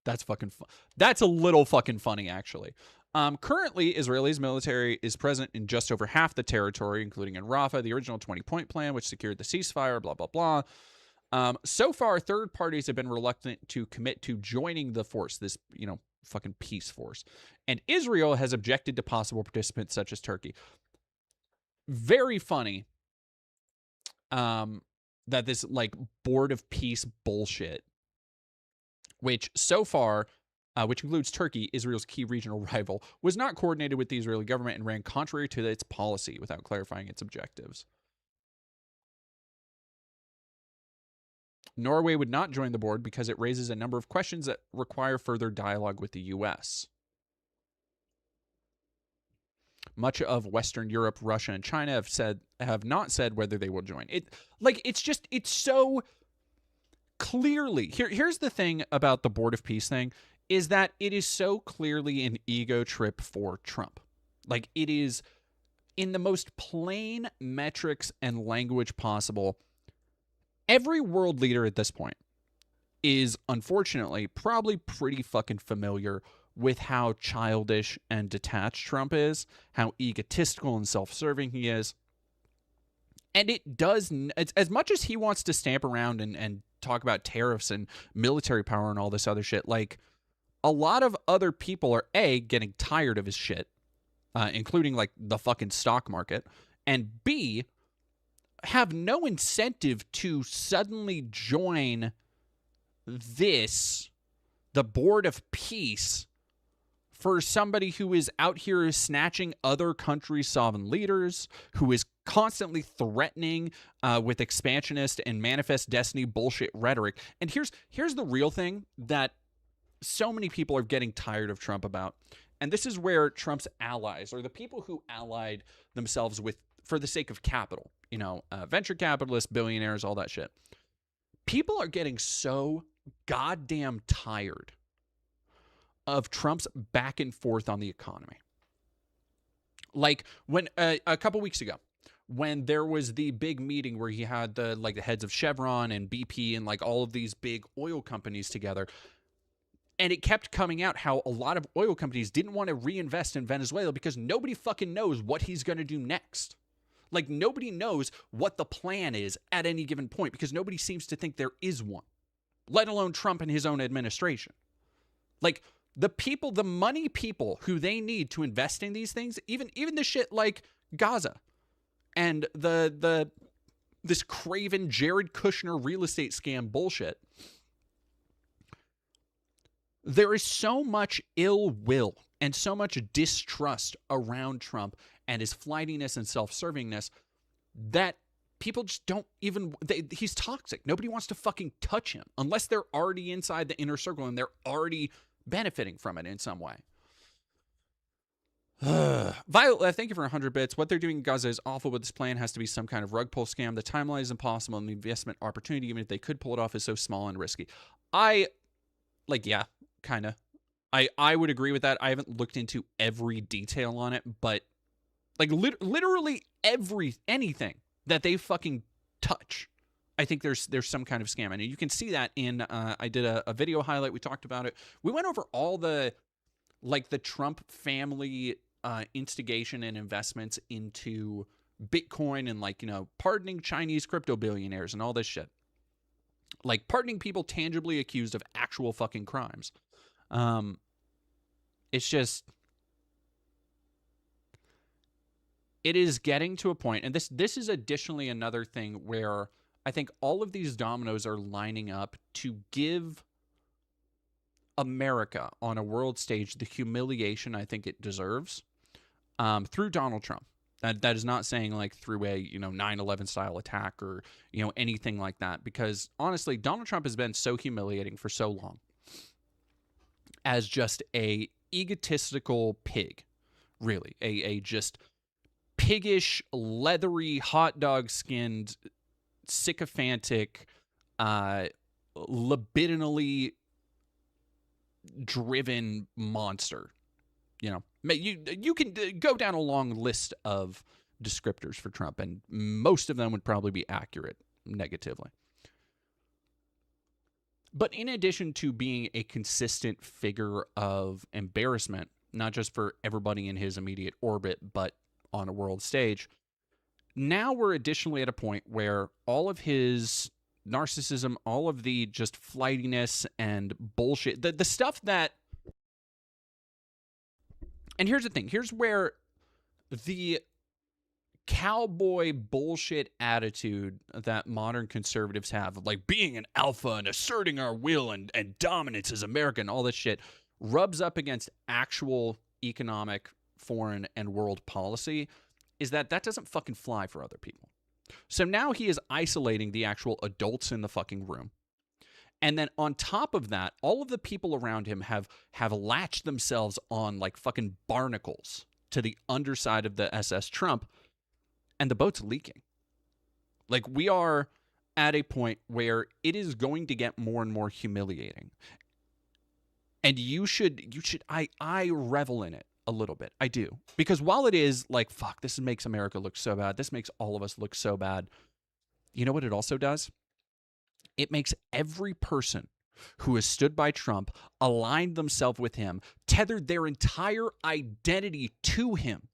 That's fucking fun. That's a little fucking funny, actually. Currently, Israel's military is present in just over half the territory, including in Rafah, the original 20-point plan, which secured the ceasefire, blah, blah, blah. So far, third parties have been reluctant to commit to joining the force, this, fucking peace force. And Israel has objected to possible participants such as Turkey. Very funny that this, board of peace bullshit, which so far, which includes Turkey, Israel's key regional rival, was not coordinated with the Israeli government and ran contrary to its policy without clarifying its objectives. Norway would not join the board because it raises a number of questions that require further dialogue with the U.S. Much of Western Europe, Russia, and China have not said whether they will join. It's so clearly here's the thing about the Board of Peace thing, is that it is so clearly an ego trip for Trump. It is, in the most plain metrics and language possible, every world leader at this point is, unfortunately, probably pretty fucking familiar with how childish and detached Trump is, how egotistical and self-serving he is. And it does, as much as he wants to stamp around and talk about tariffs and military power and all this other shit, a lot of other people are, A, getting tired of his shit, including, the fucking stock market, and B, have no incentive to suddenly join the Board of Peace, for somebody who is out here snatching other countries' sovereign leaders, who is constantly threatening with expansionist and manifest destiny bullshit rhetoric. And here's the real thing that so many people are getting tired of Trump about. And this is where Trump's allies, or the people who allied themselves with, for the sake of capital, venture capitalists, billionaires, all that shit. People are getting so goddamn tired of Trump's back and forth on the economy. When a couple weeks ago, when there was the big meeting where he had the heads of Chevron and BP and all of these big oil companies together, and it kept coming out how a lot of oil companies didn't want to reinvest in Venezuela because nobody fucking knows what he's going to do next. Nobody knows what the plan is at any given point because nobody seems to think there is one, let alone Trump and his own administration. The people, the money people who they need to invest in these things, even the shit like Gaza and this craven Jared Kushner real estate scam bullshit. There is so much ill will and so much distrust around Trump and his flightiness and self-servingness that people just don't even, he's toxic. Nobody wants to fucking touch him unless they're already inside the inner circle and they're already benefiting from it in some way. Violet, thank you for 100 bits. What they're doing in Gaza is awful, but this plan has to be some kind of rug pull scam. The timeline is impossible, and the investment opportunity, even if they could pull it off, is so small and risky. Yeah, kind of. I would agree with that. I haven't looked into every detail on it, but literally anything that they fucking touch, I think there's some kind of scam. And you can see that in, I did a video highlight. We talked about it. We went over all the Trump family instigation and investments into Bitcoin and pardoning Chinese crypto billionaires and all this shit. Pardoning people tangibly accused of actual fucking crimes. It's just, it is getting to a point, and this is additionally another thing where I think all of these dominoes are lining up to give America on a world stage the humiliation I think it deserves through Donald Trump. That is not saying like through a 9/11 style attack or anything like that, because honestly, Donald Trump has been so humiliating for so long as just a egotistical pig, really, a just piggish, leathery, hot dog skinned, sycophantic, libidinally driven monster. You can go down a long list of descriptors for Trump, and most of them would probably be accurate negatively. But in addition to being a consistent figure of embarrassment, not just for everybody in his immediate orbit, but on a world stage, now we're additionally at a point where all of his narcissism, all of the just flightiness and bullshit, the stuff that... And here's the thing. Here's where the cowboy bullshit attitude that modern conservatives have, of like being an alpha and asserting our will and dominance as America and all this shit, rubs up against actual economic, foreign, and world policy, is that doesn't fucking fly for other people. So now he is isolating the actual adults in the fucking room. And then on top of that, all of the people around him have latched themselves on like fucking barnacles to the underside of the SS Trump, and the boat's leaking. Like, we are at a point where it is going to get more and more humiliating. And I revel in it a little bit. I do. Because while it is like, fuck, this makes America look so bad, this makes all of us look so bad, you know what it also does? It makes every person who has stood by Trump, aligned themselves with him, tethered their entire identity to him.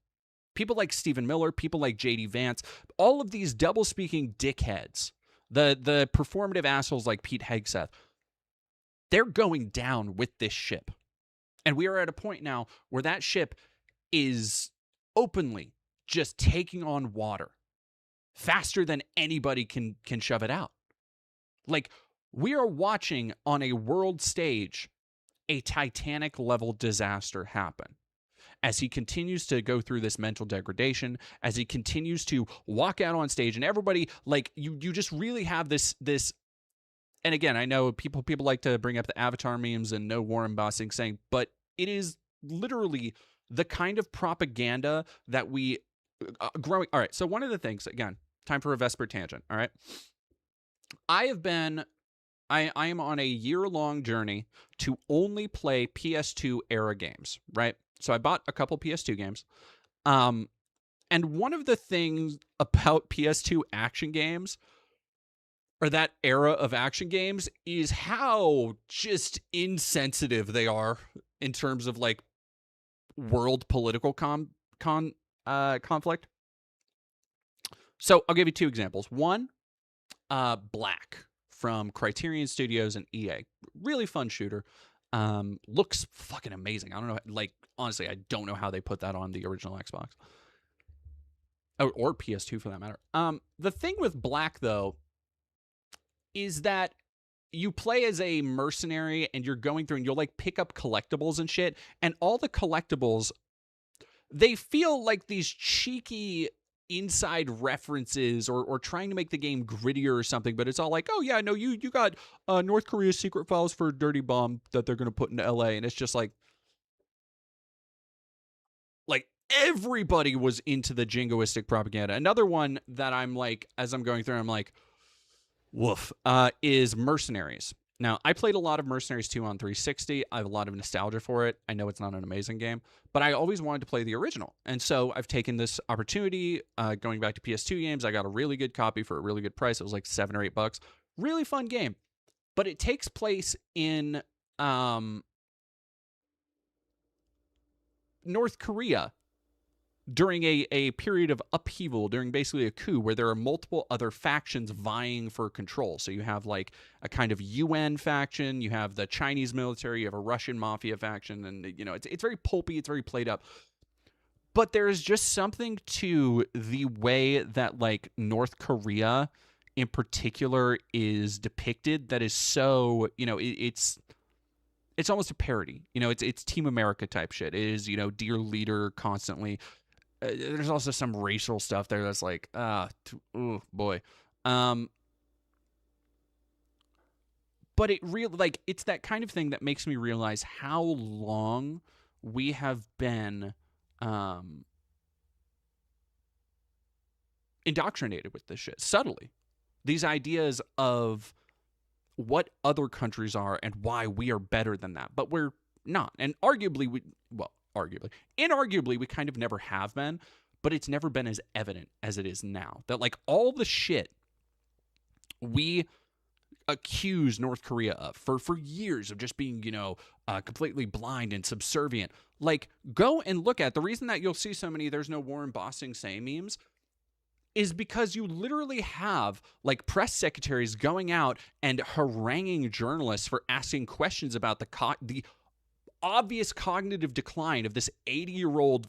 People like Stephen Miller, people like J.D. Vance, all of these double-speaking dickheads, the performative assholes like Pete Hegseth, they're going down with this ship. And we are at a point now where that ship is openly just taking on water faster than anybody can shove it out. Like, we are watching on a world stage a Titanic-level disaster happen as he continues to go through this mental degradation, as he continues to walk out on stage, and everybody, like, you just really have this. And again, I know people like to bring up the Avatar memes and no Warren Bossing saying, but it is literally the kind of propaganda that we growing. All right, so one of the things, again, time for a Vesper tangent, all right? I am on a year-long journey to only play PS2 era games, right? So I bought a couple PS2 games. And one of the things about PS2 action games, or that era of action games, is how just insensitive they are in terms of like world political conflict. So I'll give you two examples. One, Black from Criterion Studios and EA. Really fun shooter. Looks fucking amazing. I don't know, like, honestly, I don't know how they put that on the original Xbox. Or PS2 for that matter. The thing with Black, though, is that you play as a mercenary and you're going through and you'll like pick up collectibles and shit, and all the collectibles, they feel like these cheeky inside references or trying to make the game grittier or something, but it's all like, oh yeah, no, you got North Korea's secret files for a dirty bomb that they're going to put into LA, and it's just like everybody was into the jingoistic propaganda. Another one that I'm like, as I'm going through, I'm like, woof, is Mercenaries. Now, I played a lot of Mercenaries 2 on 360. I have a lot of nostalgia for it. I know it's not an amazing game, but I always wanted to play the original. And so I've taken this opportunity, going back to PS2 games. I got a really good copy for a really good price. It was like $7 or $8. Really fun game. But it takes place in North Korea during a period of upheaval, during basically a coup where there are multiple other factions vying for control. So you have like a kind of UN faction, you have the Chinese military, you have a Russian mafia faction, and you know, it's very pulpy, it's very played up. But there is just something to the way that like North Korea in particular is depicted that is so, it's almost a parody. It's Team America type shit. It is, dear leader constantly. There's also some racial stuff there that's like, oh boy. But it really, like, it's that kind of thing that makes me realize how long we have been indoctrinated with this shit subtly. These ideas of what other countries are and why we are better than that, but we're not. And inarguably, we kind of never have been, but it's never been as evident as it is now. That like all the shit we accuse North Korea of for years of just being, completely blind and subservient. Like, go and look at the reason that you'll see so many "there's no war in Ba Sing Se" memes is because you literally have like press secretaries going out and haranguing journalists for asking questions about the obvious cognitive decline of this 80-year-old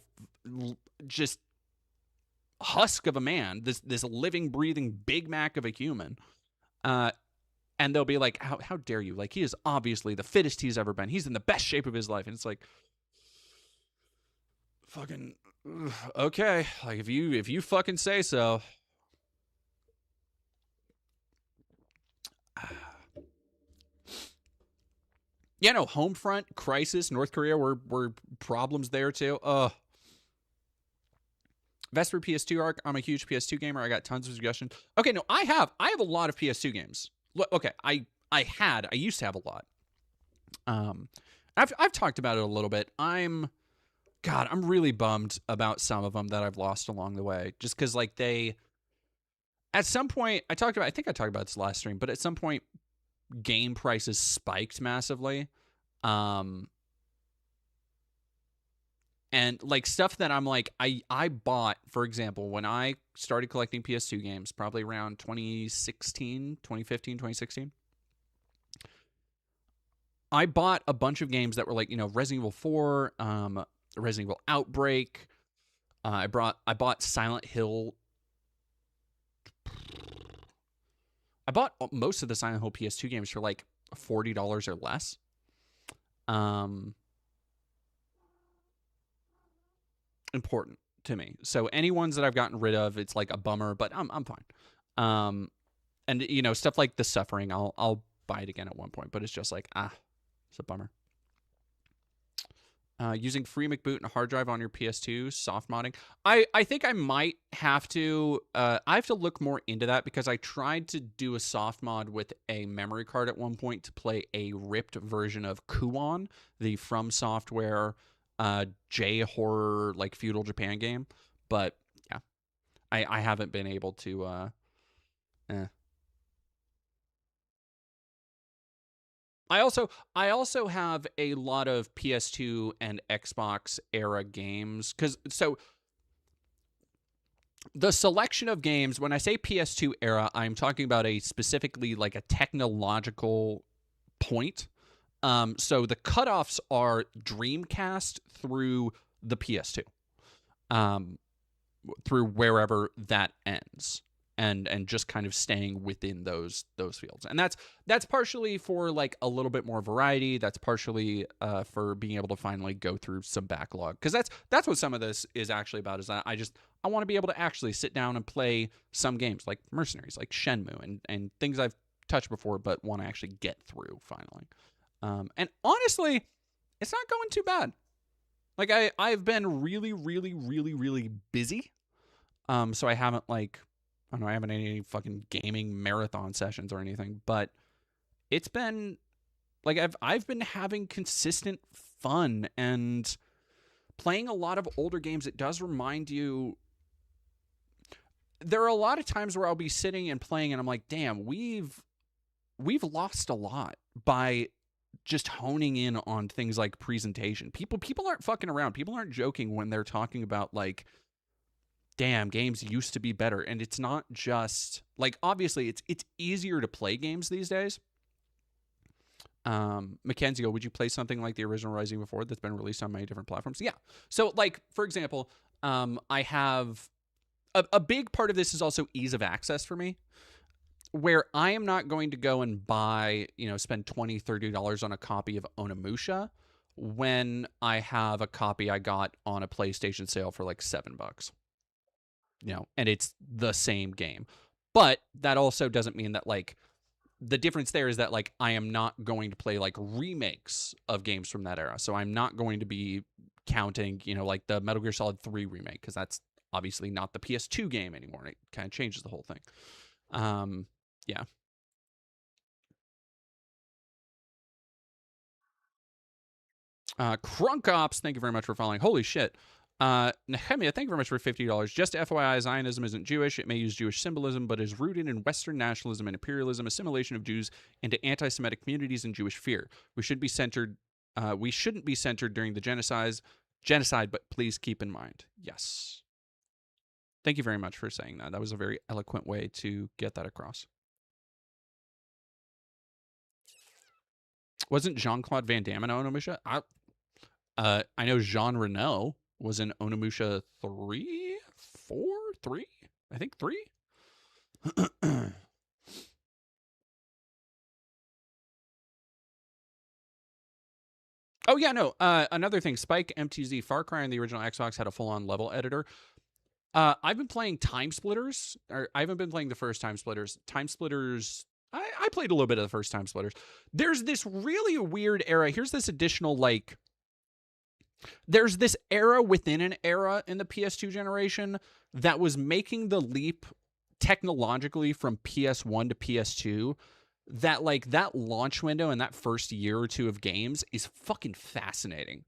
just husk of a man, this living, breathing Big Mac of a human. And they'll be like, how dare you? Like, he is obviously the fittest he's ever been. He's in the best shape of his life. And it's like, fucking, okay. Like, if you fucking say so. Homefront, crisis, North Korea were problems there too. Vesper PS2 arc. I'm a huge PS2 gamer. I got tons of suggestions. Okay, no, I have a lot of PS2 games. Okay, I used to have a lot. I've talked about it a little bit. I'm really bummed about some of them that I've lost along the way. Just because, like, at some point, I think I talked about this last stream, but at some point, game prices spiked massively. And like stuff that I'm like, I bought, for example, when I started collecting PS2 games, probably around 2015, 2016. I bought a bunch of games that were like, Resident Evil 4, Resident Evil Outbreak. I bought Silent Hill. I bought most of the Silent Hill PS2 games for like $40 or less. Important to me. So any ones that I've gotten rid of, it's like a bummer, but I'm fine. And stuff like The Suffering, I'll buy it again at one point, but it's just like, it's a bummer. Using Free McBoot and a hard drive on your PS2, soft modding. I think I might have to, I have to look more into that because I tried to do a soft mod with a memory card at one point to play a ripped version of Kuon, the From Software J-horror, like, feudal Japan game. But, yeah, I haven't been able to, I also have a lot of PS2 and Xbox era games so the selection of games, when I say PS2 era, I'm talking about specifically like a technological point. So the cutoffs are Dreamcast through the PS2, through wherever that ends. And just kind of staying within those fields. And that's partially for like a little bit more variety. That's partially for being able to finally go through some backlog. Because that's what some of this is actually about, is that I want to be able to actually sit down and play some games like Mercenaries, like Shenmue, and things I've touched before but want to actually get through finally. And honestly, it's not going too bad. Like I've been really, really, really, really busy. So I haven't I haven't had any fucking gaming marathon sessions or anything, but it's been like I've been having consistent fun and playing a lot of older games. It does remind you. There are a lot of times where I'll be sitting and playing and I'm like, damn, we've lost a lot by just honing in on things like presentation. People aren't fucking around. People aren't joking when they're talking about like, damn, games used to be better. And it's not just like, obviously it's easier to play games these days. Mackenzie, would you play something like the original Resident Evil 4 that's been released on many different platforms? Yeah. So like, for example, I have a big part of this is also ease of access for me, where I am not going to go and buy, spend $20, $30 on a copy of Onimusha when I have a copy I got on a PlayStation sale for like $7. And it's the same game. But that also doesn't mean that, like, the difference there is that, like, I am not going to play, like, remakes of games from that era. So I'm not going to be counting, like the Metal Gear Solid 3 remake, because that's obviously not the PS2 game anymore. It kind of changes the whole thing. Yeah. Crunk Ops, thank you very much for following. Holy shit. Nehemiah, thank you very much for $50. Just FYI, Zionism isn't Jewish. It may use Jewish symbolism, but is rooted in Western nationalism and imperialism, assimilation of Jews into anti-Semitic communities, and Jewish fear. We shouldn't be centered during the genocide, but please keep in mind. Yes. Thank you very much for saying that. That was a very eloquent way to get that across. Wasn't Jean-Claude Van Damme in Onimusha? I know Jean Reno was in Onimusha 3? I think 3? Oh, yeah, no. Another thing, Spike, MTZ, Far Cry, and the original Xbox had a full-on level editor. I've been playing Time Splitters. Or I haven't been playing the first Time Splitters. Time Splitters... I played a little bit of the first Time Splitters. There's this really weird era. Here's this additional, like... There's this era within an era in the PS2 generation that was making the leap technologically from PS1 to PS2 that, like, that launch window and that first year or two of games is fucking fascinating.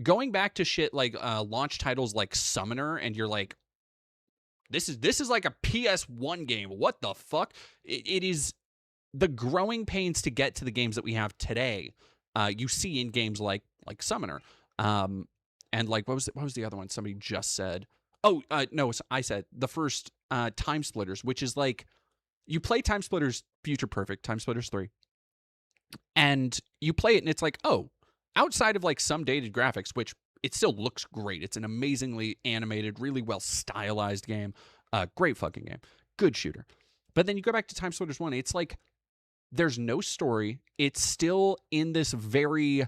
Going back to shit like launch titles like Summoner, and you're like, this is like a PS1 game. What the fuck? It is the growing pains to get to the games that we have today. You see in games like Summoner. And like, what was the other one somebody just said? Oh, no, I said the first Time Splitters, which is like, you play Time Splitters Future Perfect, Time Splitters 3, and you play it and it's like, oh, outside of like some dated graphics, which it still looks great. It's an amazingly animated, really well stylized game. Great fucking game. Good shooter. But then you go back to Time Splitters 1, it's like, there's no story. It's still in this very,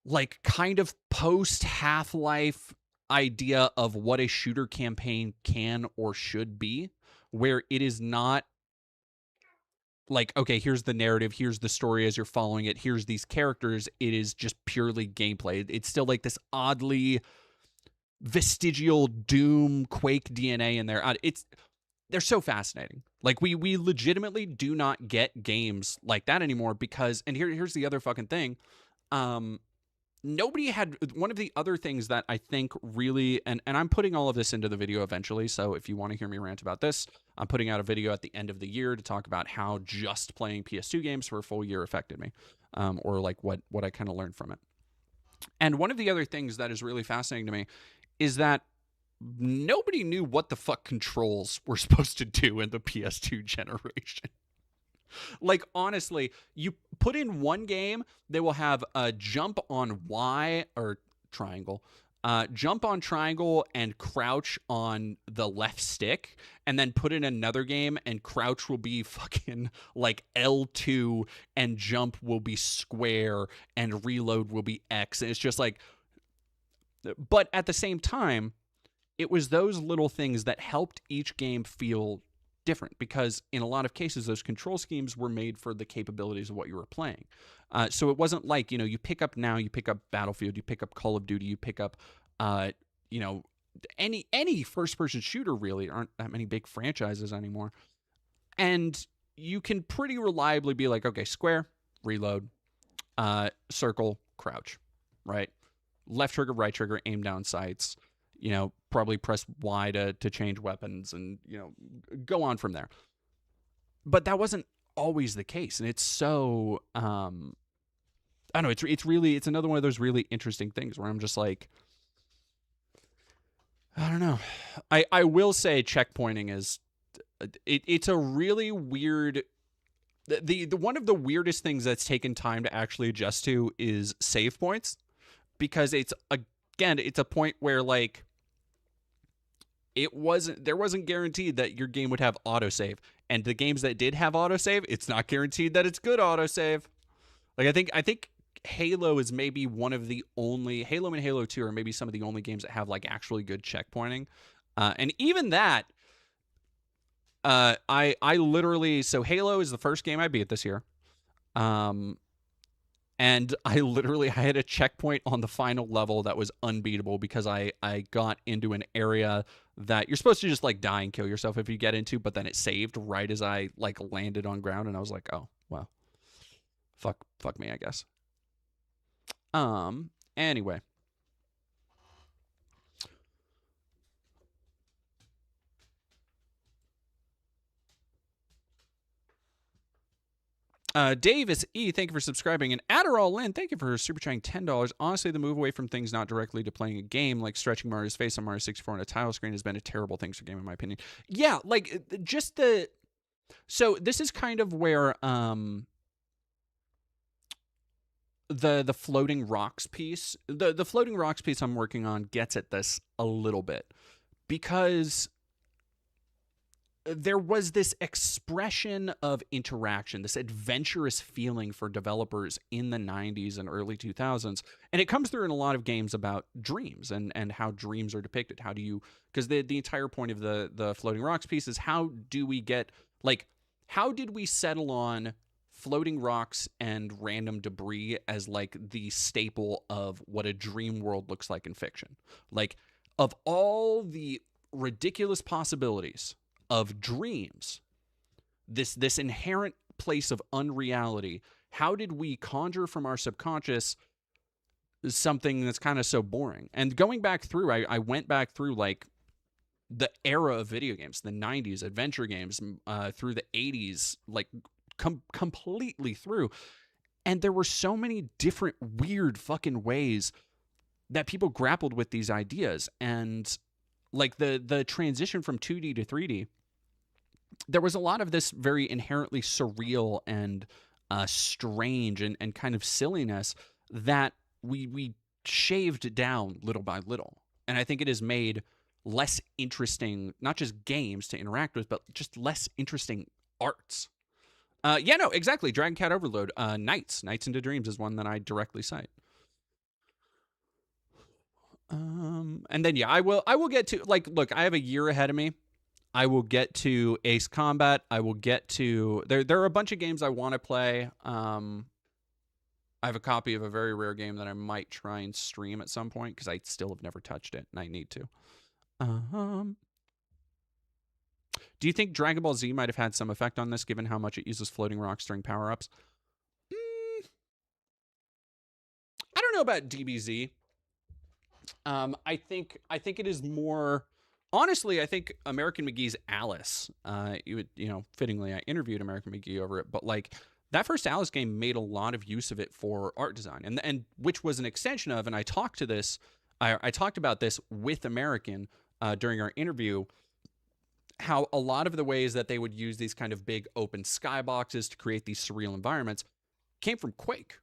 like, kind of post Half-Life idea of what a shooter campaign can or should be, where it is not like, okay, here's the narrative, here's the story as you're following it, here's these characters. It is just purely gameplay. It's still like this oddly vestigial Doom, Quake DNA in there. They're so fascinating. Like, we legitimately do not get games like that anymore because, and here's the other fucking thing. Nobody had, one of the other things that I think really, and I'm putting all of this into the video eventually, so if you want to hear me rant about this, I'm putting out a video at the end of the year to talk about how just playing PS2 games for a full year affected me, or like what I kind of learned from it. And one of the other things that is really fascinating to me is that nobody knew what the fuck controls were supposed to do in the PS2 generation. Like, honestly, you put in one game, they will have a jump on Y or triangle, jump on triangle and crouch on the left stick, and then put in another game and crouch will be fucking like L2 and jump will be square and reload will be X. And it's just like, but at the same time, it was those little things that helped each game feel different, because in a lot of cases those control schemes were made for the capabilities of what you were playing. So it wasn't like, you pick up Battlefield, you pick up Call of Duty, you pick up any first person shooter. Really aren't that many big franchises anymore, and you can pretty reliably be like, okay, square, reload, circle, crouch, right, left trigger, right trigger, aim down sights, probably press Y to change weapons, and, go on from there. But that wasn't always the case. And it's so, I don't know, it's another one of those really interesting things where I'm just like, I don't know. I will say checkpointing is, it's a really weird, the one of the weirdest things that's taken time to actually adjust to is save points, because it's a point where, like, there wasn't guaranteed that your game would have autosave. And the games that did have autosave, it's not guaranteed that it's good autosave. Like I think Halo is maybe one of the only Halo and Halo 2 are maybe some of the only games that have like actually good checkpointing. And even that I literally, so Halo is the first game I beat this year. And I had a checkpoint on the final level that was unbeatable because I got into an area that you're supposed to just like die and kill yourself if you get into, but then it saved right as I like landed on ground, and I was like, oh, well, fuck me, I guess. Anyway. Davis E, thank you for subscribing. And Adderall Lynn, thank you for super chatting $10. Honestly, the move away from things not directly to playing a game, like stretching Mario's face on Mario 64 on a tile screen, has been a terrible thing for game, in my opinion. Yeah, like just the. So this is kind of where the floating rocks piece, the floating rocks piece I'm working on gets at this a little bit, because there was this expression of interaction, this adventurous feeling for developers in the 90s and early 2000s. And it comes through in a lot of games about dreams and how dreams are depicted. How do you, because the entire point of the floating rocks piece is how do we get, like, how did we settle on floating rocks and random debris as like the staple of what a dream world looks like in fiction? Like, of all the ridiculous possibilities of dreams, this inherent place of unreality, how did we conjure from our subconscious something that's kind of so boring? And going back through, I went back through like the era of video games, the 90s, adventure games, through the 80s, like completely through. And there were so many different weird fucking ways that people grappled with these ideas. And like the transition from 2D to 3D, there was a lot of this very inherently surreal and strange and kind of silliness that we shaved down little by little. And I think it has made less interesting, not just games to interact with, but just less interesting arts. Yeah, no, exactly. Dragon Cat Overload, Nights into Dreams is one that I directly cite. And then yeah, I will get to, like, look, I have a year ahead of me. I will get to Ace Combat. I will get to there are a bunch of games I want to play. I have a copy of a very rare game that I might try and stream at some point because I still have never touched it and I need to. Do you think Dragon Ball Z might have had some effect on this, given how much it uses floating rocks during power-ups? I don't know about DBZ. I think it is more. Honestly, I think American McGee's Alice. Fittingly, I interviewed American McGee over it, but like that first Alice game made a lot of use of it for art design, and which was an extension of. And I talked about this with American during our interview. How a lot of the ways that they would use these kind of big open skyboxes to create these surreal environments came from Quake.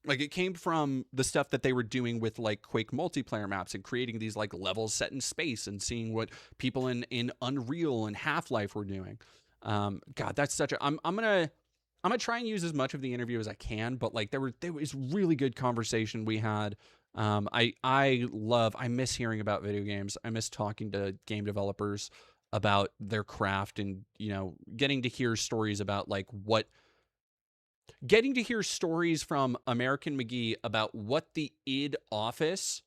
Like, it came from the stuff that they were doing with like Quake multiplayer maps and creating these like levels set in space and seeing what people in Unreal and Half-Life were doing. God, that's such a. I'm gonna try and use as much of the interview as I can, but like there was really good conversation we had. I miss hearing about video games. I miss talking to game developers about their craft and, getting to hear stories about like getting to hear stories from American McGee about what the id office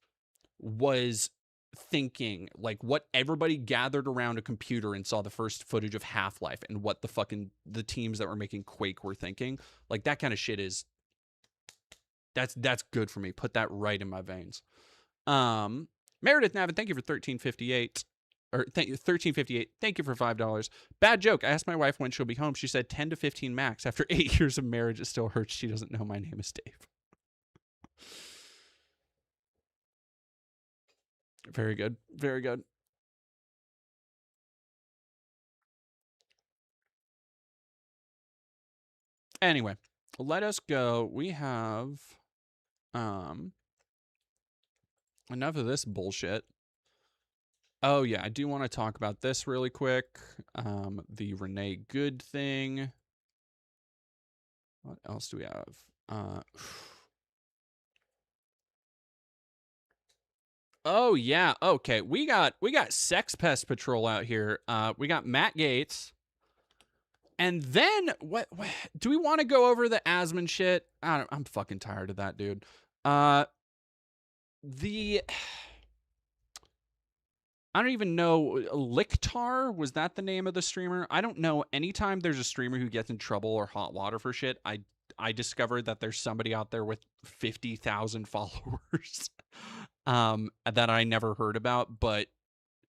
was thinking, like what everybody gathered around a computer and saw the first footage of Half-Life and what the teams that were making Quake were thinking. Like that kind of shit is, that's good for me. Put that right in my veins. Meredith Navin, thank you for 1358. Or 1358. Thank you for $5. Bad joke. I asked my wife when she'll be home. She said 10 to 15 max. After 8 years of marriage, it still hurts. She doesn't know my name is Dave. Very good. Very good. Anyway, let us go. We have enough of this bullshit. Oh yeah, I do want to talk about this really quick. The Renee Good thing. What else do we have? Oh yeah, okay. We got Sex Pest Patrol out here. We got Matt Gates. And then what do we want to go over the Asmon shit? I'm fucking tired of that, dude. The I don't even know. Lictar, was that the name of the streamer? I don't know. Anytime there's a streamer who gets in trouble or hot water for shit, I discovered that there's somebody out there with 50,000 followers that I never heard about. But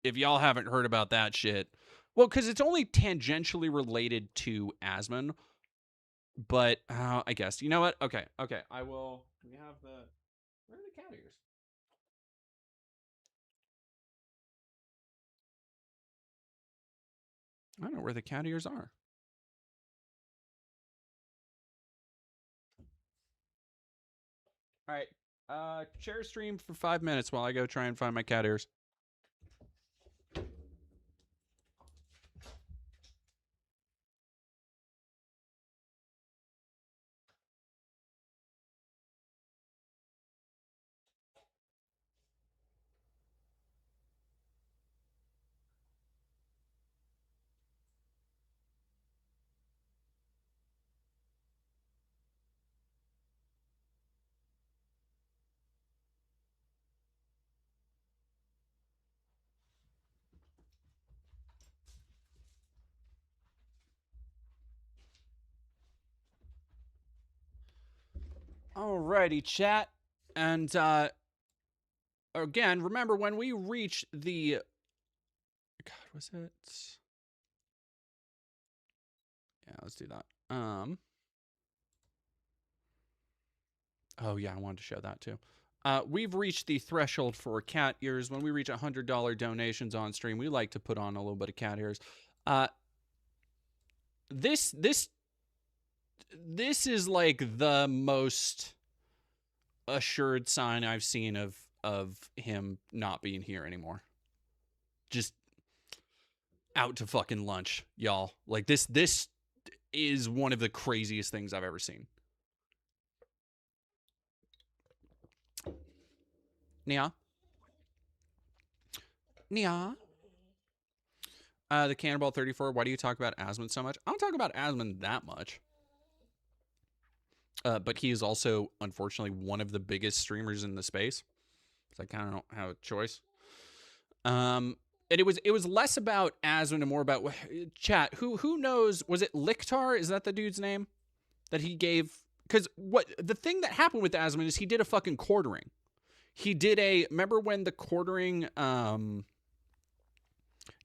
if y'all haven't heard about that shit, well, because it's only tangentially related to Asmon. But I guess, you know what? Okay. I will. We have the. Where are the cat ears? I don't know where the cat ears are. All right. Share stream for 5 minutes while I go try and find my cat ears. Alrighty, chat. And again, remember when we reach the God, was it? Yeah, let's do that. Oh yeah, I wanted to show that too. We've reached the threshold for cat ears. When we reach $100 donations on stream, we like to put on a little bit of cat ears. This is like the most assured sign I've seen of him not being here anymore. Just out to fucking lunch, y'all. Like this is one of the craziest things I've ever seen. Nia? The Cannonball 34, why do you talk about Asmon so much? I don't talk about Asmon that much. But he is also, unfortunately, one of the biggest streamers in the space. So I kind of don't have a choice. And it was less about Asmon and more about chat. Who knows? Was it Lictar? Is that the dude's name that he gave? Because the thing that happened with Asmon is he did a fucking quartering. He did remember when the quartering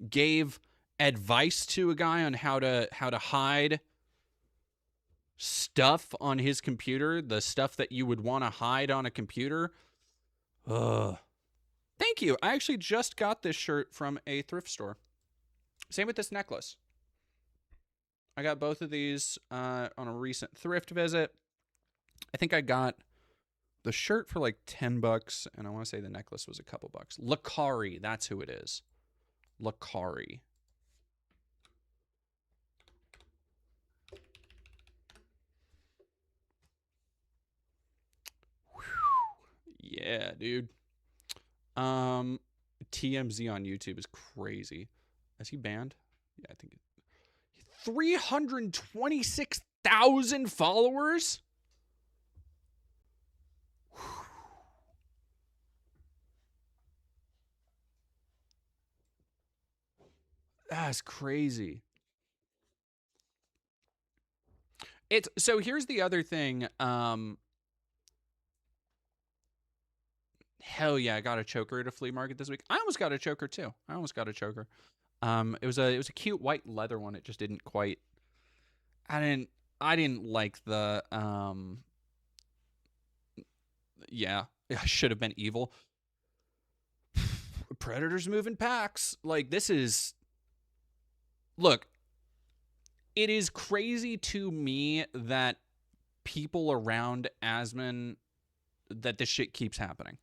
gave advice to a guy on how to hide stuff on his computer, the stuff that you would want to hide on a computer. Thank you. I actually just got this shirt from a thrift store. Same with this necklace. I got both of these on a recent thrift visit. I think I got the shirt for like $10, and I want to say the necklace was a couple bucks. Lakari, that's who it is. Lakari. Yeah, dude. TMZ on YouTube is crazy. Is he banned? Yeah, I think 326,000 followers? That's crazy. So here's the other thing. Hell yeah, I got a choker at a flea market this week. I almost got a choker too. It was a cute white leather one. It just didn't quite. I didn't like the yeah, I should have been evil. Predators moving packs. Like this is. Look, it is crazy to me that people around Asmon that this shit keeps happening.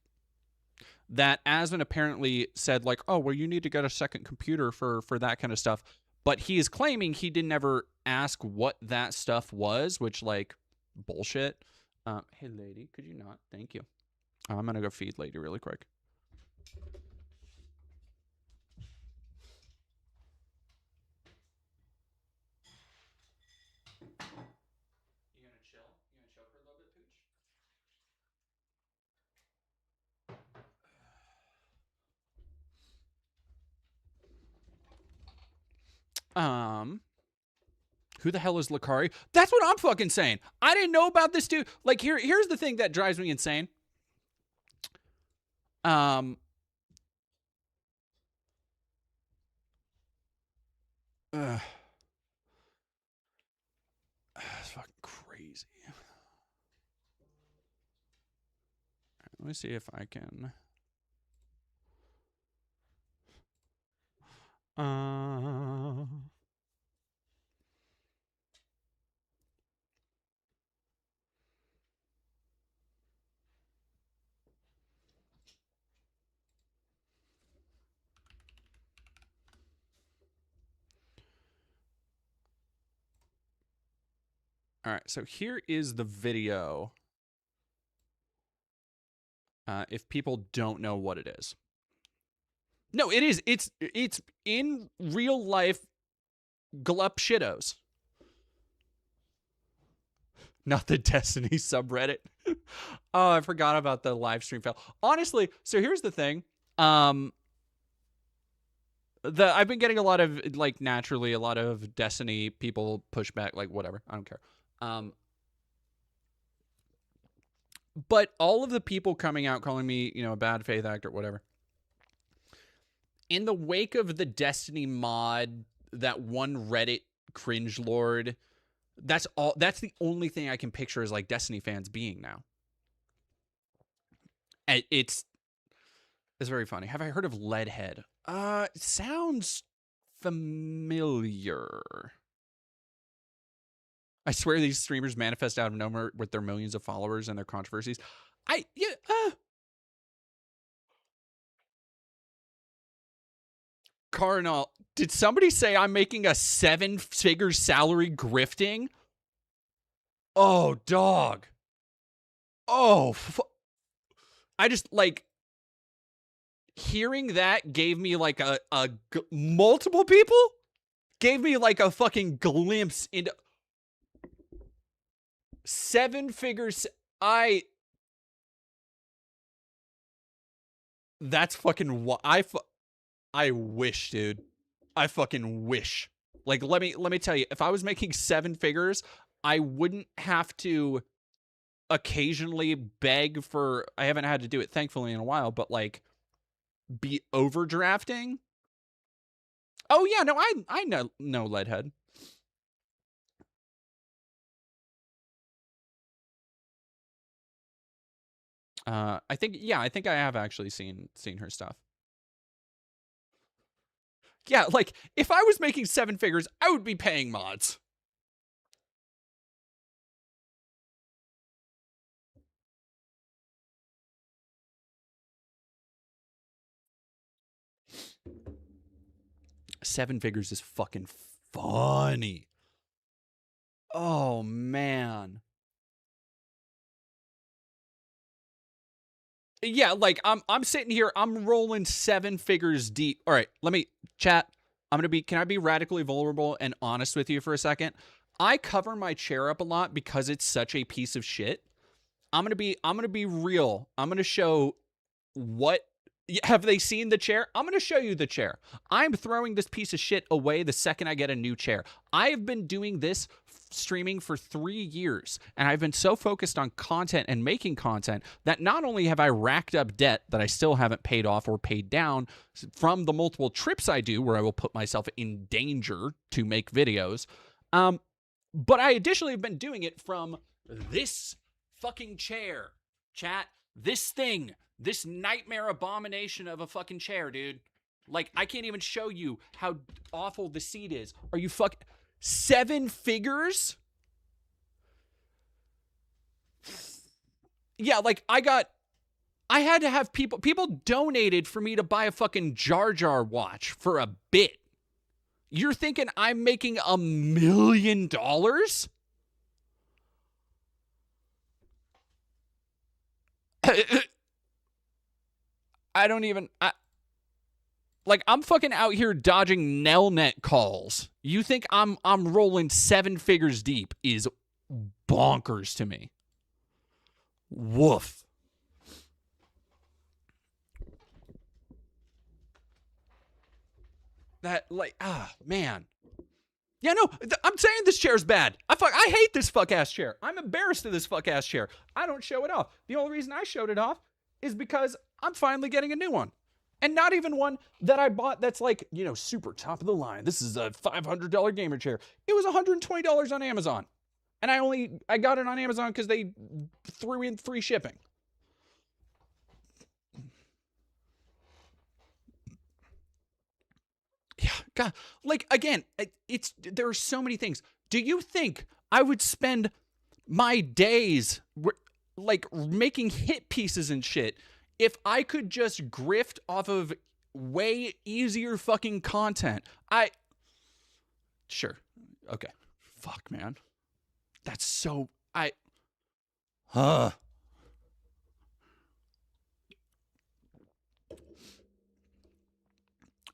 that Asvin apparently said like, oh, well, you need to get a second computer for that kind of stuff. But he is claiming he didn't ever ask what that stuff was, which, like, bullshit. Hey, lady, could you not? Thank you. I'm going to go feed lady really quick. You going to chill? You going to chill for a little bit, Pooch? Who the hell is Lakari? That's what I'm fucking saying. I didn't know about this dude. Like, here's the thing that drives me insane. It's fucking crazy. Let me see if I can. All right, so here is the video. If people don't know what it is. No, it is. It's in real life glup shittos. Not the Destiny subreddit. Oh, I forgot about the live stream fail. Honestly, so here's the thing. I've been getting a lot of, like, naturally, a lot of Destiny people push back, like, whatever. I don't care. But all of the people coming out calling me, you know, a bad faith actor, whatever. In the wake of the Destiny mod, that one Reddit cringe lord, that's the only thing I can picture as, like, Destiny fans being now. And it's very funny. Have I heard of Leadhead? It sounds familiar. I swear these streamers manifest out of nowhere with their millions of followers and their controversies. Cardinal, did somebody say I'm making a 7-figure salary grifting? Oh, dog. Oh, I just, like, hearing that gave me, like, multiple people gave me, like, a fucking glimpse into 7 figures. That's fucking what I wish, dude. I fucking wish. Like, let me tell you, if I was making 7 figures, I wouldn't have to occasionally beg for, I haven't had to do it thankfully in a while, but, like, be overdrafting. Oh yeah, no, I know Leadhead. I think I have actually seen her stuff. Yeah, like, if I was making 7 figures, I would be paying mods. Seven figures is fucking funny. Oh, man. Yeah, like, I'm sitting here, I'm rolling 7 figures deep. All right, let me chat. Can I be radically vulnerable and honest with you for a second? I cover my chair up a lot because it's such a piece of shit. I'm gonna be real. I'm gonna show what. Have they seen the chair? I'm going to show you the chair. I'm throwing this piece of shit away the second I get a new chair. I have been doing this streaming for 3 years, and I've been so focused on content and making content that not only have I racked up debt that I still haven't paid off or paid down from the multiple trips I do where I will put myself in danger to make videos, but I additionally have been doing it from this fucking chair. Chat, this thing. This nightmare abomination of a fucking chair, dude. Like, I can't even show you how awful the seat is. Are you 7 figures? Yeah, like, I got I had to have people donated for me to buy a fucking Jar Jar watch for a bit. You're thinking I'm making $1 million? I don't even... I'm fucking out here dodging Nelnet calls. You think I'm rolling 7 figures deep is bonkers to me. Woof. That, man. Yeah, no, I'm saying this chair's bad. I hate this fuck-ass chair. I'm embarrassed of this fuck-ass chair. I don't show it off. The only reason I showed it off is because I'm finally getting a new one. And not even one that I bought that's super top of the line. This is a $500 gamer chair. It was $120 on Amazon. And I got it on Amazon because they threw in free shipping. Yeah, God, again, there are so many things. Do you think I would spend my days making hit pieces and shit if I could just grift off of way easier fucking content? Sure. Okay. Fuck, man. That's so... I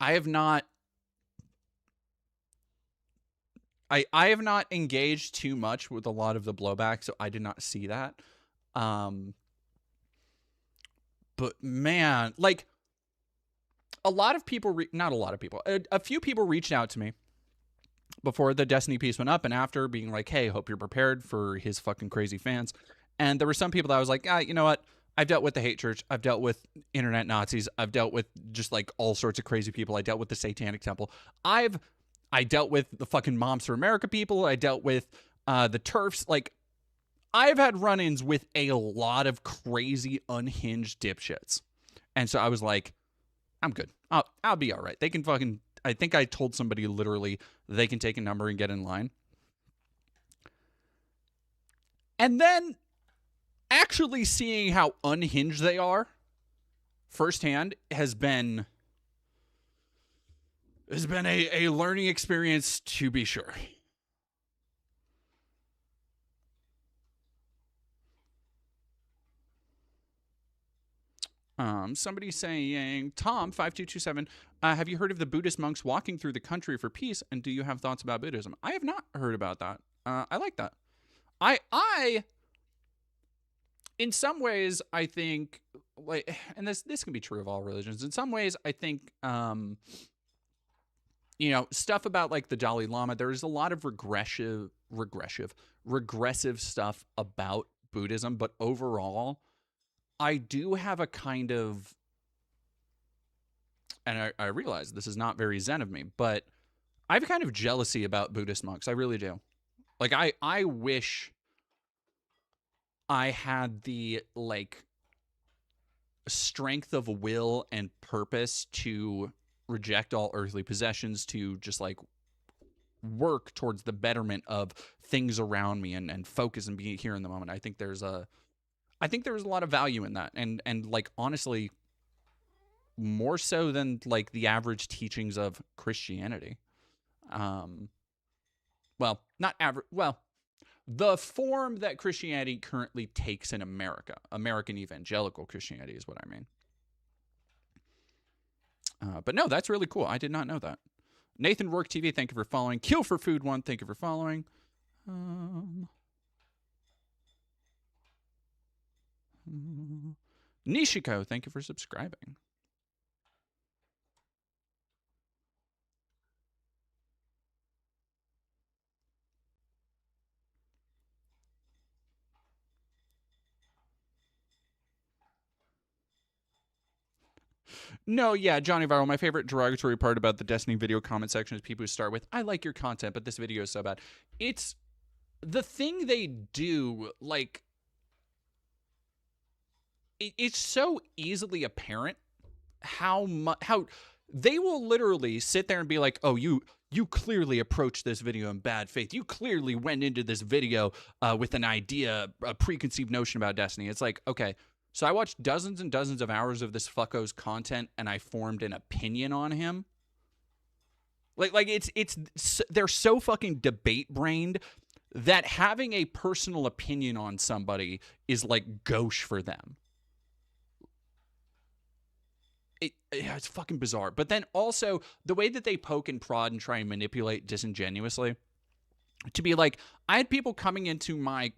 have not... I have not engaged too much with a lot of the blowback, so I did not see that. But man, a lot of people, not a lot of people, a few people reached out to me before the Destiny piece went up and after, being like, hey, hope you're prepared for his fucking crazy fans. And there were some people that I was like, you know what? I've dealt with the hate church. I've dealt with internet Nazis. I've dealt with just all sorts of crazy people. I dealt with the Satanic Temple. I dealt with the fucking Moms for America people. I dealt with the TERFs. I've had run-ins with a lot of crazy, unhinged dipshits. And so I was like, I'm good. I'll be all right. They can fucking... I think I told somebody literally they can take a number and get in line. And then actually seeing how unhinged they are firsthand has been a learning experience, to be sure. Somebody saying, Tom5227, have you heard of the Buddhist monks walking through the country for peace? And do you have thoughts about Buddhism? I have not heard about that. I like that. I in some ways, I think, and this can be true of all religions. In some ways, I think, stuff about the Dalai Lama, there's a lot of regressive stuff about Buddhism, but overall, I do have a kind of, and I realize this is not very Zen of me, but I have a kind of jealousy about Buddhist monks. I really do. I wish I had the, strength of will and purpose to reject all earthly possessions, to just, work towards the betterment of things around me and focus and be here in the moment. I think there's a lot of value in that. And honestly, more so than the average teachings of Christianity. Well, not average. Well, the form that Christianity currently takes in America, American evangelical Christianity is what I mean. But no, that's really cool. I did not know that. Nathan Rourke TV, thank you for following. Kill for Food 1, thank you for following. Nishiko, thank you for subscribing. No, yeah, Johnny Viral, my favorite derogatory part about the Destiny video comment section is people who start with, I like your content, but this video is so bad. It's the thing they do, it's so easily apparent how they will literally sit there and be like, oh, you clearly approached this video in bad faith. You clearly went into this video with an idea, a preconceived notion about Destiny. It's like, okay, So I watched dozens and dozens of hours of this fucko's content, and I formed an opinion on him. Like they're so fucking debate brained that having a personal opinion on somebody is like gauche for them. It's fucking bizarre. But then also the way that they poke and prod and try and manipulate disingenuously to be like, I had people coming into my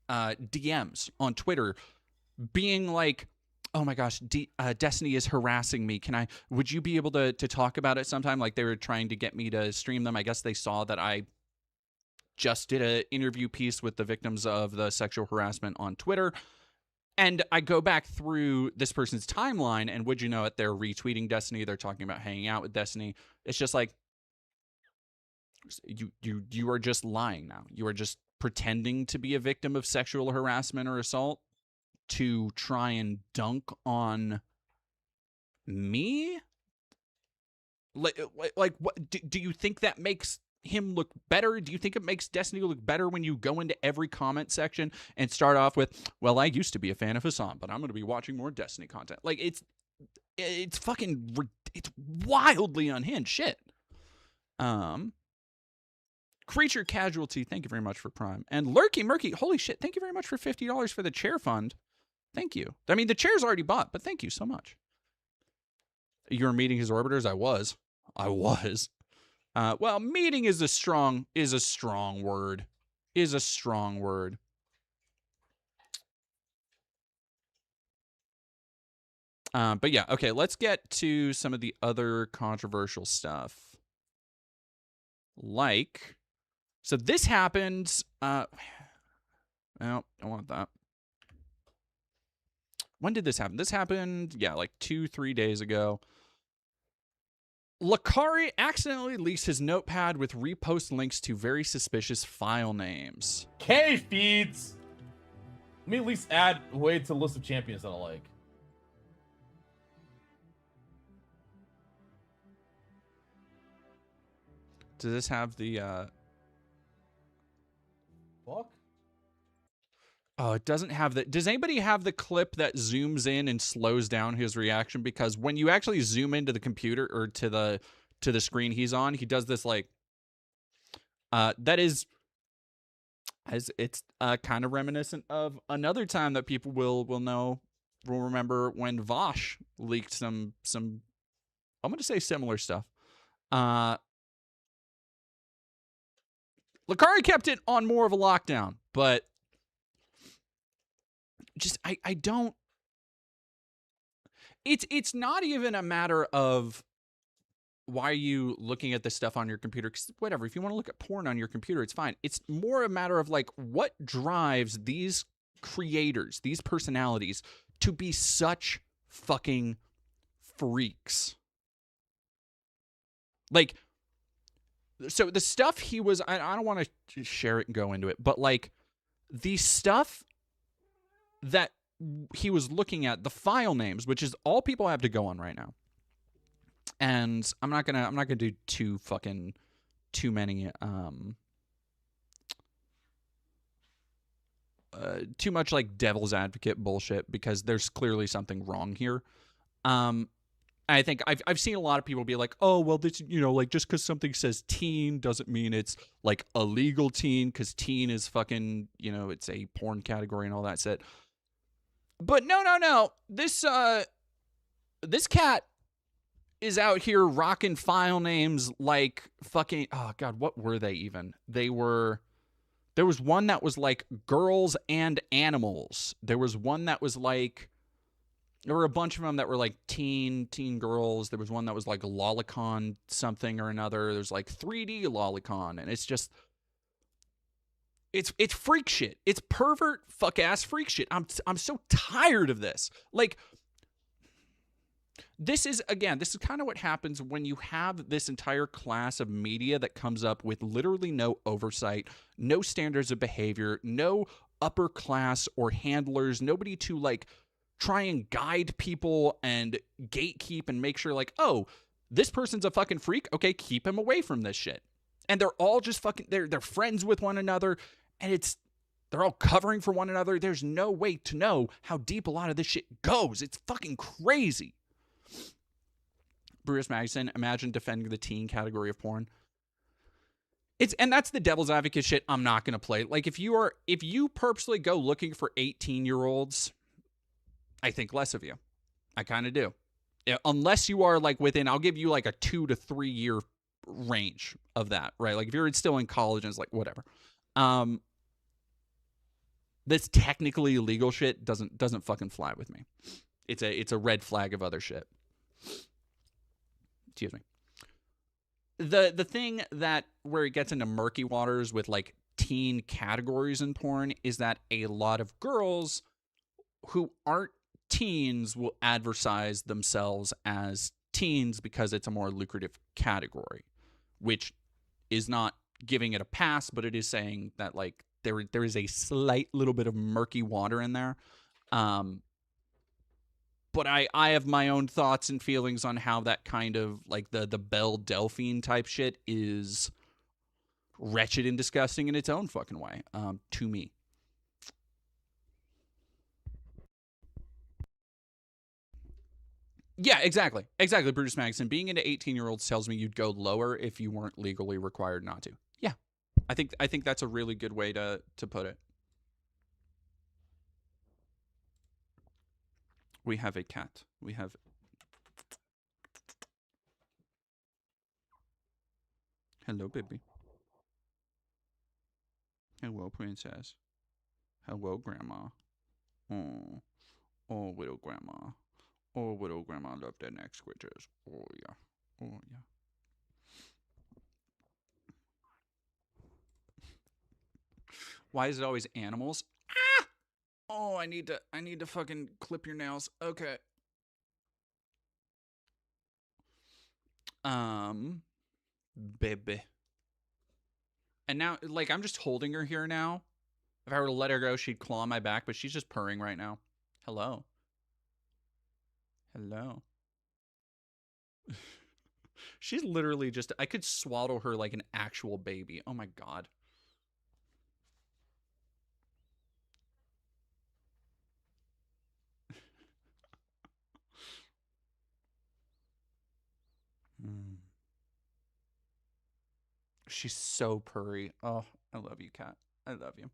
DMs on Twitter being like, oh my gosh, Destiny is harassing me. Would you be able to talk about it sometime? Like they were trying to get me to stream them. I guess they saw that I just did an interview piece with the victims of the sexual harassment on Twitter. And I go back through this person's timeline, and would you know it, they're retweeting Destiny. They're talking about hanging out with Destiny. It's just like, you are just lying now. You are just pretending to be a victim of sexual harassment or assault to try and dunk on me? Like what do you think that makes him look better? Do you think it makes Destiny look better when you go into every comment section and start off with, well, I used to be a fan of Hassan, but I'm going to be watching more Destiny content? Like it's fucking, it's wildly unhinged shit. Creature Casualty, thank you very much for Prime. And Lurky Murky, holy shit, thank you very much for $50 for the chair fund. Thank you. I mean, the chair's already bought, but thank you so much. You were meeting his orbiters? I was. Well, meeting is a strong word. But yeah, okay, let's get to some of the other controversial stuff. Like, so this happened, no, I want that. When did this happen? This happened, yeah, like 2-3 days ago. Lakari accidentally leaks his notepad with repost links to very suspicious file names. K feeds. Let me at least add way to the list of champions that I like. Does this have the Fuck. Oh, it doesn't have the... Does anybody have the clip that zooms in and slows down his reaction? Because when you actually zoom into the computer or to the screen he's on, he does this like... that is... It's kind of reminiscent of another time that people will remember when Vosh leaked some I'm going to say similar stuff. Lakari kept it on more of a lockdown, but just I don't. It's not even a matter of why are you looking at this stuff on your computer? 'Cause whatever, if you want to look at porn on your computer, it's fine. It's more a matter of like what drives these creators, these personalities, to be such fucking freaks. Like, so the stuff he was, I don't want to share it and go into it, but like the stuff that he was looking at, the file names, which is all people have to go on right now. And I'm not gonna do too many too much like devil's advocate bullshit, because there's clearly something wrong here. I think I've seen a lot of people be like, oh, well, this, you know, like just because something says teen doesn't mean it's like a legal teen, because teen is fucking, you know, it's a porn category and all that shit. But no. This cat is out here rocking file names like fucking, oh God, what were they even? There was one that was like girls and animals. There was one that was like, there were a bunch of them that were like teen girls. There was one that was like lolicon something or another. There's like 3D lolicon, and it's just, it's freak shit. It's pervert fuck ass freak shit. I'm so tired of this. Like, this is kind of what happens when you have this entire class of media that comes up with literally no oversight, no standards of behavior, no upper class or handlers, nobody to like try and guide people and gatekeep and make sure like, oh, this person's a fucking freak. Okay, keep him away from this shit. And they're all just fucking, they're friends with one another. And They're all covering for one another. There's no way to know how deep a lot of this shit goes. It's fucking crazy. Bruce Magnuson, imagine defending the teen category of porn. And that's the devil's advocate shit I'm not going to play. Like, if you purposely go looking for 18-year-olds, I think less of you. I kind of do. Yeah, unless you are like within, I'll give you like a 2 to 3 year range of that, right? Like if you're still in college and it's like whatever. This technically illegal shit doesn't fucking fly with me. It's a red flag of other shit. Excuse me. The thing that where it gets into murky waters with like teen categories in porn is that a lot of girls who aren't teens will advertise themselves as teens because it's a more lucrative category, which is not giving it a pass, but it is saying that like there is a slight little bit of murky water in there. But I have my own thoughts and feelings on how that kind of like the Belle Delphine type shit is wretched and disgusting in its own fucking way, to me. Yeah, exactly. Exactly, Bruce Magnuson. Being into 18-year-olds tells me you'd go lower if you weren't legally required not to. Yeah. I think that's a really good way to put it. We have a cat. We have... Hello, baby. Hello, princess. Hello, grandma. Oh, little grandma. Oh, little grandma loved their neck squidges. Oh, yeah. Oh, yeah. Why is it always animals? Ah! Oh, I need to fucking clip your nails. Okay. Baby. And now, like, I'm just holding her here now. If I were to let her go, she'd claw my back, but she's just purring right now. Hello. Hello. She's literally just... I could swaddle her like an actual baby. Oh my god. She's so purry. Oh, I love you, cat. I love you.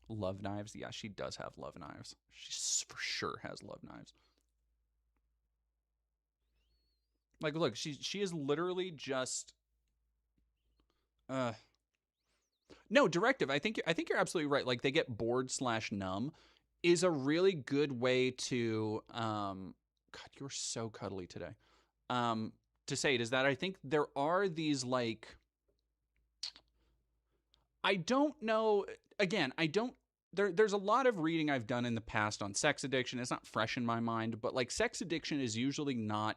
Love knives. Yeah, she does have love knives. She for sure has love knives. Like, look, she is literally just... No, directive. I think you're absolutely right. Like, they get bored / numb is a really good way to... God, you're so cuddly today. To say it is that I think there are these, like... I don't know... Again, I don't... There's a lot of reading I've done in the past on sex addiction. It's not fresh in my mind, but, like, sex addiction is usually not...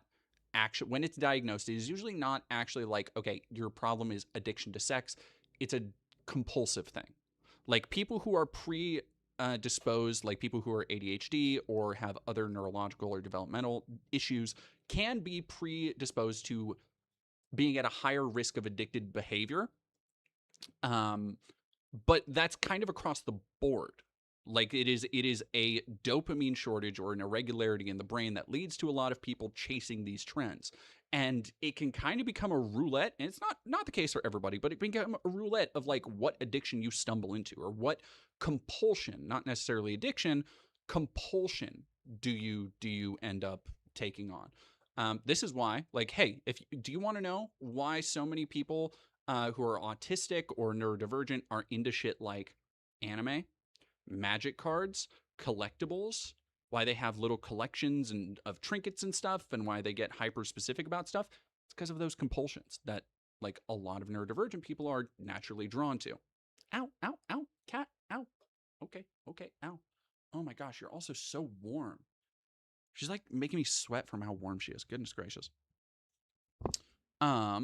Actually, when it's diagnosed, it is usually not actually like, okay, your problem is addiction to sex. It's a compulsive thing. Like, people who are predisposed, like people who are ADHD or have other neurological or developmental issues, can be predisposed to being at a higher risk of addicted behavior. But that's kind of across the board. Like, it is a dopamine shortage or an irregularity in the brain that leads to a lot of people chasing these trends. And it can kind of become a roulette, and it's not the case for everybody, but it can become a roulette of like what addiction you stumble into or what compulsion, not necessarily addiction, compulsion do you end up taking on. This is why, like, hey, do you want to know why so many people who are autistic or neurodivergent are into shit like anime, magic cards, collectibles, why they have little collections of trinkets and stuff, and why they get hyper specific about stuff? It's because of those compulsions that like a lot of neurodivergent people are naturally drawn to. Ow, ow, ow, cat, ow. Okay, ow. Oh my gosh, you're also so warm. She's like making me sweat from how warm she is. Goodness gracious. I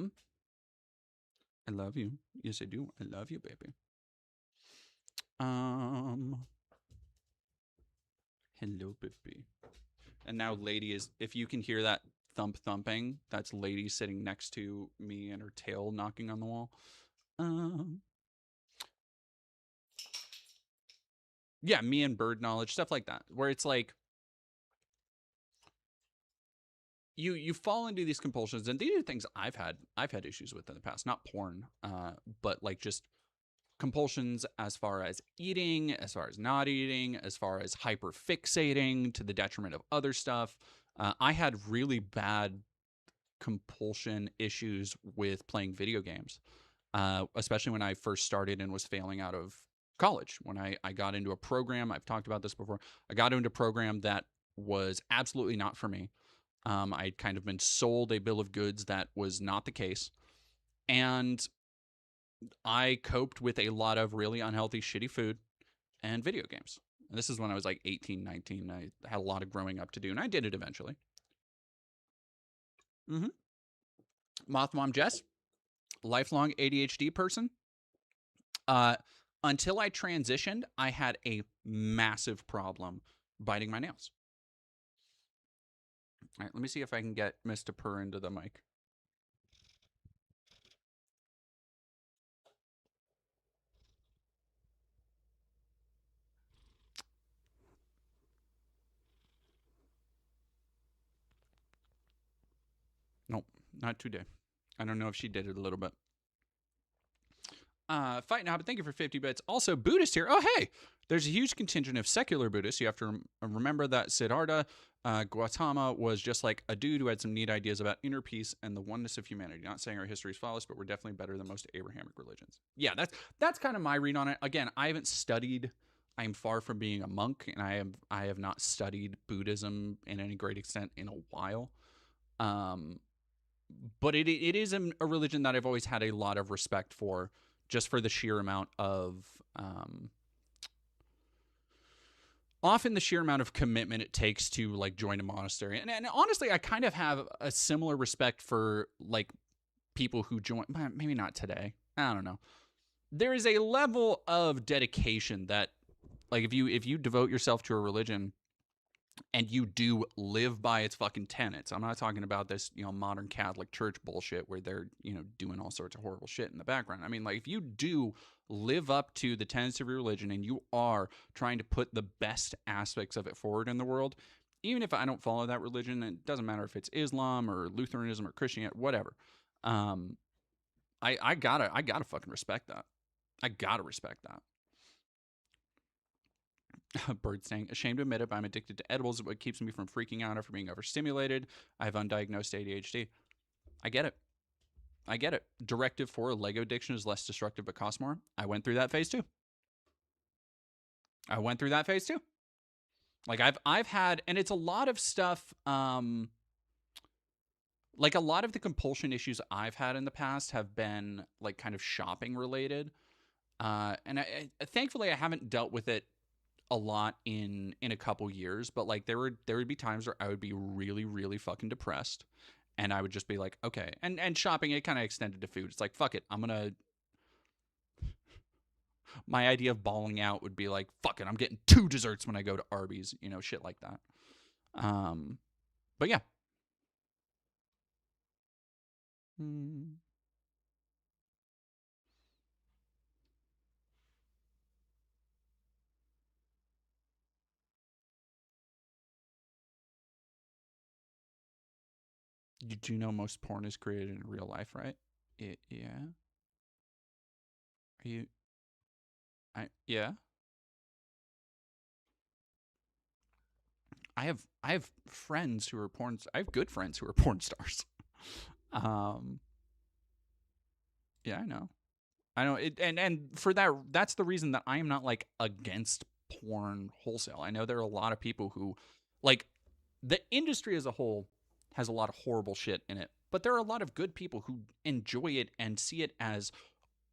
love you. Yes, I do. I love you, baby. Hello, baby. And now lady is, if you can hear that thumping. That's lady sitting next to me and her tail knocking on the wall. Yeah, me and bird knowledge, stuff like that, where it's like you fall into these compulsions, and these are things I've had issues with in the past, not porn, but like just compulsions as far as eating, as far as not eating, as far as hyper fixating to the detriment of other stuff. I had really bad compulsion issues with playing video games, especially when I first started and was failing out of college. When I got into a program, I've talked about this before, I got into a program that was absolutely not for me. I'd kind of been sold a bill of goods that was not the case. And I coped with a lot of really unhealthy, shitty food and video games. And this is when I was like 18, 19. I had a lot of growing up to do, and I did it eventually. Moth Mom Jess, lifelong ADHD person. Until I transitioned, I had a massive problem biting my nails. All right, let me see if I can get Mr. Purr into the mic. Nope, not today. I don't know if she did it a little bit. Fight now, but thank you for 50 bits. Also, Buddhist here. Oh, hey, there's a huge contingent of secular Buddhists. You have to remember that Siddhartha Gautama was just like a dude who had some neat ideas about inner peace and the oneness of humanity. Not saying our history is flawless, but we're definitely better than most Abrahamic religions. Yeah, that's kind of my read on it. Again, I haven't studied. I am far from being a monk, and I have not studied Buddhism in any great extent in a while. But it is a religion that I've always had a lot of respect for, just for the sheer amount of often the sheer amount of commitment it takes to like join a monastery. And honestly, I kind of have a similar respect for like people who join, maybe not today. I don't know. There is a level of dedication that like if you devote yourself to a religion and you do live by its fucking tenets. I'm not talking about this, modern Catholic Church bullshit where they're, doing all sorts of horrible shit in the background. I mean, like, if you do live up to the tenets of your religion and you are trying to put the best aspects of it forward in the world, even if I don't follow that religion, it doesn't matter if it's Islam or Lutheranism or Christianity, whatever. I gotta fucking respect that. I gotta respect that. Bird saying, ashamed to admit it, but I'm addicted to edibles. What keeps me from freaking out after being overstimulated. I have undiagnosed ADHD. I get it. Directive for Lego addiction is less destructive but costs more. I went through that phase too. Like I've had, and it's a lot of stuff. Like a lot of the compulsion issues I've had in the past have been like kind of shopping related. And I thankfully I haven't dealt with it a lot in a couple years, but like there would be times where I would be really, really fucking depressed, and I would just be like, okay. And shopping, it kind of extended to food. It's like, fuck it, my idea of balling out would be like, fuck it, I'm getting 2 desserts when I go to Arby's, shit like that. But yeah. You do know most porn is created in real life, right? Yeah. Are you? Yeah. I have friends who are porn. I have good friends who are porn stars. Yeah, I know it, and for that's the reason that I am not like against porn wholesale. I know there are a lot of people who, like, the industry as a whole has a lot of horrible shit in it, but there are a lot of good people who enjoy it and see it as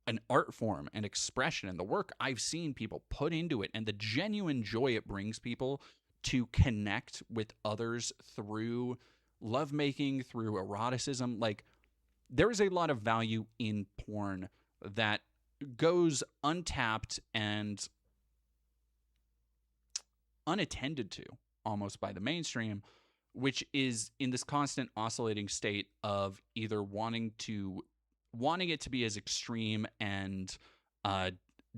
an art form and expression, and the work I've seen people put into it and the genuine joy it brings people to connect with others through lovemaking, through eroticism. Like, there is a lot of value in porn that goes untapped and unattended to almost by the mainstream, which is in this constant oscillating state of either wanting it to be as extreme and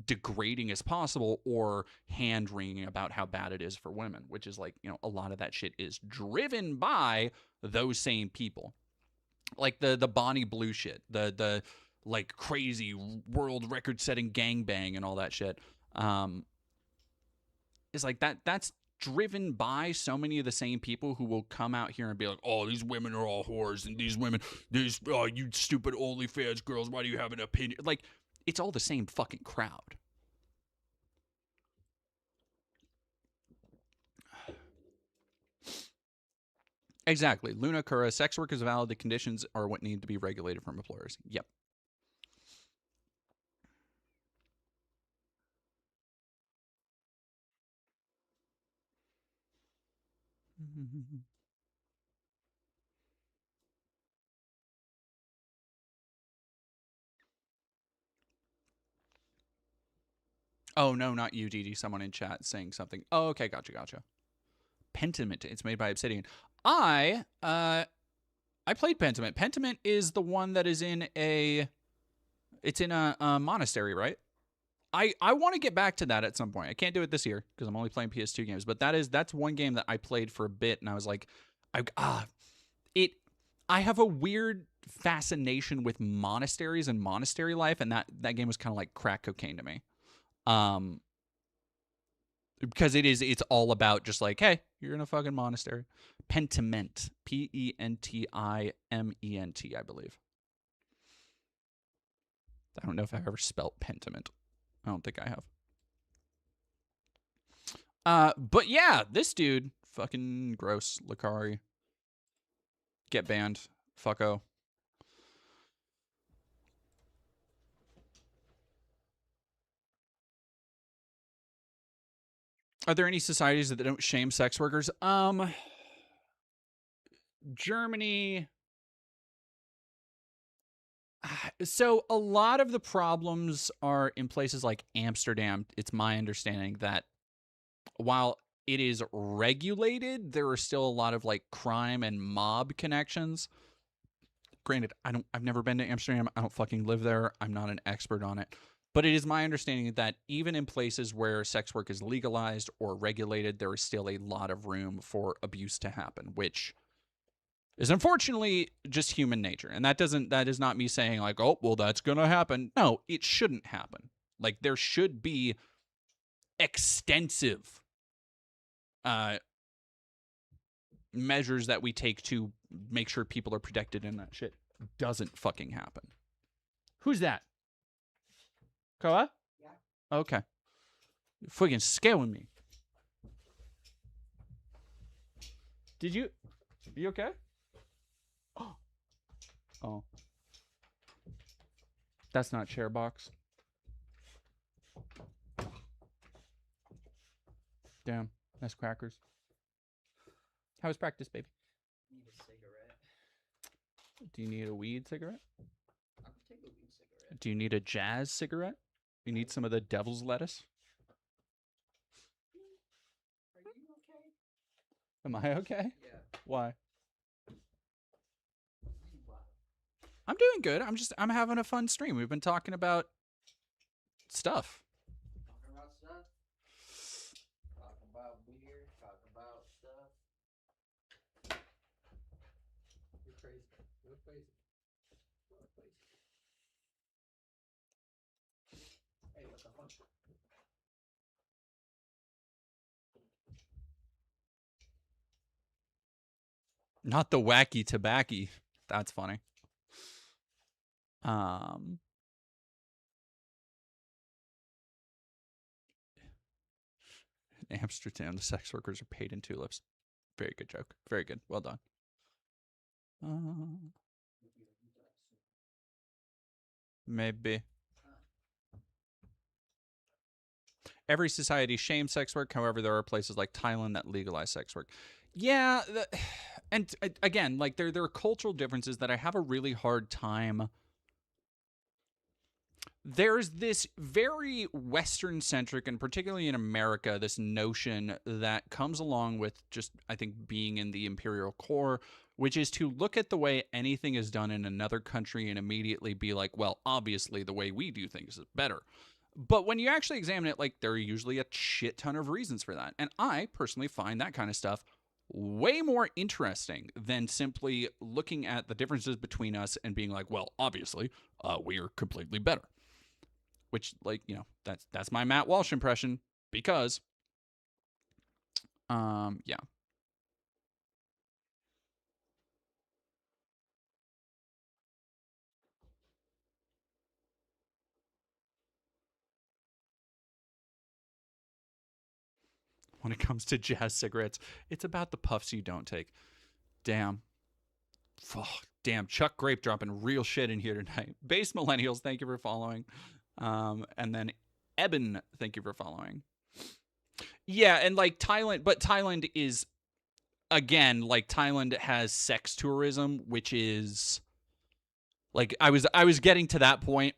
degrading as possible, or hand wringing about how bad it is for women, which is like, a lot of that shit is driven by those same people. Like the Bonnie Blue shit, the like crazy world record setting gangbang and all that shit. Is like that's driven by so many of the same people who will come out here and be like, oh, these women are all whores, and these women, you stupid OnlyFans girls, why do you have an opinion? Like, it's all the same fucking crowd. Exactly. Luna Kura, sex work is valid. The conditions are what need to be regulated from employers. Yep. Oh, no, not you, Didi. Someone in chat saying something. Oh, okay. Gotcha. Pentiment. It's made by Obsidian. I played Pentiment. Pentiment is the one that is in a monastery, right? I want to get back to that at some point. I can't do it this year because I'm only playing PS2 games, but that's one game that I played for a bit, and I was like, I have a weird fascination with monasteries and monastery life, and that game was kind of like crack cocaine to me. Because it's all about just like, hey, you're in a fucking monastery. Pentiment. Pentiment, I believe. I don't know if I've ever spelt Pentiment. I don't think I have. But yeah, this dude, fucking gross. Lucari. Get banned. Fucko. Are there any societies that don't shame sex workers? Germany. So a lot of the problems are in places like Amsterdam. It's my understanding that while it is regulated, there are still a lot of like crime and mob connections. Granted, I've never been to Amsterdam. I don't fucking live there. I'm not an expert on it. But it is my understanding that even in places where sex work is legalized or regulated, there is still a lot of room for abuse to happen, which is unfortunately just human nature. And that is not me saying like, oh, well, that's going to happen. No, it shouldn't happen. Like, there should be extensive measures that we take to make sure people are protected and that shit doesn't fucking happen. Who's that? Koa? Yeah. Okay. You're fucking scaring me. You okay? Oh. That's not share box. Damn. That's crackers. How was practice, baby? Need a cigarette. Do you need a weed cigarette? I'll take a weed cigarette. Do you need a jazz cigarette? You need some of the devil's lettuce? Are you okay? Am I okay? Yeah. Why? I'm doing good. I'm having a fun stream. We've been talking about stuff. Talking about stuff? Talking about beer, talking about stuff. You're crazy. You're crazy. You're crazy. Hey, what the fuck? Not the wacky tobacco. That's funny. In Amsterdam, the sex workers are paid in tulips. Very good joke. Very good. Well done. Maybe. Every society shames sex work. However, there are places like Thailand that legalize sex work. Yeah, and again, like there are cultural differences that I have a really hard time there's this very Western centric, and particularly in America, this notion that comes along with just, I think, being in the imperial core, which is to look at the way anything is done in another country and immediately be like, well, obviously the way we do things is better. But when you actually examine it, like, there are usually a shit ton of reasons for that. And I personally find that kind of stuff way more interesting than simply looking at the differences between us and being like, well, obviously, we are completely better. Which, like, you know, that's my Matt Walsh impression, because, yeah. When it comes to jazz cigarettes, it's about the puffs you don't take. Damn. Fuck. Damn, Chuck Grape dropping real shit in here tonight. Base Millennials, thank you for following. And then Eben, thank you for following. Yeah, and like Thailand, but Thailand is, again, like, Thailand has sex tourism, which is, like, I was getting to that point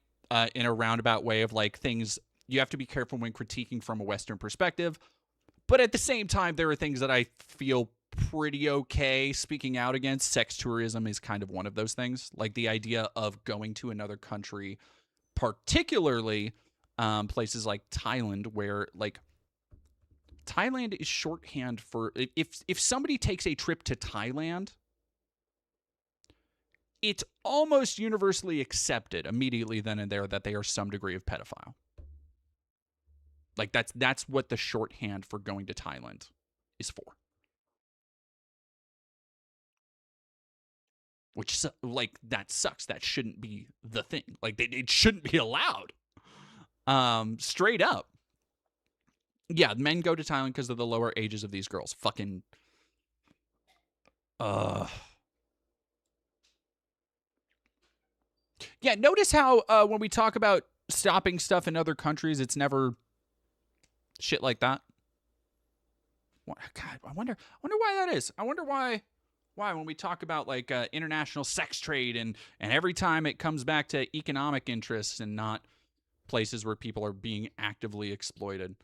in a roundabout way of, like, things you have to be careful when critiquing from a Western perspective. But at the same time, there are things that I feel pretty okay speaking out against. Sex tourism is kind of one of those things. Like, the idea of going to another country, particularly places like Thailand, where, like, Thailand is shorthand for, if somebody takes a trip to Thailand, it's almost universally accepted immediately then and there that they are some degree of pedophile. Like, that's what the shorthand for going to Thailand is for. Which, like, that sucks. That shouldn't be the thing. Like, it shouldn't be allowed. Straight up. Yeah, men go to Thailand because of the lower ages of these girls. Fucking... Yeah, notice how when we talk about stopping stuff in other countries, it's never... shit like that. God, I wonder why that is. I wonder why when we talk about, like, international sex trade and every time it comes back to economic interests and not places where people are being actively exploited.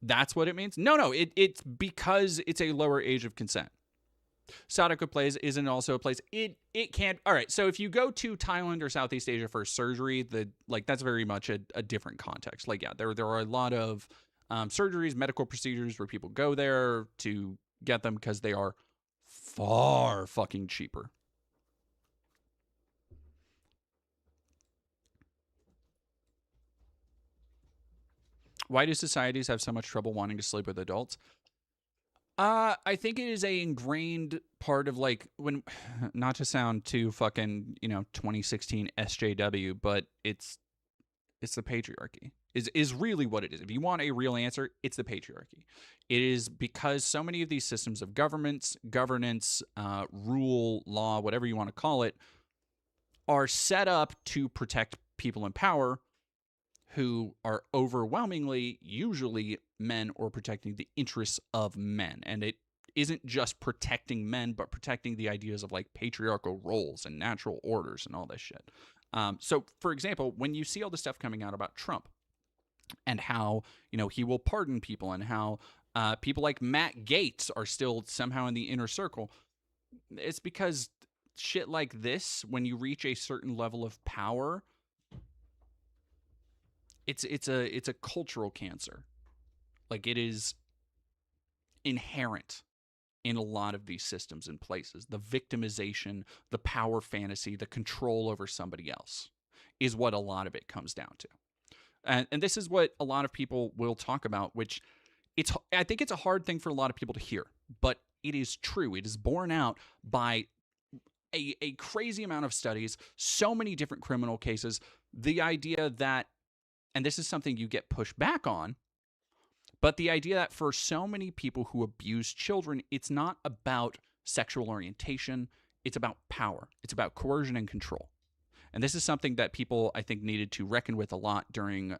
That's what it means? No, it's because it's a lower age of consent. Sadako Plays isn't also a place. It can't. All right. So if you go to Thailand or Southeast Asia for surgery, that's very much a different context. Like, yeah, there are a lot of surgeries, medical procedures where people go there to get them because they are far fucking cheaper. Why do societies have so much trouble wanting to sleep with adults? I think it is a ingrained part of, like, when, not to sound too fucking, 2016 SJW, but it's the patriarchy is really what it is. If you want a real answer, it's the patriarchy. It is because so many of these systems of governance, rule, law, whatever you want to call it, are set up to protect people in power who are overwhelmingly usually men, or protecting the interests of men. And it isn't just protecting men, but protecting the ideas of, like, patriarchal roles and natural orders and all this shit. So, for example, when you see all the stuff coming out about Trump and how, he will pardon people, and how people like Matt Gaetz are still somehow in the inner circle, it's because shit like this, when you reach a certain level of power, it's a cultural cancer. Like, it is inherent in a lot of these systems and places. The victimization, the power fantasy, the control over somebody else is what a lot of it comes down to. And this is what a lot of people will talk about, which I think it's a hard thing for a lot of people to hear, but it is true. It is borne out by a crazy amount of studies, so many different criminal cases. The idea that, and this is something you get pushed back on, but the idea that for so many people who abuse children, it's not about sexual orientation, it's about power. It's about coercion and control. And this is something that people, I think, needed to reckon with a lot during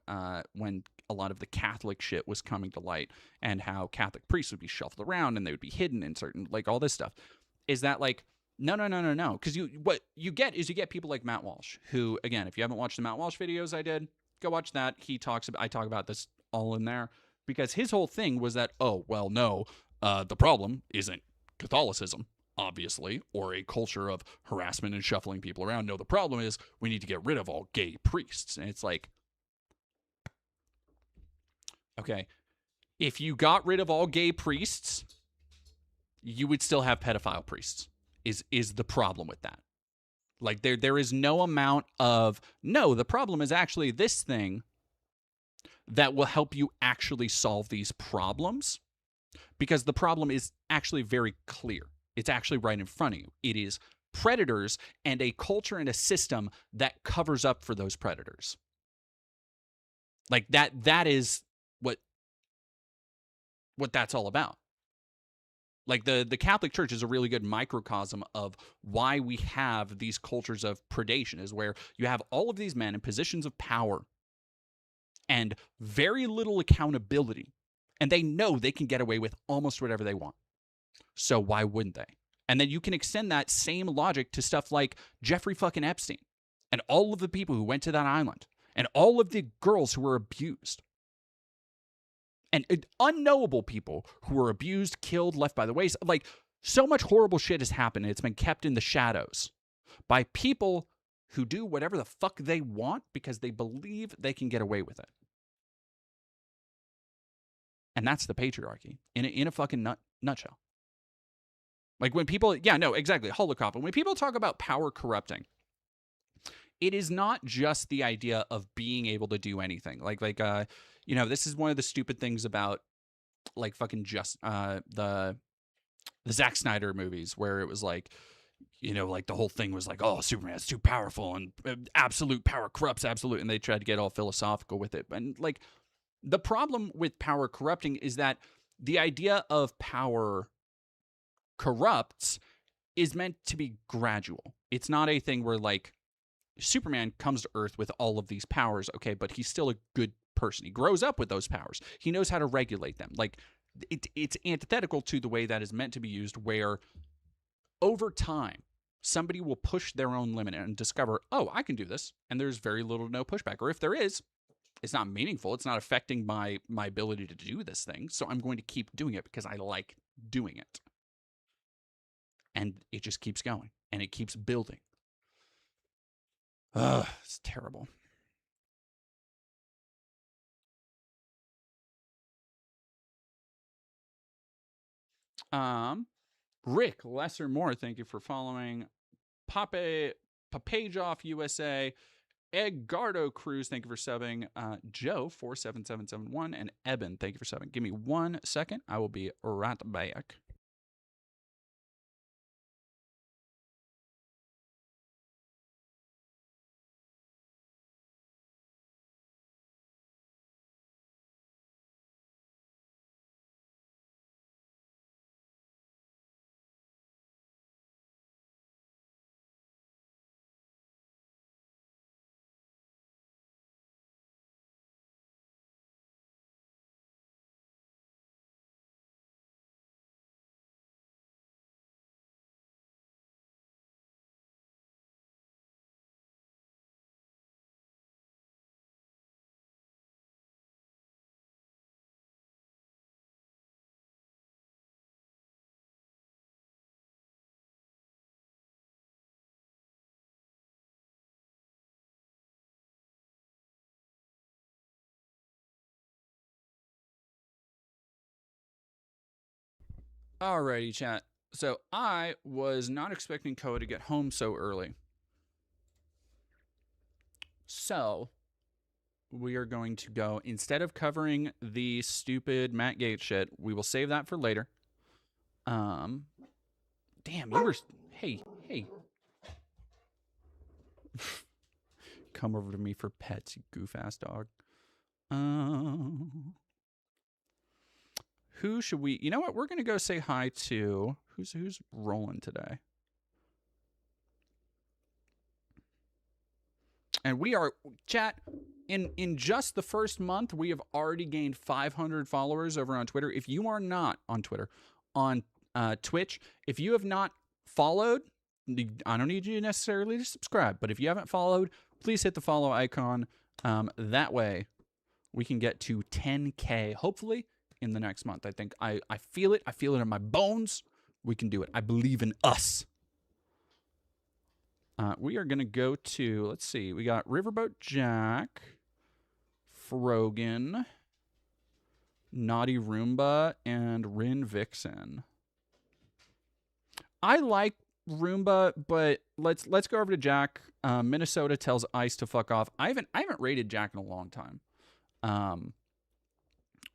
when a lot of the Catholic shit was coming to light, and how Catholic priests would be shuffled around and they would be hidden in certain, like, all this stuff. Is that, like, No. Because what you get is you get people like Matt Walsh, who, again, if you haven't watched the Matt Walsh videos I did, go watch that. I talk about this all in there, because his whole thing was that, oh, well, no, the problem isn't Catholicism, obviously, or a culture of harassment and shuffling people around. No, the problem is we need to get rid of all gay priests. And it's like, okay, if you got rid of all gay priests, you would still have pedophile priests, is the problem with that. Like, there is no amount of, no, the problem is actually this thing that will help you actually solve these problems, because the problem is actually very clear. It's actually right in front of you. It is predators and a culture and a system that covers up for those predators. Like, that is what that's all about. Like, the Catholic Church is a really good microcosm of why we have these cultures of predation, is where you have all of these men in positions of power and very little accountability, and they know they can get away with almost whatever they want. So why wouldn't they? And then you can extend that same logic to stuff like Jeffrey fucking Epstein and all of the people who went to that island and all of the girls who were abused. And unknowable people who were abused, killed, left by the wayside. Like, so much horrible shit has happened, and it's been kept in the shadows by people who do whatever the fuck they want because they believe they can get away with it. And that's the patriarchy in a fucking nutshell. Like, when people, yeah, no, exactly, Holocaust. But when people talk about power corrupting, it is not just the idea of being able to do anything. You know, this is one of the stupid things about, like, fucking the Zack Snyder movies, where it was like, you know, like, the whole thing was like, oh, Superman's too powerful and absolute power corrupts absolute, and they tried to get all philosophical with it. And, like, the problem with power corrupting is that the idea of power corrupts is meant to be gradual. It's not a thing where, like, Superman comes to Earth with all of these powers, okay, but he's still a good person. He grows up with those powers. He knows how to regulate them. Like, it's antithetical to the way that is meant to be used, where over time, somebody will push their own limit and discover, oh, I can do this, and there's very little to no pushback. Or if there is, it's not meaningful. It's not affecting my ability to do this thing, so I'm going to keep doing it because I like doing it. And it just keeps going, and it keeps building. Ugh, it's terrible. Rick Lesser Moore, thank you for following. Papage off USA. Edgardo Cruz, thank you for subbing. Joe 47771 and Eben, thank you for subbing. Give me 1 second. I will be right back. Alrighty, chat. So I was not expecting Koa to get home so early. So we are going to go, instead of covering the stupid Matt Gaetz shit, we will save that for later. Damn, you were, hey. Come over to me for pets, you goof-ass dog. Who should we... You know what? We're going to go say hi to... Who's rolling today? And we are... Chat, in just the first month, we have already gained 500 followers over on Twitter. If you are not on Twitter, on Twitch, if you have not followed I don't need you necessarily to subscribe, but if you haven't followed, please hit the follow icon. That way we can get to 10K, hopefully in the next month. I think I feel it. I feel it in my bones. We can do it. I believe in us. We are going to go to, let's see, we got Riverboat Jack, Frogan, Naughty Roomba, and Rin Vixen. I like Roomba, but let's go over to Jack. Minnesota tells Ice to fuck off. I haven't rated Jack in a long time.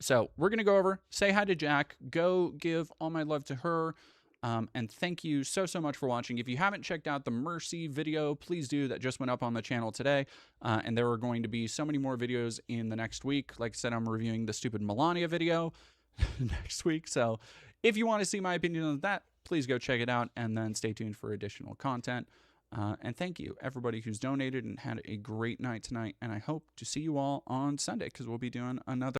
So we're gonna go over, say hi to Jack, go give all my love to her, and thank you so much for watching. If you haven't checked out the Mercy video, please do. That just went up on the channel today, and there are going to be so many more videos in the next week. Like I said, I'm reviewing the stupid Melania video next week, so if you want to see my opinion on that, please go check it out, and then stay tuned for additional content. And thank you, everybody who's donated and had a great night tonight. And I hope to see you all on Sunday, because we'll be doing another